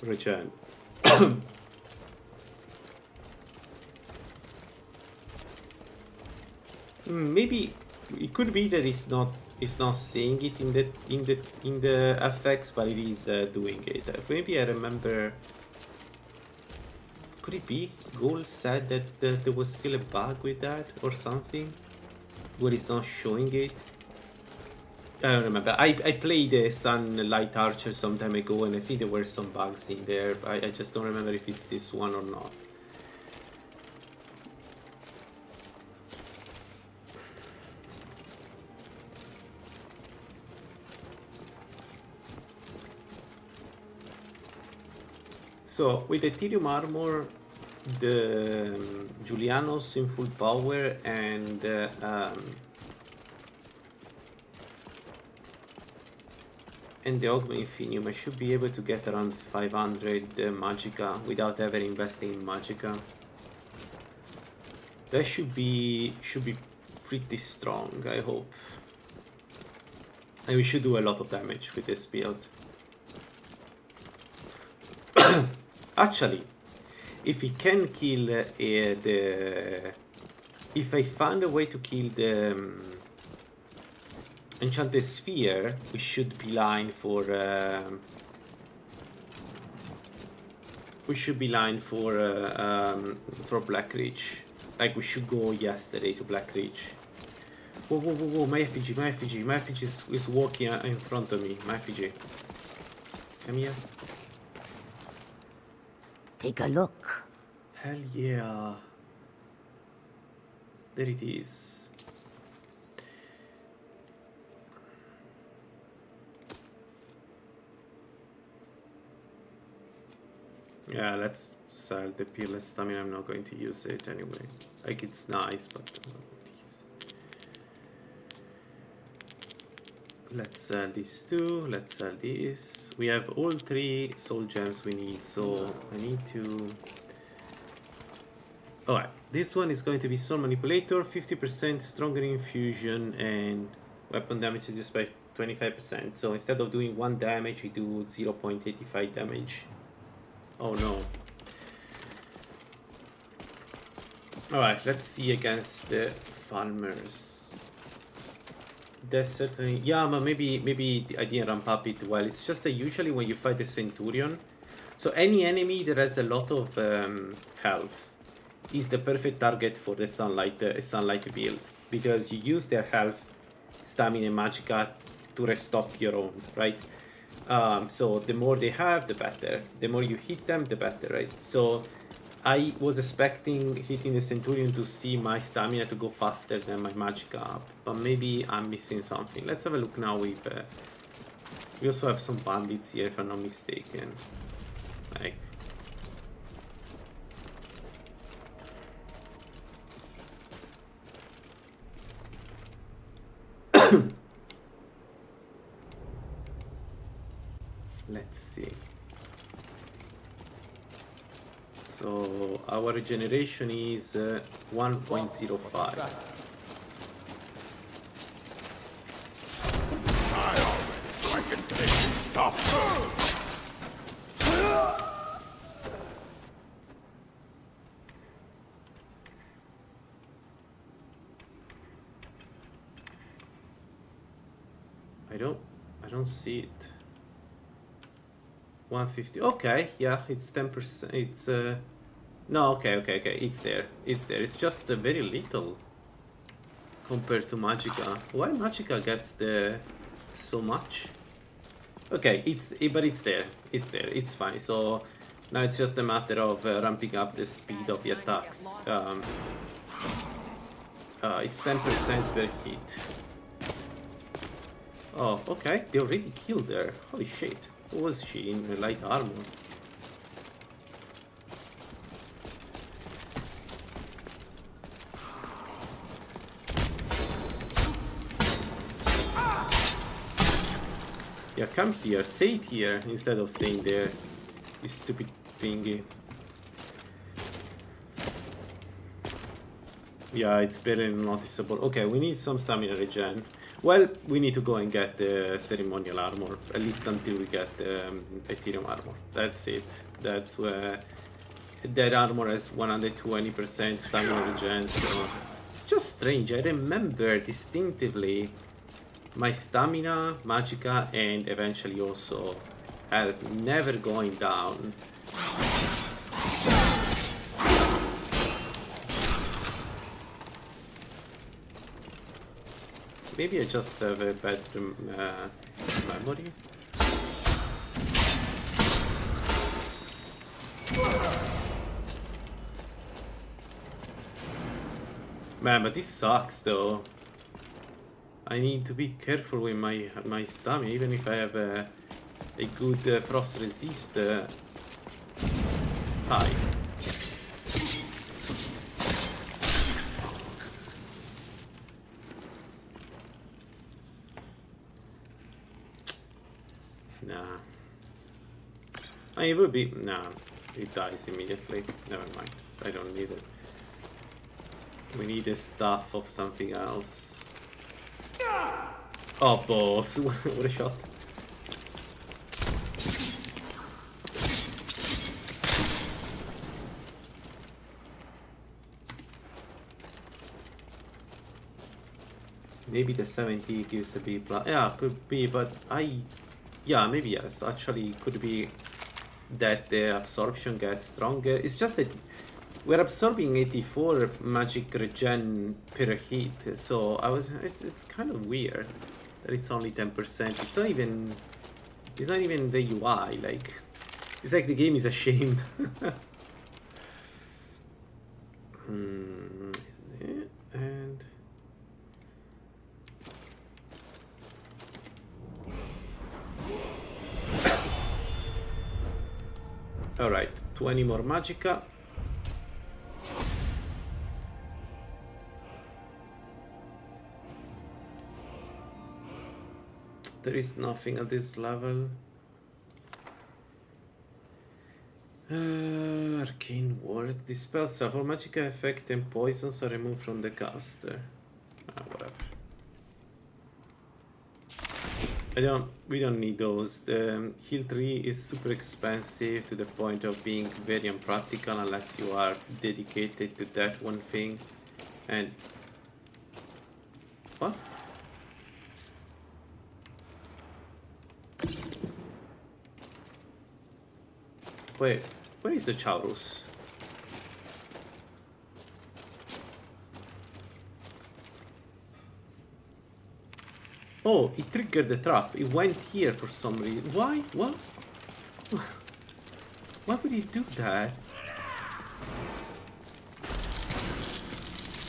Regen. Maybe it could be that it's not saying it in the effects, but it is doing it. Maybe I remember. Could it be Gold said that there was still a bug with that or something, where it's not showing it? I don't remember. I played Sunlight Archer some time ago, and I think there were some bugs in there. I just don't remember if it's this one or not. So with the Ethereum armor, the Julianos in full power, and the Augment Infinium, I should be able to get around 500 Magicka without ever investing in Magicka. That should be pretty strong, I hope. And we should do a lot of damage with this build. Actually, if we can kill if I find a way to kill the Enchanted Sphere, we should be line for Blackreach. Like, we should go yesterday to Blackreach. Whoa, whoa, whoa, whoa, my effigy is walking in front of me. My effigy. Come here. Take a look. Hell yeah. There it is. Yeah, let's sell the peerless stamina. I'm not going to use it anyway. Like, it's nice, but I'm not going to use it. Let's sell these two. Let's sell this. We have all 3 soul gems we need, so I need to... Alright, this one is going to be Soul Manipulator, 50% stronger infusion, and weapon damage reduced by 25%. So instead of doing 1 damage, we do 0.85 damage. Oh no. Alright, let's see against the Falmers. That's certainly... Yeah, but maybe I didn't ramp up it well. It's just that usually when you fight the Centurion, so any enemy that has a lot of health is the perfect target for the Sunlight build, because you use their health, stamina, and Magicka to restock your own, right? So the more they have, the better. The more you hit them, the better, right? So I was expecting hitting the Centurion to see my stamina to go faster than my Magicka up, but maybe I'm missing something. Let's have a look now with... we also have some bandits here, if I'm not mistaken. Like... Let's see. So our regeneration is 1.05. I can make you stop. I don't see it. 150. Okay, yeah, it's 10%. It's no, okay. It's there. It's just very little compared to Magica. Why Magica gets the so much? Okay, but it's there. It's fine. So now it's just a matter of ramping up the speed of the attacks. It's 10% per hit. Oh, okay. They already killed her. Holy shit. Who was she in light armor? Yeah, come here. Stay here instead of staying there. You stupid thingy. Yeah, it's very noticeable. Okay, we need some stamina regen. Well, we need to go and get the ceremonial armor, at least until we get Ethereum armor. That's it. That's where that armor has 120% stamina regen, so it's just strange. I remember distinctively my stamina, Magica, and eventually also health never going down. Maybe I just have a bad memory. Man, but this sucks though. I need to be careful with my stamina, even if I have a good frost resist. Hi. Nah. It would be... Nah. It dies immediately. Never mind. I don't need it. We need a staff of something else. Oh, balls. What a shot. Maybe the 70 gives a B+. Yeah, could be, but yeah, maybe yes. Actually, could be that the absorption gets stronger. It's just that we're absorbing 84 magic regen per hit, so it's kind of weird that it's only 10%. It's not even the UI. Like, it's like the game is ashamed. And all right, 20 more Magica. There is nothing at this level. Arcane ward. Dispels for magical effect and poisons are removed from the caster. Whatever. We don't need those. The heal tree is super expensive to the point of being very unpractical unless you are dedicated to that one thing. And what? Wait, where is the Chaurus? Oh, it triggered the trap. It went here for some reason. Why? What? Why would he do that?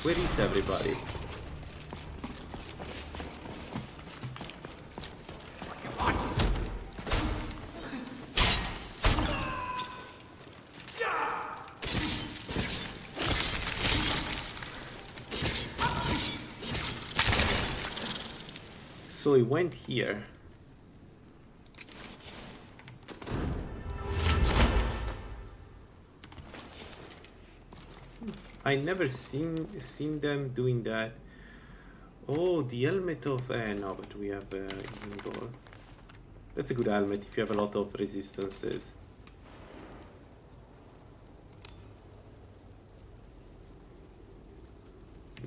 Where is everybody? So it went here. I never seen them doing that. Oh, the helmet of no, but we have even gold. That's a good helmet if you have a lot of resistances.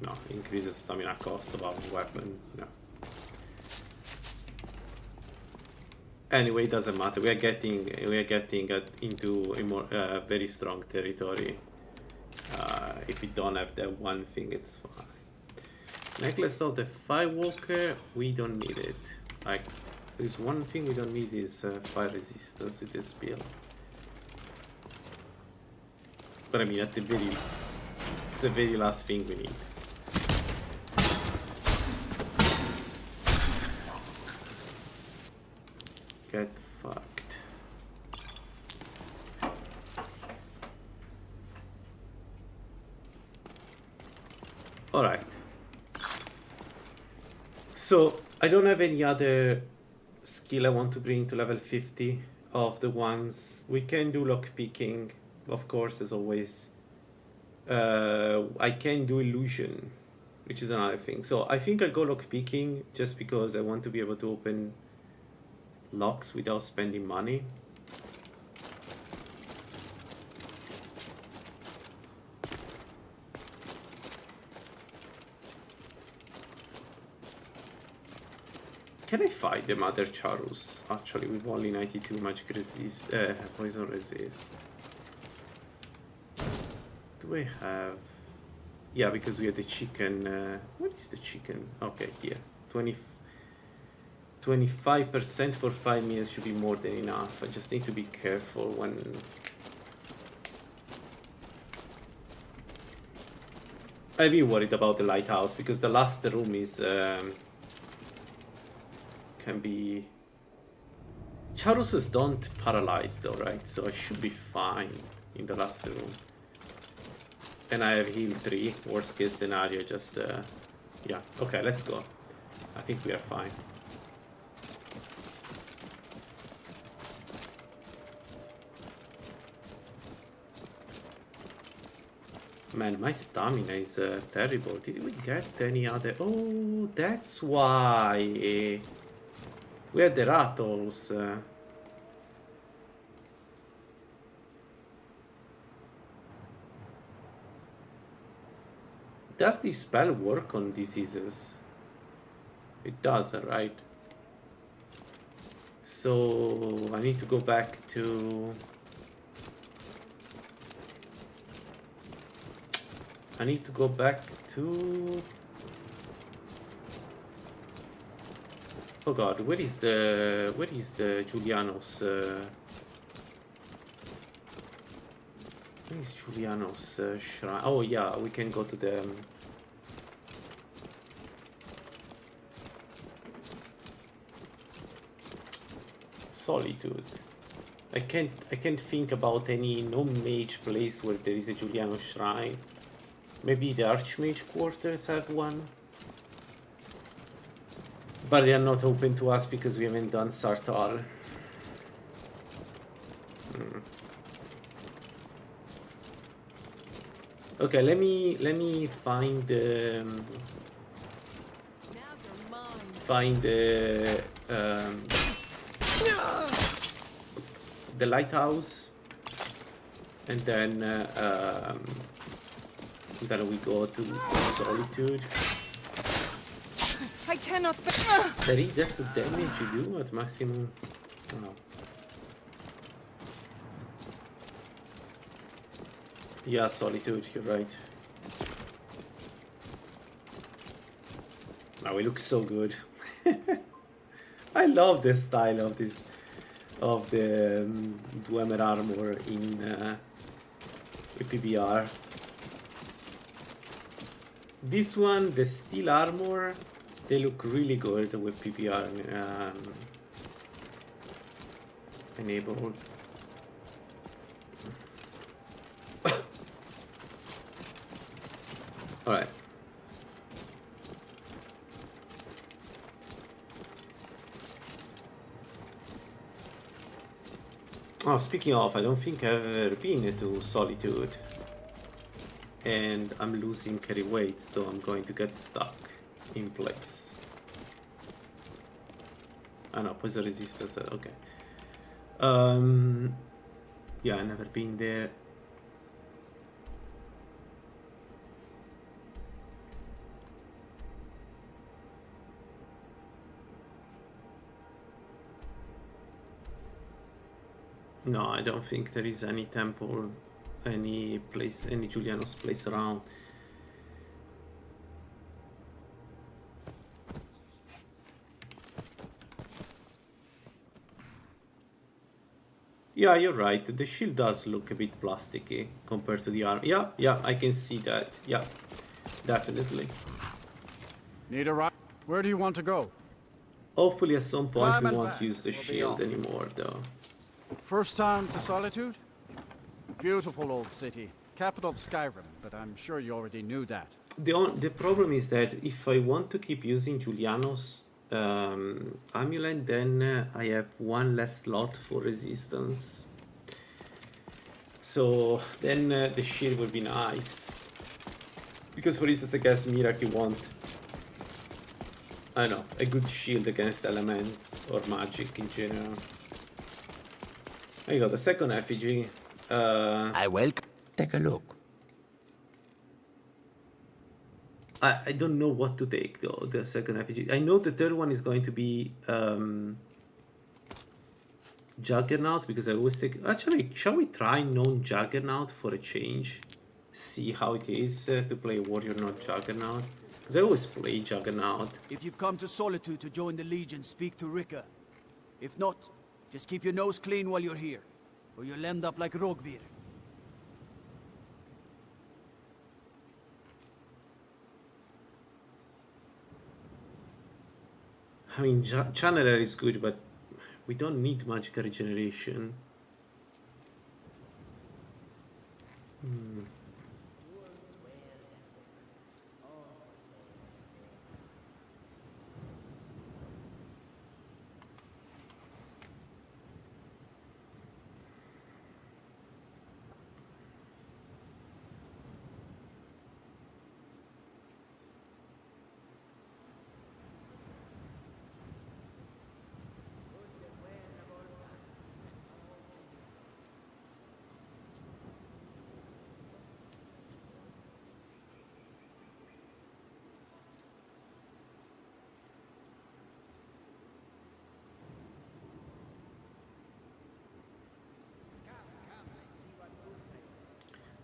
No, increases stamina cost of our weapon. No. Anyway, it doesn't matter. We are getting into a more very strong territory. If we don't have that one thing, it's fine. Necklace of the Firewalker, we don't need it. Like, there's one thing we don't need is fire resistance with this build. But I mean, it's the very last thing we need. Get fucked. Alright. So, I don't have any other skill I want to bring to level 50 of the ones. We can do lockpicking, of course, as always. I can do illusion, which is another thing. So, I think I'll go lockpicking just because I want to be able to open locks without spending money. Can I fight the Mother Charus actually with only 92 magic resist, poison resist? Do I have? Yeah, because we have the chicken. What is the chicken? Okay, here. 25% for 5 minutes should be more than enough. I just need to be careful when... I'd be worried about the lighthouse because the last room is... can be... Charuses don't paralyze though, right? So I should be fine in the last room. And I have heal 3, worst case scenario, just... yeah, okay, let's go. I think we are fine. Man, my stamina is terrible. Did we get any other... Oh, that's why. We had the rattles. Does this spell work on diseases? It does, right? So I need to go back to... I need to go back to... Oh god, where is the Julianos? Where is Julianos shrine? Oh yeah, we can go to the... Solitude. I can't think about any non-mage place where there is a Julianos shrine. Maybe the Archmage quarters have one. But they are not open to us because we haven't done Sartal. Okay, let me find the lighthouse, and then we go to Solitude. I cannot. That's the damage you do at maximum. Oh. Yeah, Solitude, you're right. Now we look so good. I love the style of this, of the Dwemer armor in PBR. This one, the steel armor, they look really good with PBR enabled. Alright. Oh, speaking of, I don't think I've ever been to Solitude. and I'm losing carry weight, so I'm going to get stuck in place. Ah no, poison resistance, okay. Yeah, I've never been there. No, I don't think there is any temple, any place, any Julianos place around. Yeah, you're right. The shield does look a bit plasticky compared to the armor. Yeah, I can see that. Yeah, definitely. Need a ride? Where do you want to go? Hopefully at some point Climb we and won't back. use the We'll be shield off. anymore, though. First time to Solitude? Beautiful old city. Capital of Skyrim, but I'm sure you already knew that. The problem is that if I want to keep using Juliano's amulet, then I have one less slot for resistance. So then the shield would be nice. Because for instance against Mirak you want, I don't know, a good shield against elements or magic in general. There you go, the second effigy. I will take a look. I don't know what to take though, the second effigy. I know the third one is going to be Juggernaut, because I always take... Actually, shall we try non-Juggernaut for a change? See how it is to play Warrior not Juggernaut? Because I always play Juggernaut. If you've come to Solitude to join the Legion, speak to Rika. If not, just keep your nose clean while you're here, or you'll end up like Rogvir. I mean, Channeler is good, but we don't need magical regeneration.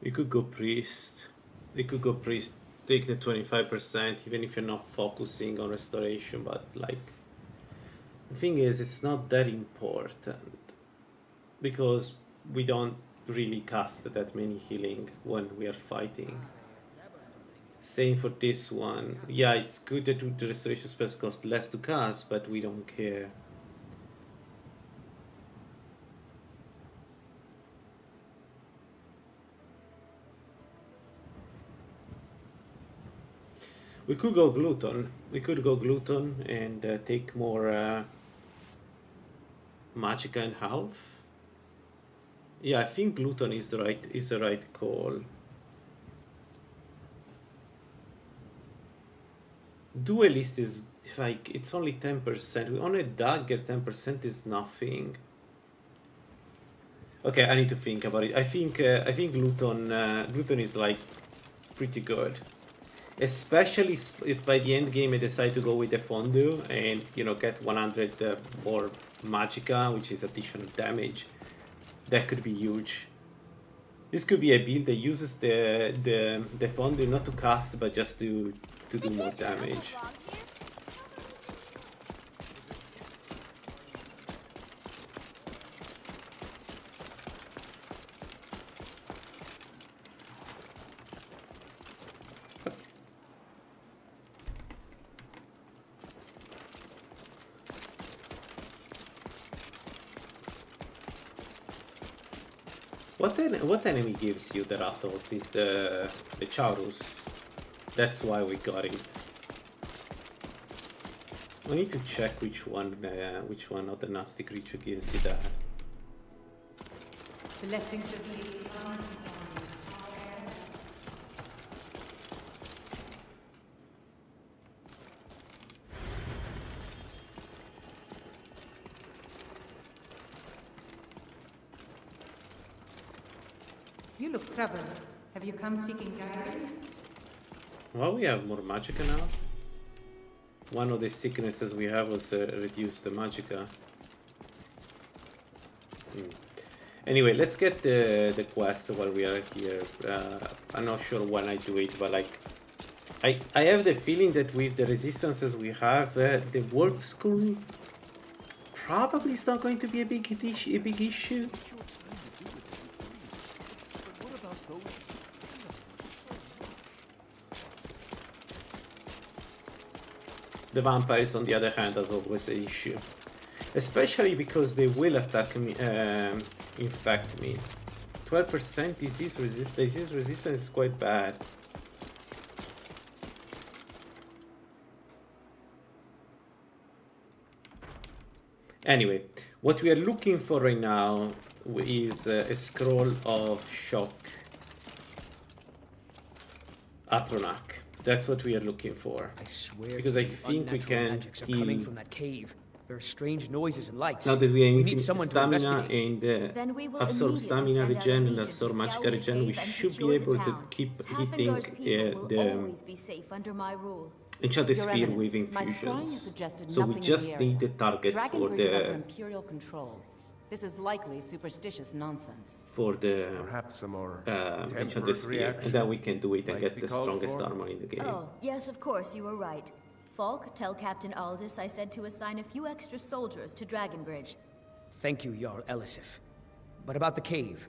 We could go priest. We could go priest, take the 25%, even if you're not focusing on restoration, but like, the thing is, it's not that important, because we don't really cast that many healing when we are fighting. Same for this one. Yeah, it's good that the restoration spells cost less to cast, but we don't care. We could go Glutton. We could go Glutton and take more Magicka and Health. Yeah, I think Glutton is the right call. Duelist is like, it's only 10%. On a dagger, 10% is nothing. Okay, I need to think about it. I think Glutton is like pretty good. Especially if by the end game I decide to go with the Fondue and, you know, get 100 more Magicka, which is additional damage. That could be huge. This could be a build that uses the Fondue not to cast, but just to do more damage. What enemy gives you the Ratos is the Chaurus. That's why we got it. We need to check which one of the nasty creature gives you that. Blessings of the You look troubled. Have you come seeking guidance? Well, we have more magicka now. One of the sicknesses we have was reduced the magicka. Anyway, let's get the quest while we are here. I'm not sure when I do it, but like I have the feeling that with the resistances we have, the wolf school probably is not going to be a big issue. The vampires, on the other hand, is always an issue. Especially because they will attack me, infect me. 12% disease resistance is quite bad. Anyway, what we are looking for right now is a scroll of shock. Atronach. That's what we are looking for. I swear, because I think we can kill. Coming from that cave. There are strange noises and lights. Now that we need have someone to stamina investigate. and absorb stamina regen and absorb magicka regen, we should be able to keep hitting the Be safe under my rule. enchanted Your sphere Eminence, with my scrying has infusions. suggested So we nothing in just the area. need the target for Dragonbridge is under the Imperial control. This is likely superstitious nonsense. Perhaps a more enchanted sphere, and then we can do it and get the strongest armor in the game. Oh, yes, of course, you were right. Falk, tell Captain Aldous I said to assign a few extra soldiers to Dragonbridge. Thank you, Jarl Elisif. But about the cave?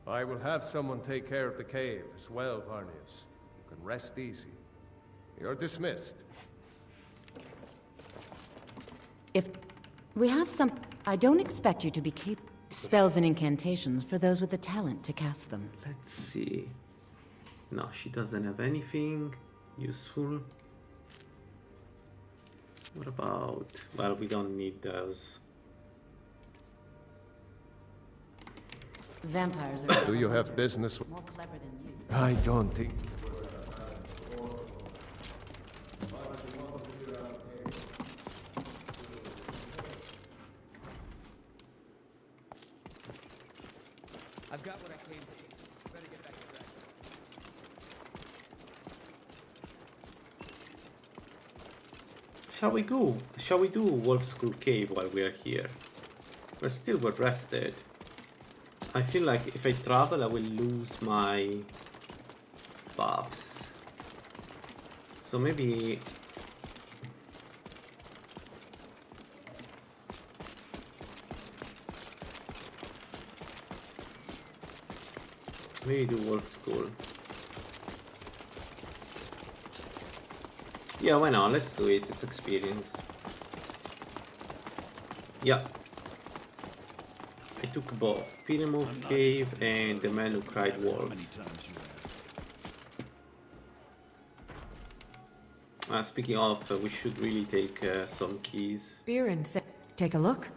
I will have someone take care of the cave as well, Varnius. You can rest easy. You're dismissed. If we have some... I don't expect you to be capable... Spells and incantations for those with the talent to cast them. Let's see. No, she doesn't have anything useful. What about... Well, we don't need those. Vampires are... Do you have business? More clever than you. I don't think... I've got what I came for. Better get back to Dragon. Shall we go? Shall we do Wolf School Cave while we are here? We're still well rested. I feel like if I travel, I will lose my buffs. So maybe... Maybe do Wolf School. Yeah, why not? Let's do it. It's experience. Yeah. I took both. Pinamove Cave and the Man Who Cried Wolf. Speaking of, we should really take some keys. Biren said, take a look.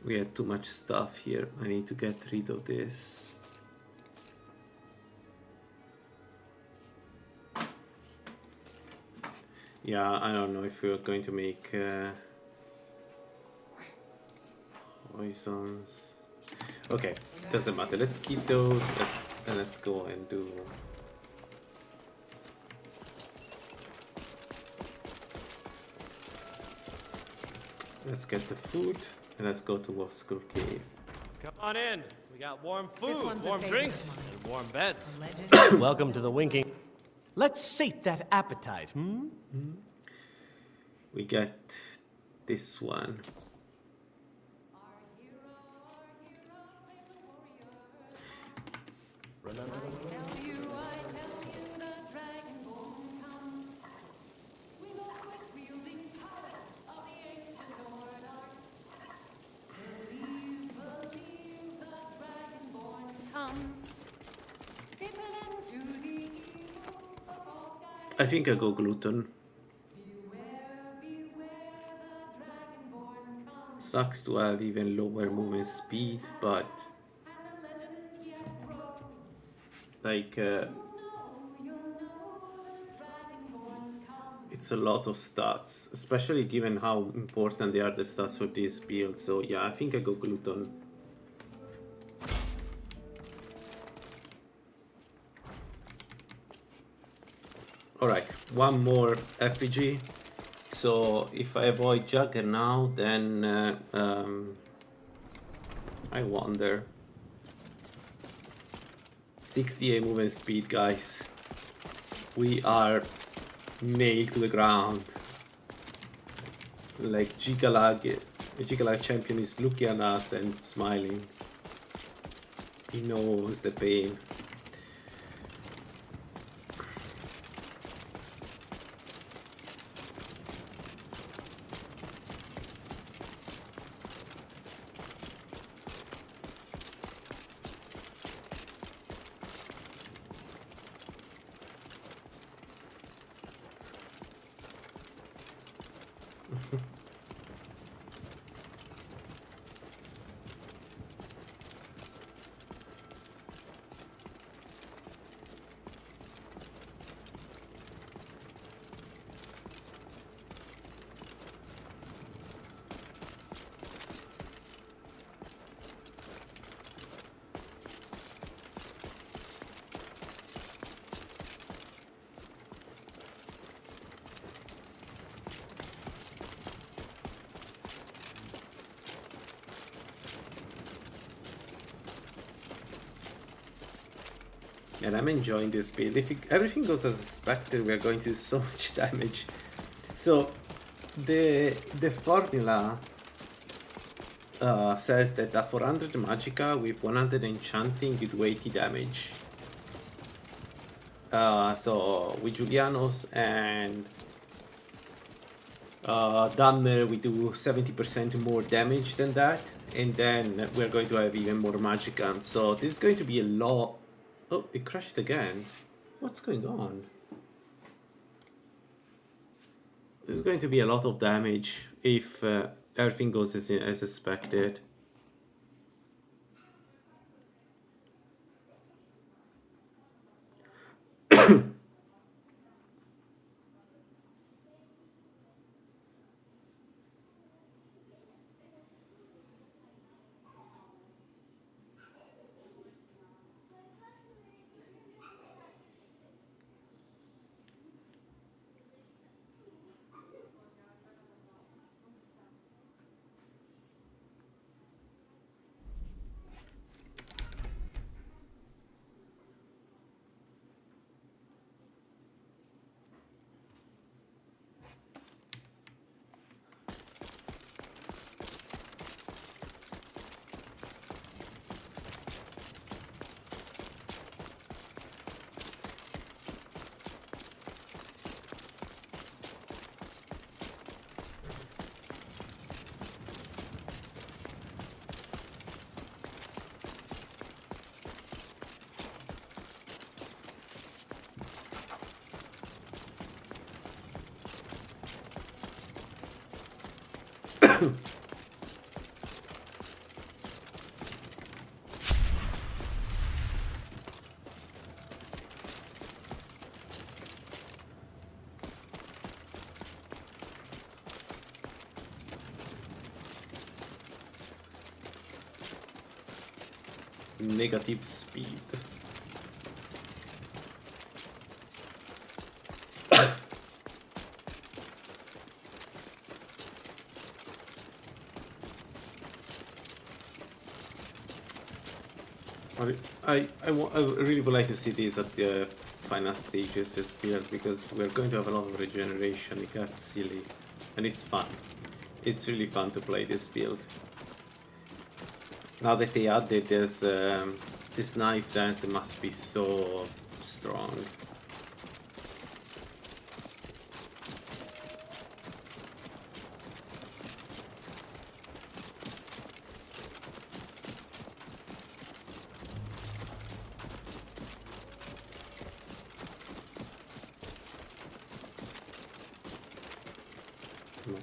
We had too much stuff here. I need to get rid of this. Yeah, I don't know if we're going to make poisons. Okay, doesn't matter. Let's keep those. Let's go and do. Let's get the food. And let's go to Wolf School Cave. Come on in. We got warm food, one's a warm favorite drinks, of mine. and warm beds. Alleged. Welcome to the winking. Let's sate that appetite, We get this one. I think I go gluten. Sucks to have even lower movement speed, but like it's a lot of stats, especially given how important they are, the stats for this build. So yeah, I think I go gluten. Alright, one more effigy. So if I avoid Juggernaut, then I wonder. 68 movement speed, guys. We are nailed to the ground. Like the Gigalag champion is looking at us and smiling. He knows the pain. And I'm enjoying this build. If everything goes as expected, we are going to do so much damage. So the formula says that a 400 Magicka with 100 Enchanting you do 80 damage. So with Julianos and Dammer we do 70% more damage than that, and then we're going to have even more Magicka. So this is going to be a lot. Oh, it crashed again. What's going on? There's going to be a lot of damage if everything goes as expected. Negative speed. I really would like to see this at the final stages, this build, because we're going to have a lot of regeneration. It gets silly, and it's fun. It's really fun to play this build. Now that they added this knife dance, it must be so strong. Come on.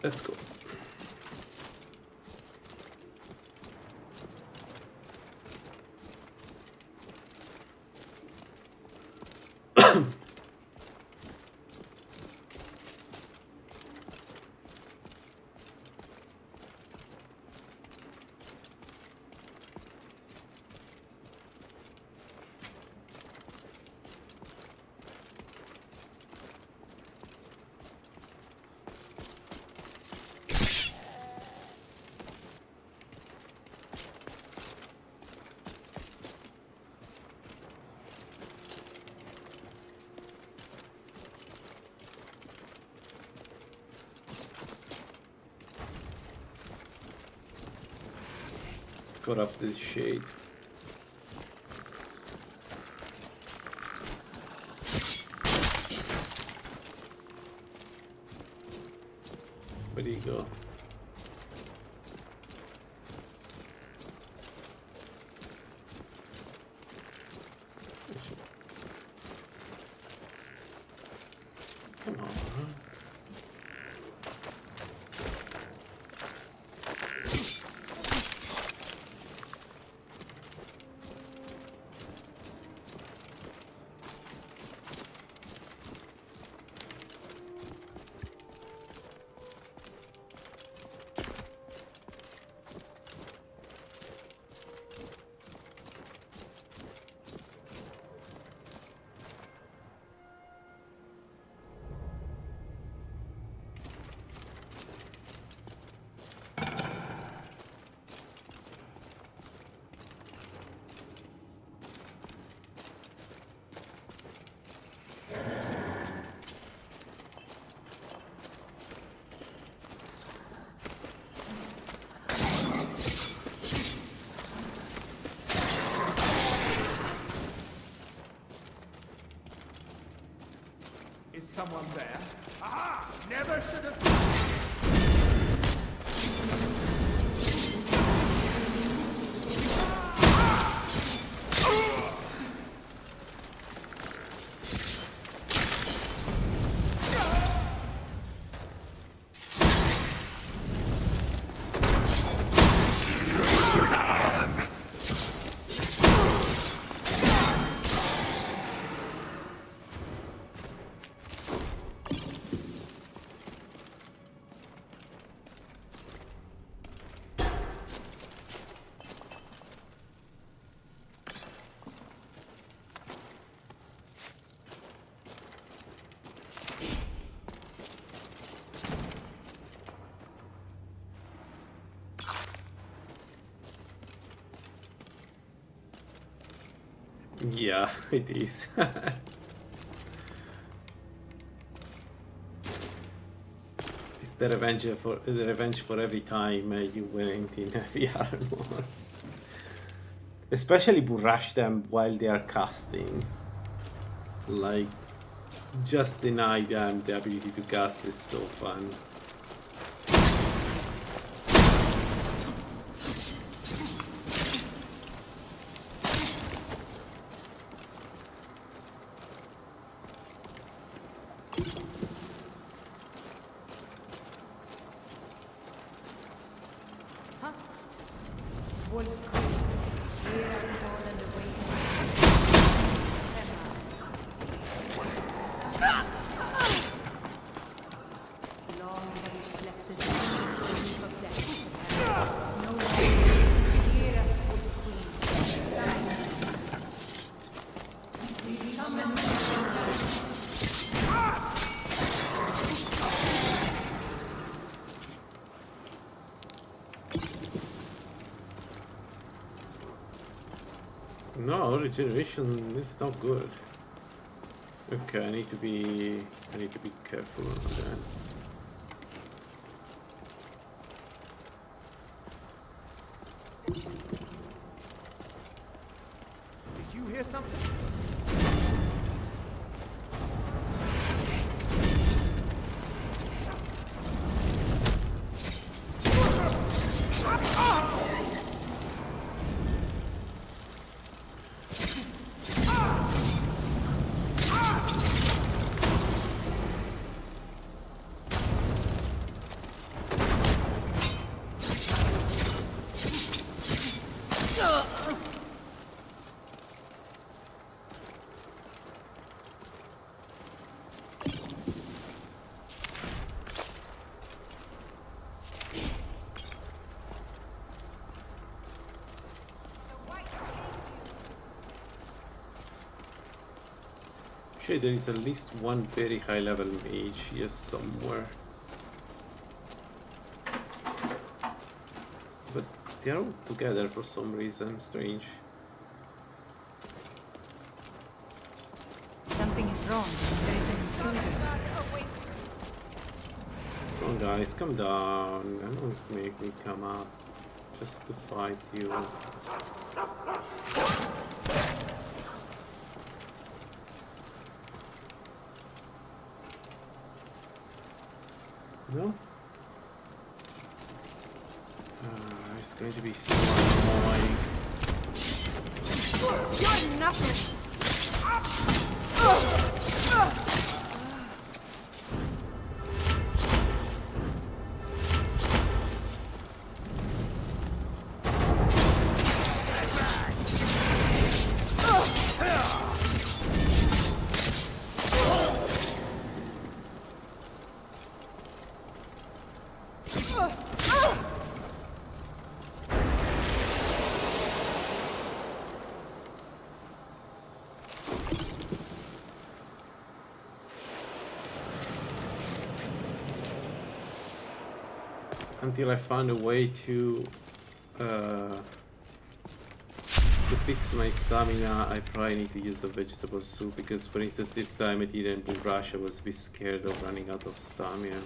Let's go. Got up this shade. Where do you go? Come on. Is someone there? Ah! Never should have... Yeah, it is. It's the revenge for every time you went in heavy armor. Especially to rush them while they are casting. Like, just deny them the ability to cast is so fun. No, regeneration is not good. Okay, I need to be careful on that. Did you hear something? Sure, there is at least one very high level mage here somewhere. But they're all together for some reason, strange. Something is wrong. There is an intruder. Come on guys, come down. Don't make me come up just to fight you. No? It's going to be so annoying. You're nothing. Until I find a way to fix my stamina, I probably need to use a vegetable soup because, for instance, this time I didn't do rush. I was a bit scared of running out of stamina,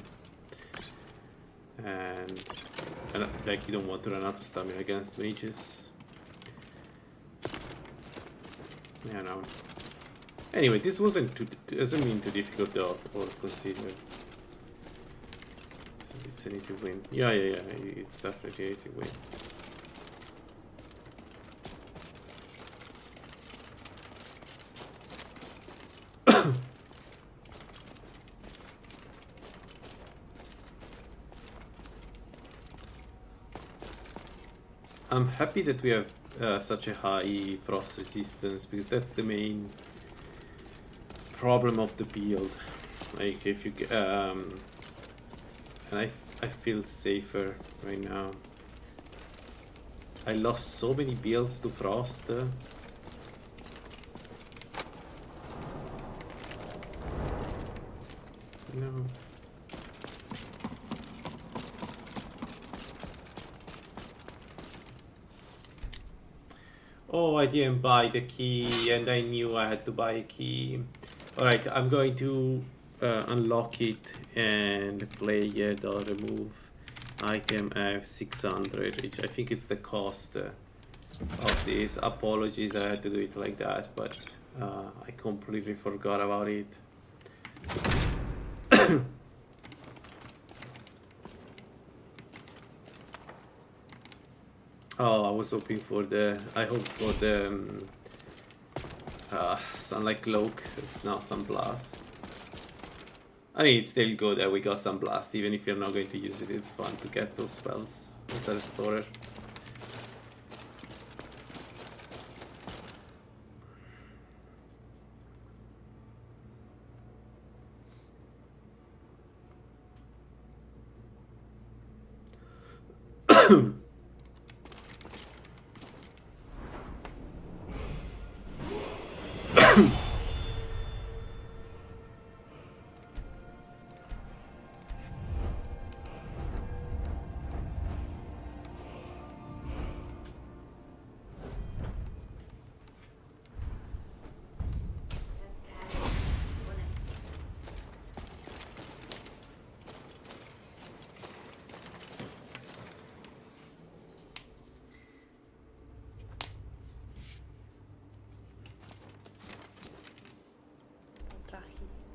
and like you don't want to run out of stamina against mages. Yeah, no. Anyway, this doesn't mean too difficult though, or considered. It's an easy win. Yeah, it's definitely an easy win. I'm happy that we have such a high frost resistance, because that's the main problem of the build. Like if you and I feel safer right now. I lost so many builds to frost. No. Oh, I didn't buy the key, and I knew I had to buy a key. Alright, I'm going to unlock it and play the remove item F600, which I think it's the cost of this. Apologies, I had to do it like that, but I completely forgot about it. Oh, I was hoping for the, I hope for the Sunlight Cloak. It's now Sunblast. I mean, it's still good that we got Sunblast, even if you're not going to use it. It's fun to get those spells as a restorer.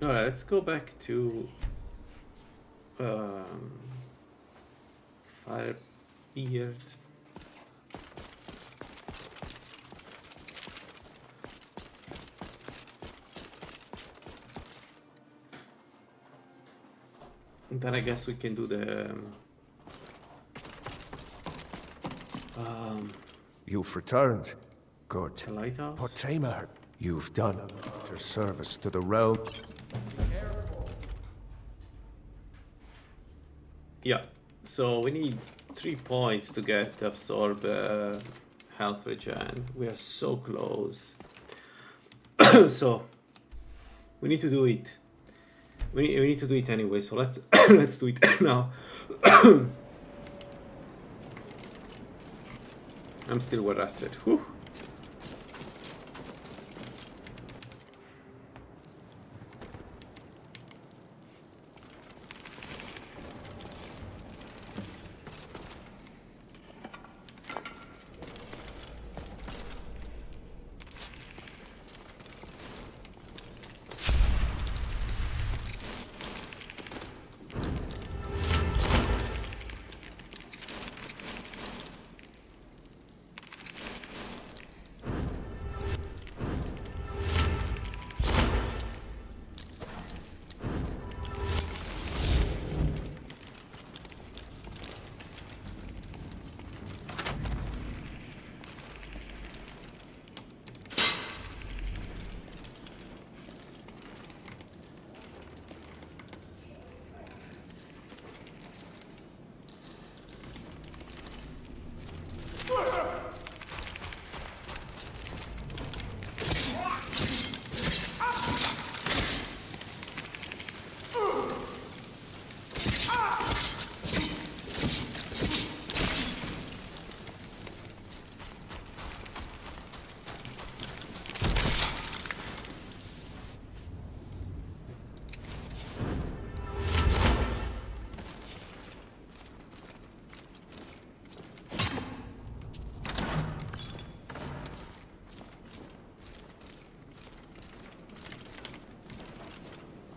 Alright, let's go back to Firebeard. And then I guess we can do the You've returned. Good. the lighthouse. Potema, you've done your service to the realm. Yeah, so we need 3 points to get absorb health regen. We are so close. So we need to do it. We need to do it anyway. So let's let's do it now. I'm still well rested. Whew.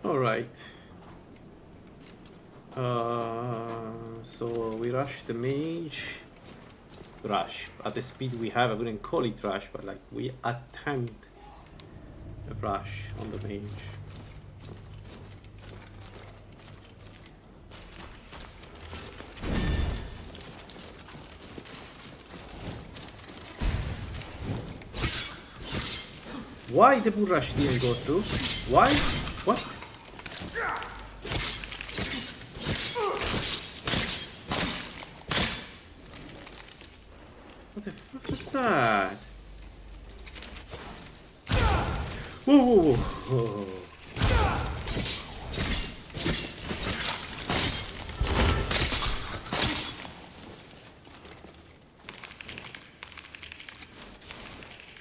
All right. So we rush the mage. Rush at the speed we have. I wouldn't call it rush, but like we attempt a rush on the mage. Why the bull rush didn't go through? Why? What? What the fuck was that? Whoa, whoa, whoa.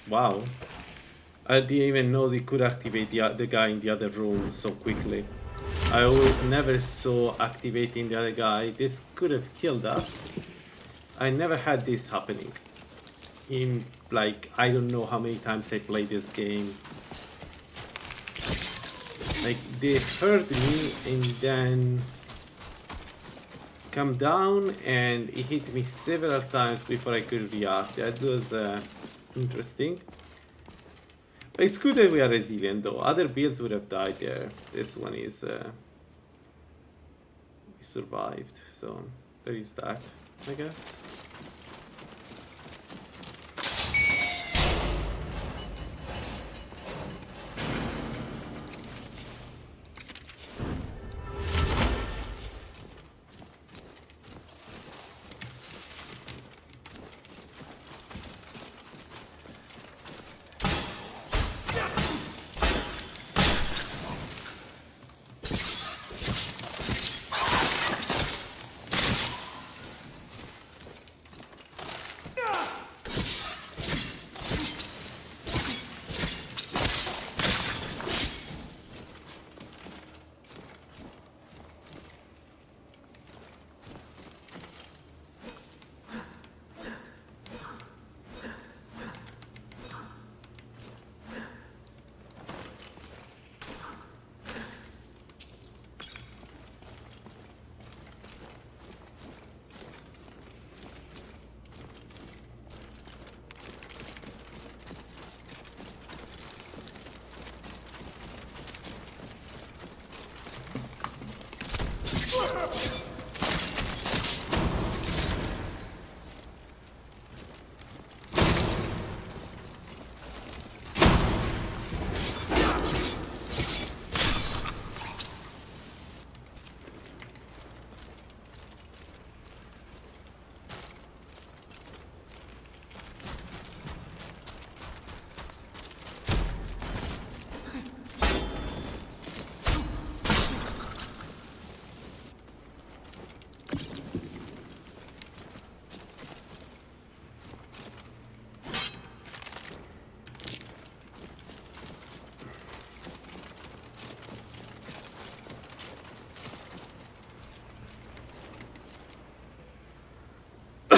Wow. I didn't even know they could activate the guy in the other room so quickly. I never saw activating the other guy. This could have killed us. I never had this happening. In like, I don't know how many times I played this game. Like, they hurt me and then come down and it hit me several times before I could react. That was interesting. But it's good that we are resilient though. Other builds would have died there. This one is we survived, so there is that, I guess.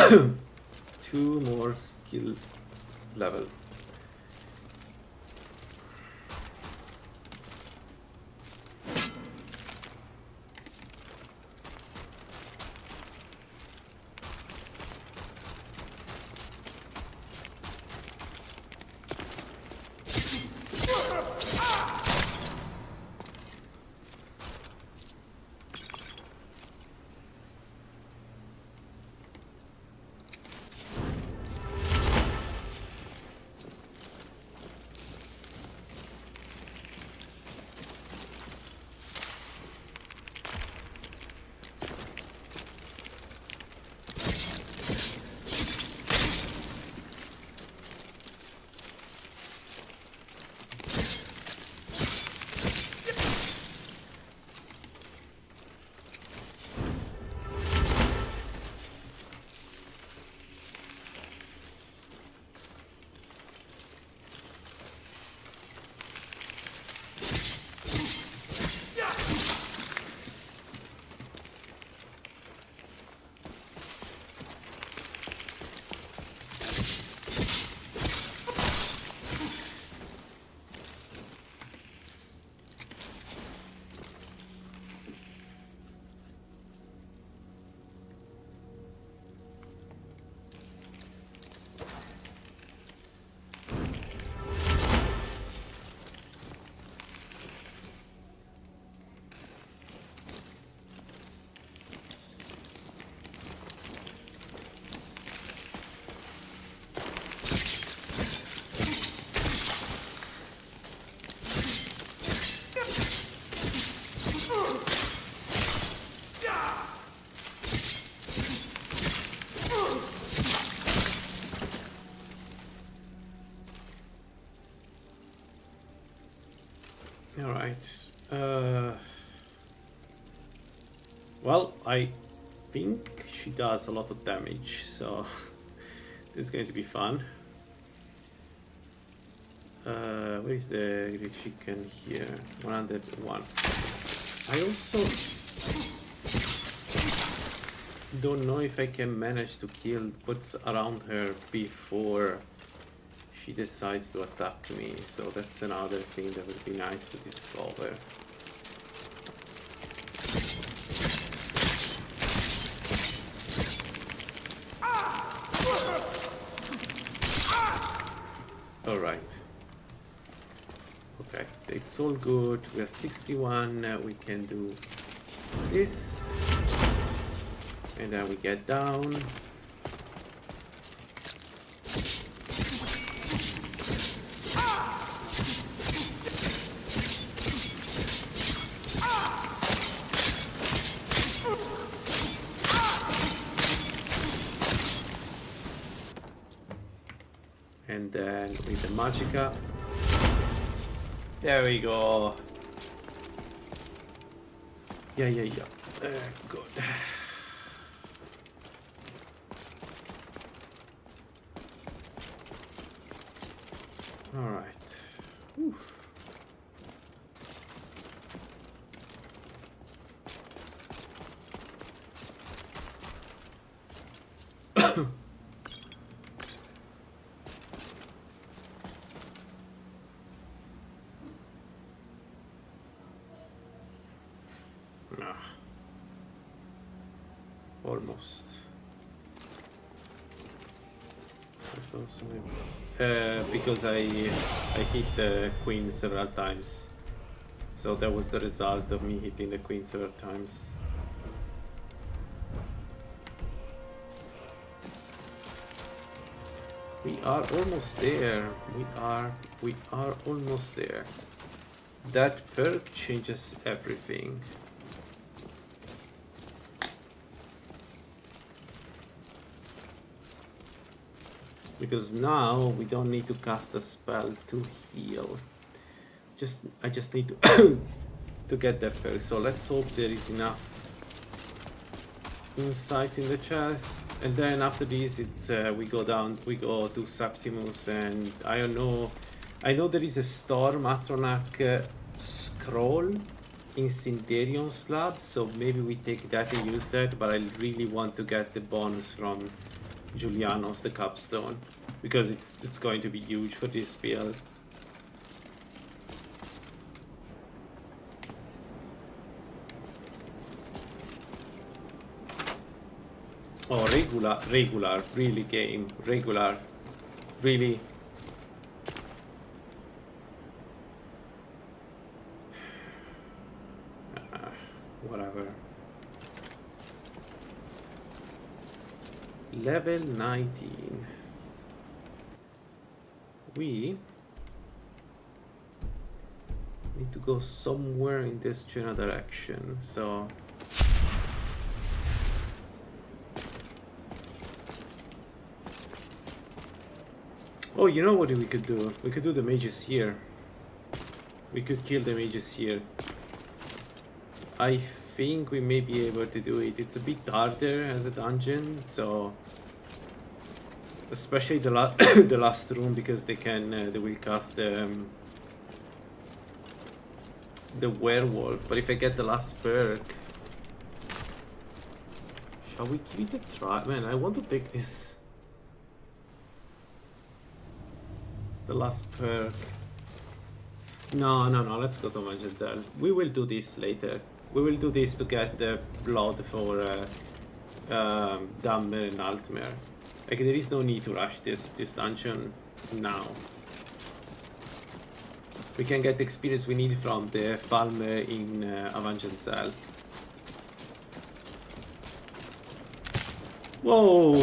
2 more skill level. Alright. Well, I think she does a lot of damage, so this is going to be fun. Where is the chicken here? 101. I also don't know if I can manage to kill what's around her before she decides to attack me, so that's another thing that would be nice to discover. Alright. Okay, it's all good. We are 61, we can do this. And then we get down. And then with the Magica. There we go. Yeah. Good. All right. Whew. Almost. Because I hit the queen several times, so that was the result of me hitting the queen several times. We are almost there. We are almost there. That perk changes everything. Because now we don't need to cast a spell to heal. I just need to to get that perk. So let's hope there is enough insights in the chest. And then after this, it's we go to Septimus, and I don't know. I know there is a Storm Atronach scroll in Syntherion slab, so maybe we take that and use that. But I really want to get the bonus from Julianos, the capstone, because it's going to be huge for this build. Oh, regular, really game, regular, really. Whatever. Level 19. We need to go somewhere in this general direction, so oh, you know what we could do? We could do the mages here. We could kill the mages here. I think we may be able to do it. It's a bit harder as a dungeon, so especially the the last room, because they will cast the werewolf. But if I get the last perk, shall we give it a try? Man, I want to take this. The last perk. No, let's go to Mangenzel. We will do this later. We will do this to get the blood for Dammer and Altmer. Like, there is no need to rush this dungeon now. We can get the experience we need from the Falmer in Avangenzel. Whoa!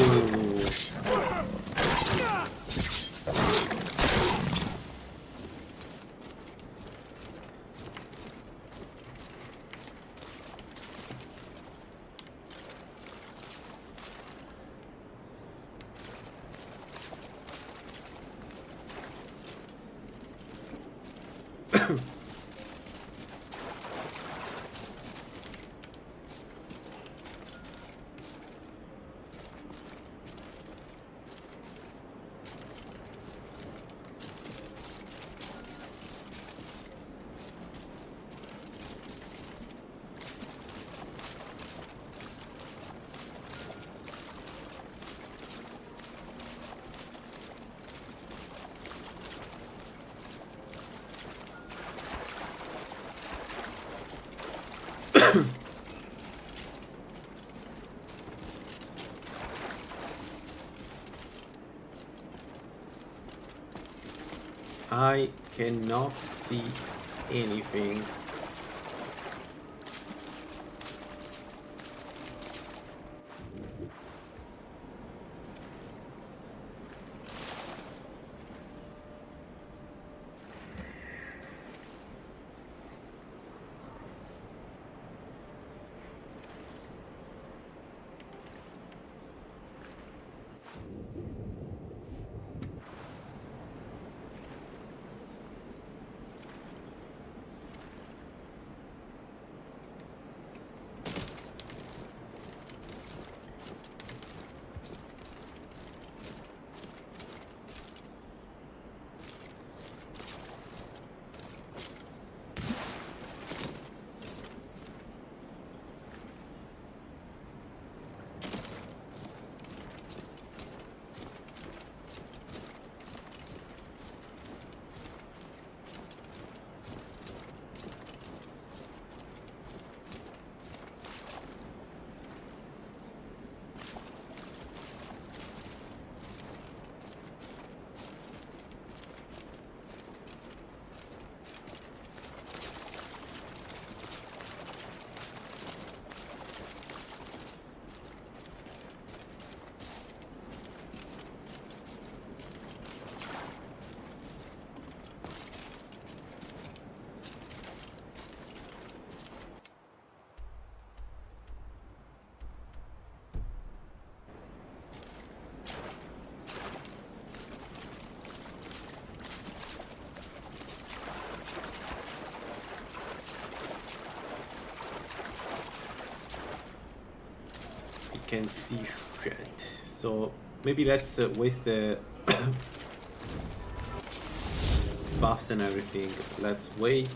I cannot see anything. Can see shit. So maybe let's waste the buffs and everything. Let's wait.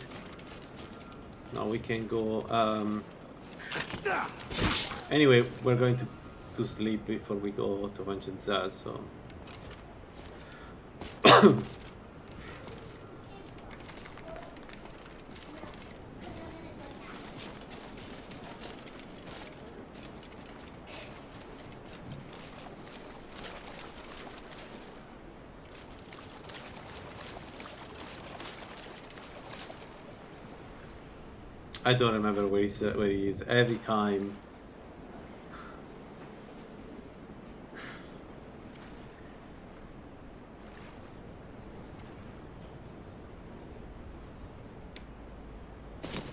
Now we can go. Anyway, we're going to to sleep before we go to Vangeance, so... I don't remember where he is every time.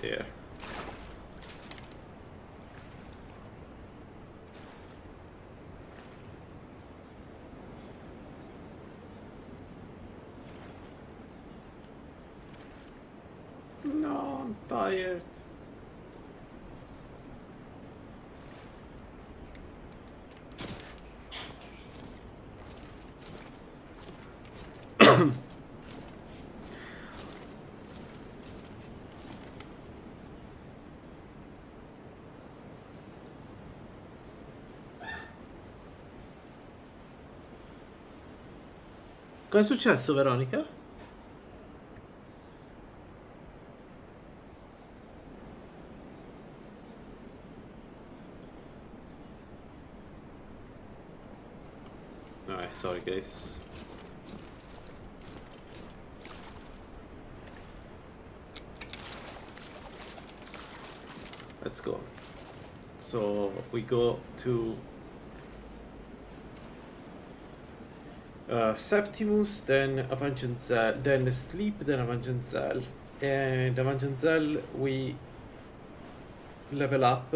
There. No, I'm tired. Cosa è successo, Veronica? Alright, sorry guys. Let's go. So we go to Septimus, then Avangenzel, then Sleep, then Avangenzel. And Avangenzel we level up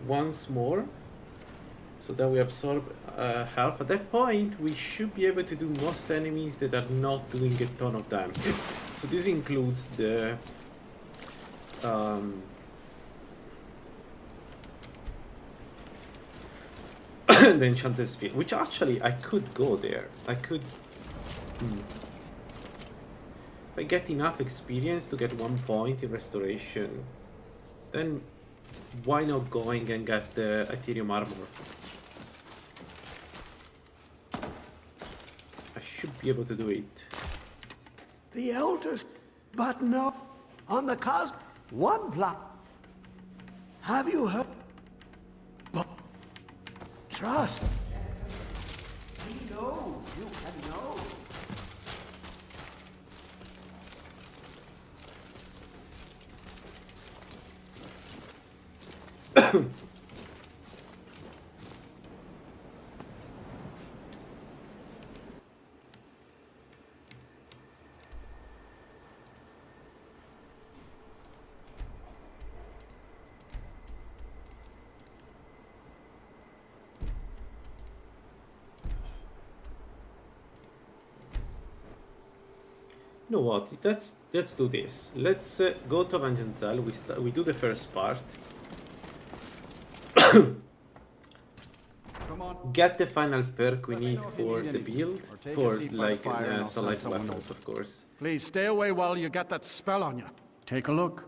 once more. So then we absorb health. At that point, we should be able to do most enemies that are not doing a ton of damage. So this includes the the Enchanted Sphere, which actually I could go there. I could... If I get enough experience to get 1 point in restoration, then why not going and get the Ethereum armor? I should be able to do it. The eldest, but no, on the cosm, one block. Have you heard? But trust. He knows you can know. You know what? Let's do this. Let's go to Vangencel. We do the first part. Get the final perk we need for the build, for like sunlight weapons, of course. Please stay away while you get that spell on you. Take a look.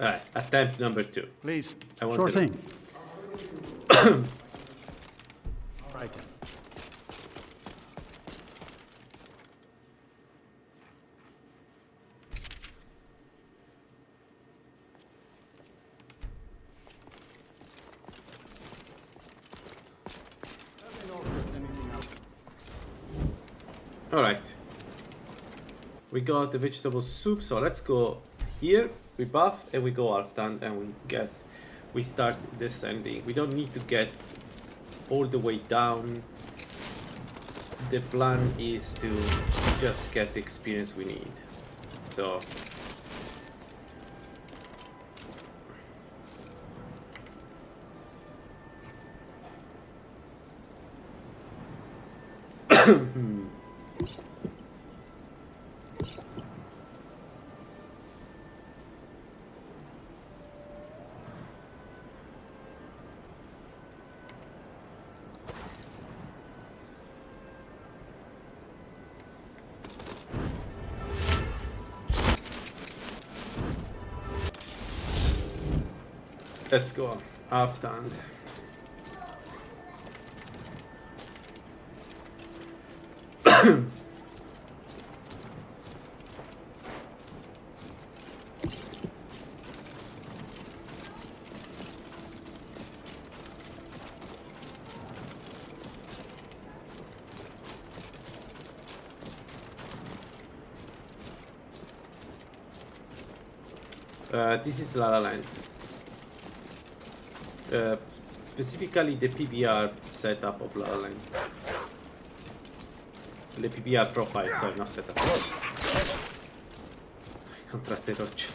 Alright, attempt number 2. Please. I want Sure to thing. Right. Alright. We got the vegetable soup, so let's go here. We buff and we go Alftan and we start descending. We don't need to get all the way down. the plan is to just get the experience we need. So let's go half tanned. This is Lalaland. Specifically the PBR setup of Lalaland. The PBR profile, sorry, not setup. Contratte roccia.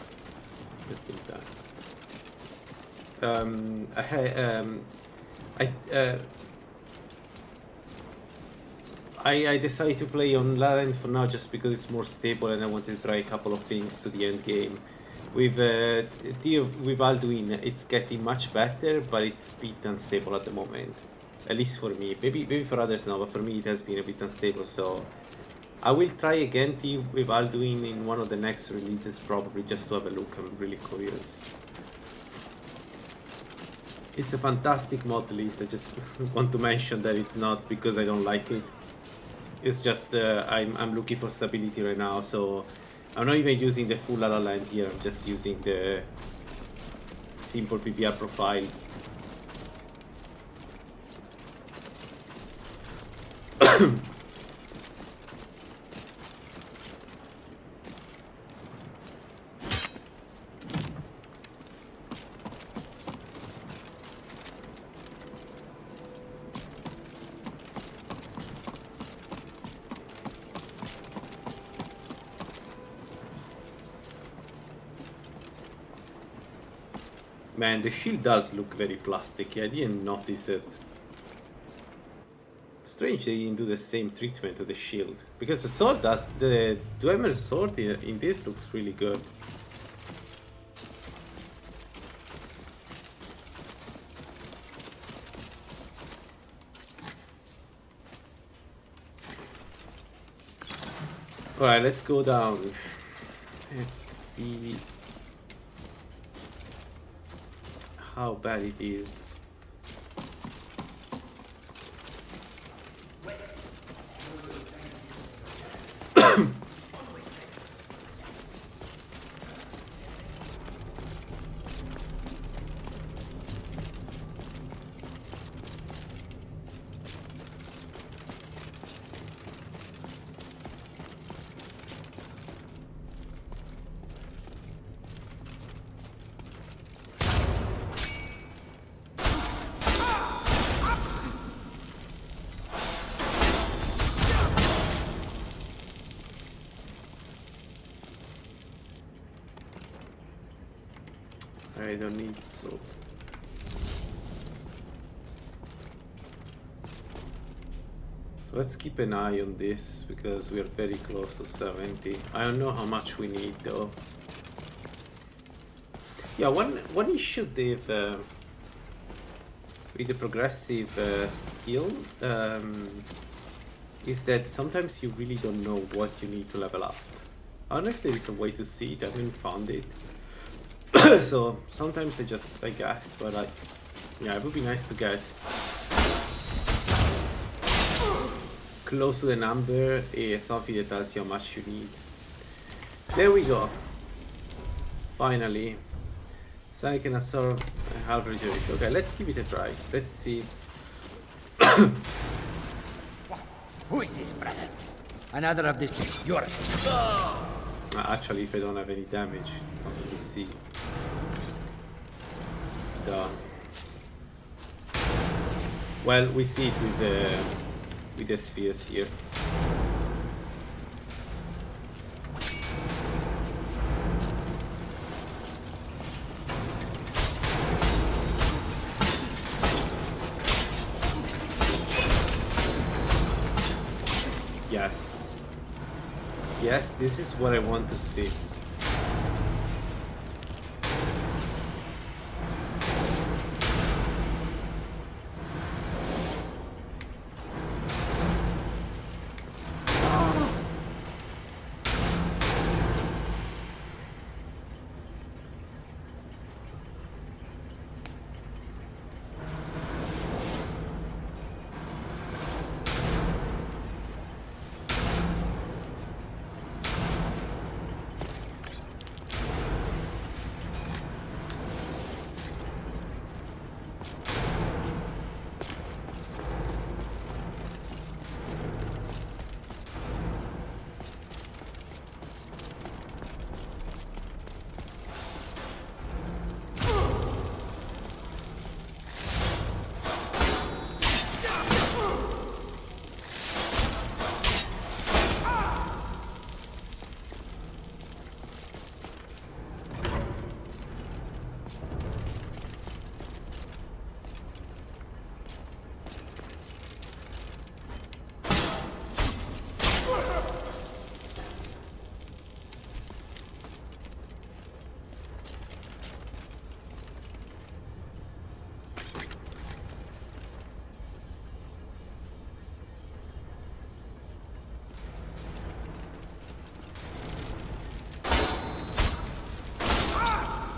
I decided to play on Lalaland for now just because it's more stable and I wanted to try a couple of things to the end game. With Alduin, it's getting much better, but it's a bit unstable at the moment. At least for me. Maybe for others now, but for me it has been a bit unstable, so I will try again with Alduin in one of the next releases, probably, just to have a look. I'm really curious. It's a fantastic mod list. I just want to mention that it's not because I don't like it. It's just I'm looking for stability right now, so I'm not even using the full Lalaland here, I'm just using the simple PBR profile. Man, the shield does look very plasticky. I didn't notice it. Strange they didn't do the same treatment to the shield. Because the sword does... The Dwemer sword in this looks really good. Alright, let's go down. Let's see how bad it is. I don't need soap. So let's keep an eye on this because we are very close to 70. I don't know how much we need though. Yeah, one issue with the progressive skill is that sometimes you really don't know what you need to level up. I don't know if there is a way to see it. I haven't found it. So sometimes I guess, but yeah, it would be nice to get close to the number, something that tells you how much you need. There we go. Finally. So I can absorb half regeneration. Okay, let's give it a try. Let's see. Who is this, brother? Another of this. You're... Actually, if I don't have any damage, let me see. Well, we see it with the with the spheres here. Yes. Yes, this is what I want to see.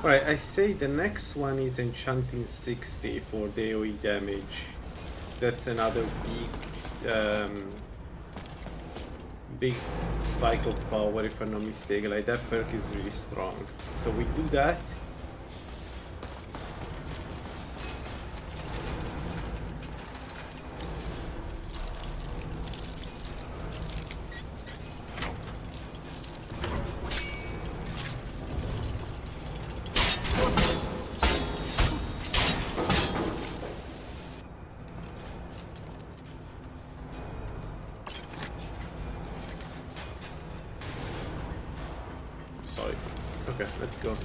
Alright, I say the next one is enchanting 60 for the AoE damage. That's another big spike of power if I'm not mistaken. Like that perk is really strong. So we do that. Okay, let's go.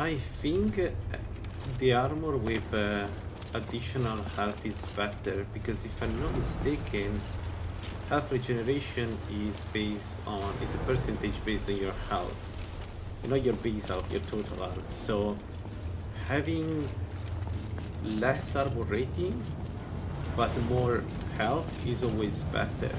I think the armor with additional health is better, because if I'm not mistaken, health regeneration is based on, it's a percentage based on your health, not your base health, your total health. So having less armor rating but more health is always better.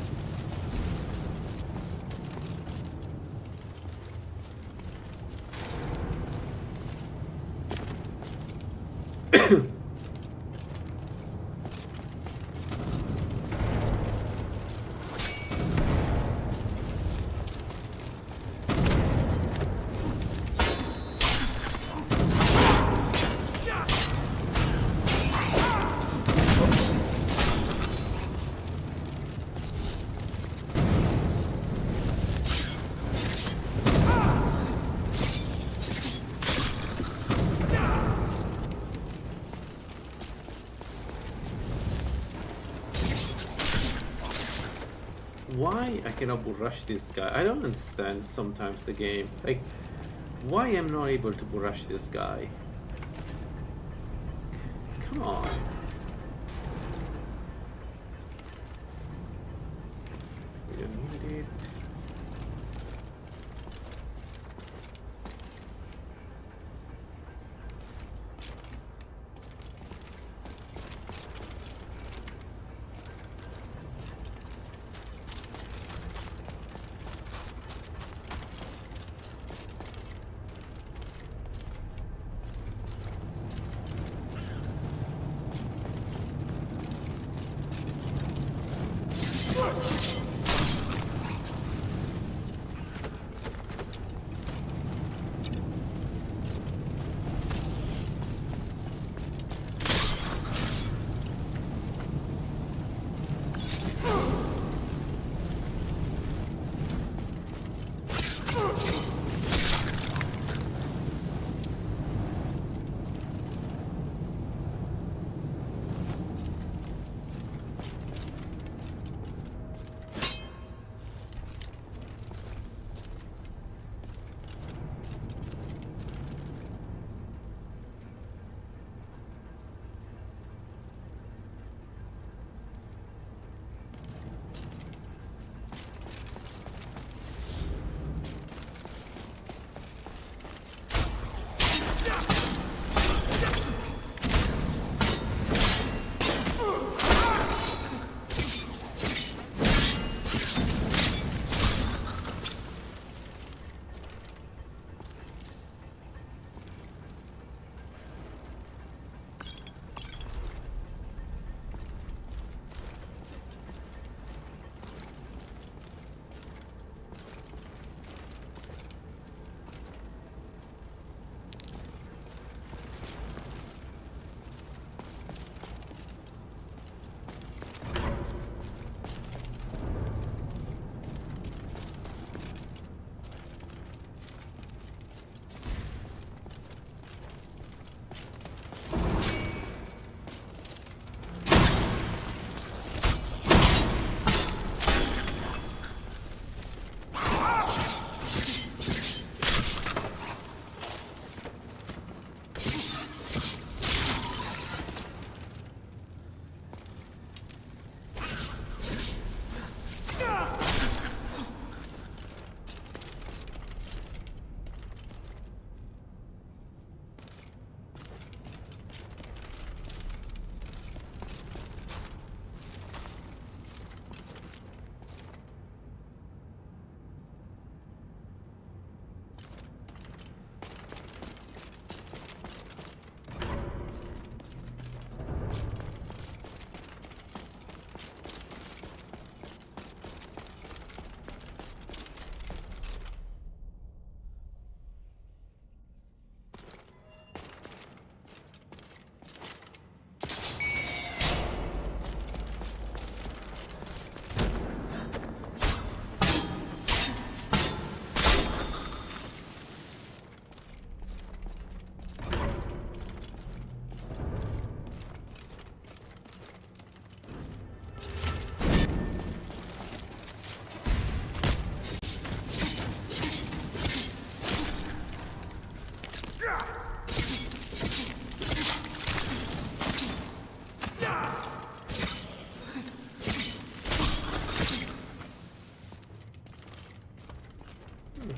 Why I cannot bull rush this guy? I don't understand sometimes the game. Like, why I'm not able to bull rush this guy? Come on. We don't need it.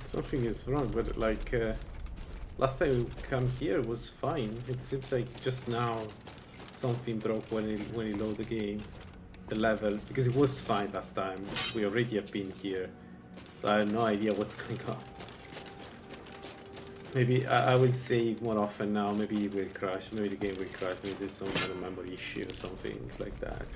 Something is wrong, but like last time we come here was fine. It seems like just now something broke when you load the game, the level, because it was fine last time. We already have been here, so I have no idea what's going on. Maybe I will save more often now. Maybe it will crash. Maybe the game will crash. Maybe there's some kind of memory issue or something like that.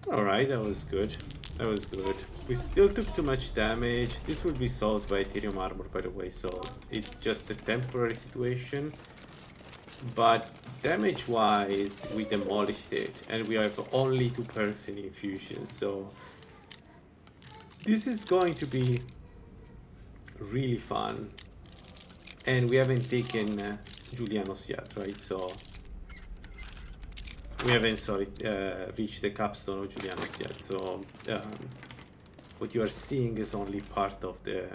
Alright, that was good. That was good. We still took too much damage. This will be solved by Ethereum armor, by the way, so it's just a temporary situation. But damage-wise, we demolished it, and we have only 2% infusion, so this is going to be really fun. And we haven't taken Julianos yet, right? So we haven't, sorry, reached the capstone of Julianos yet. So what you are seeing is only part of the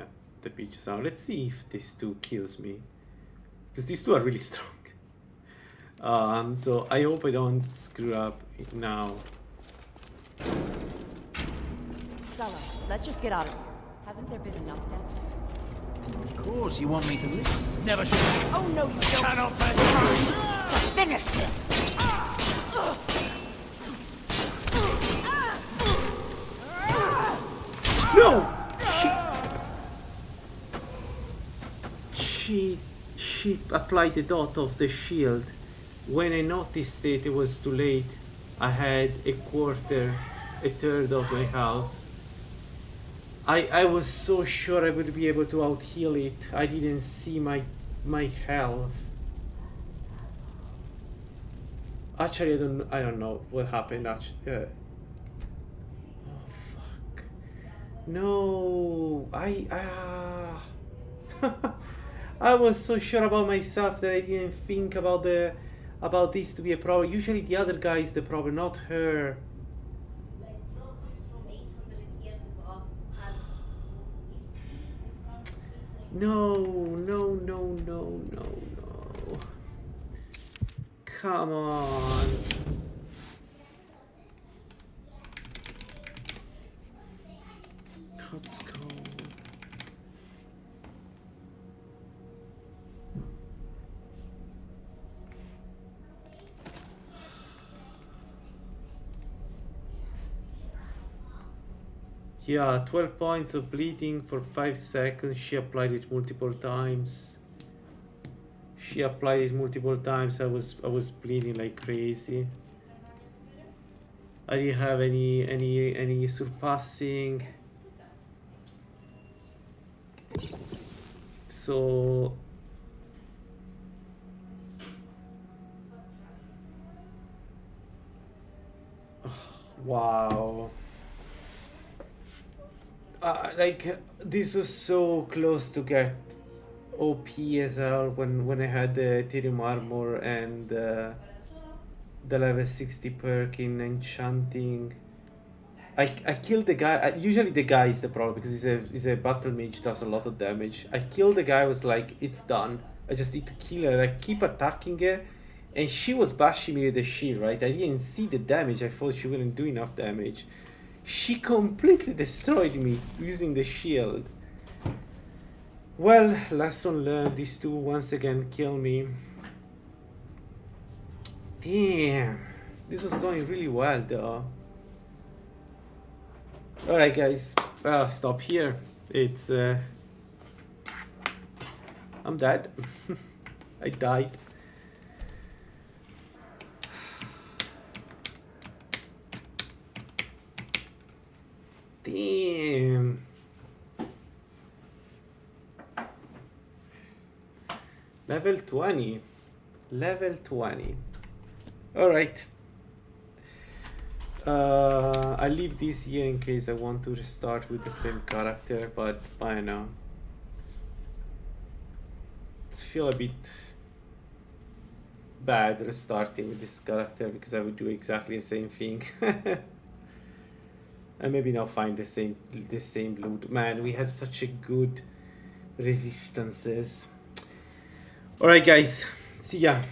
pitch. So let's see if this 2 kills me, because these 2 are really strong. So I hope I don't screw up now. Sella, let's just get out of here. Hasn't there been enough death? Of course, you want me to listen. Never should. Oh no, you don't! Cannot pass. To finish this! No! She applied the dot of the shield. When I noticed it, it was too late. I had a third of my health. I was so sure I would be able to out heal it. I didn't see my health. Actually, I don't know what happened. Actually, oh fuck! No, I was so sure about myself that I didn't think about this to be a problem. Usually the other guy is the problem, not her. No. Come on. Let's go. Yeah, 12 points of bleeding for 5 seconds. She applied it multiple times. She applied it multiple times. I was bleeding like crazy. I didn't have any surpassing. So wow. Like this was so close to get OP as well when I had the Ethereum armor and the level 60 perk in enchanting. I killed the guy. Usually the guy is the problem because he's a battle mage, does a lot of damage. I killed the guy. I was like, it's done. I just need to kill her. I keep attacking her, and she was bashing me with the shield. Right? I didn't see the damage. I thought she wouldn't do enough damage. She completely destroyed me using the shield. Well, lesson learned. These two once again kill me. Damn, this was going really well though. Alright guys, I'll stop here. It's I'm dead. I died. Damn. Level 20. Level 20. Alright. I leave this here in case I want to restart with the same character, but I don't know. I feel a bit bad restarting with this character because I would do exactly the same thing. And maybe not find the same loot. Man, we had such a good resistances. Alright guys, see ya.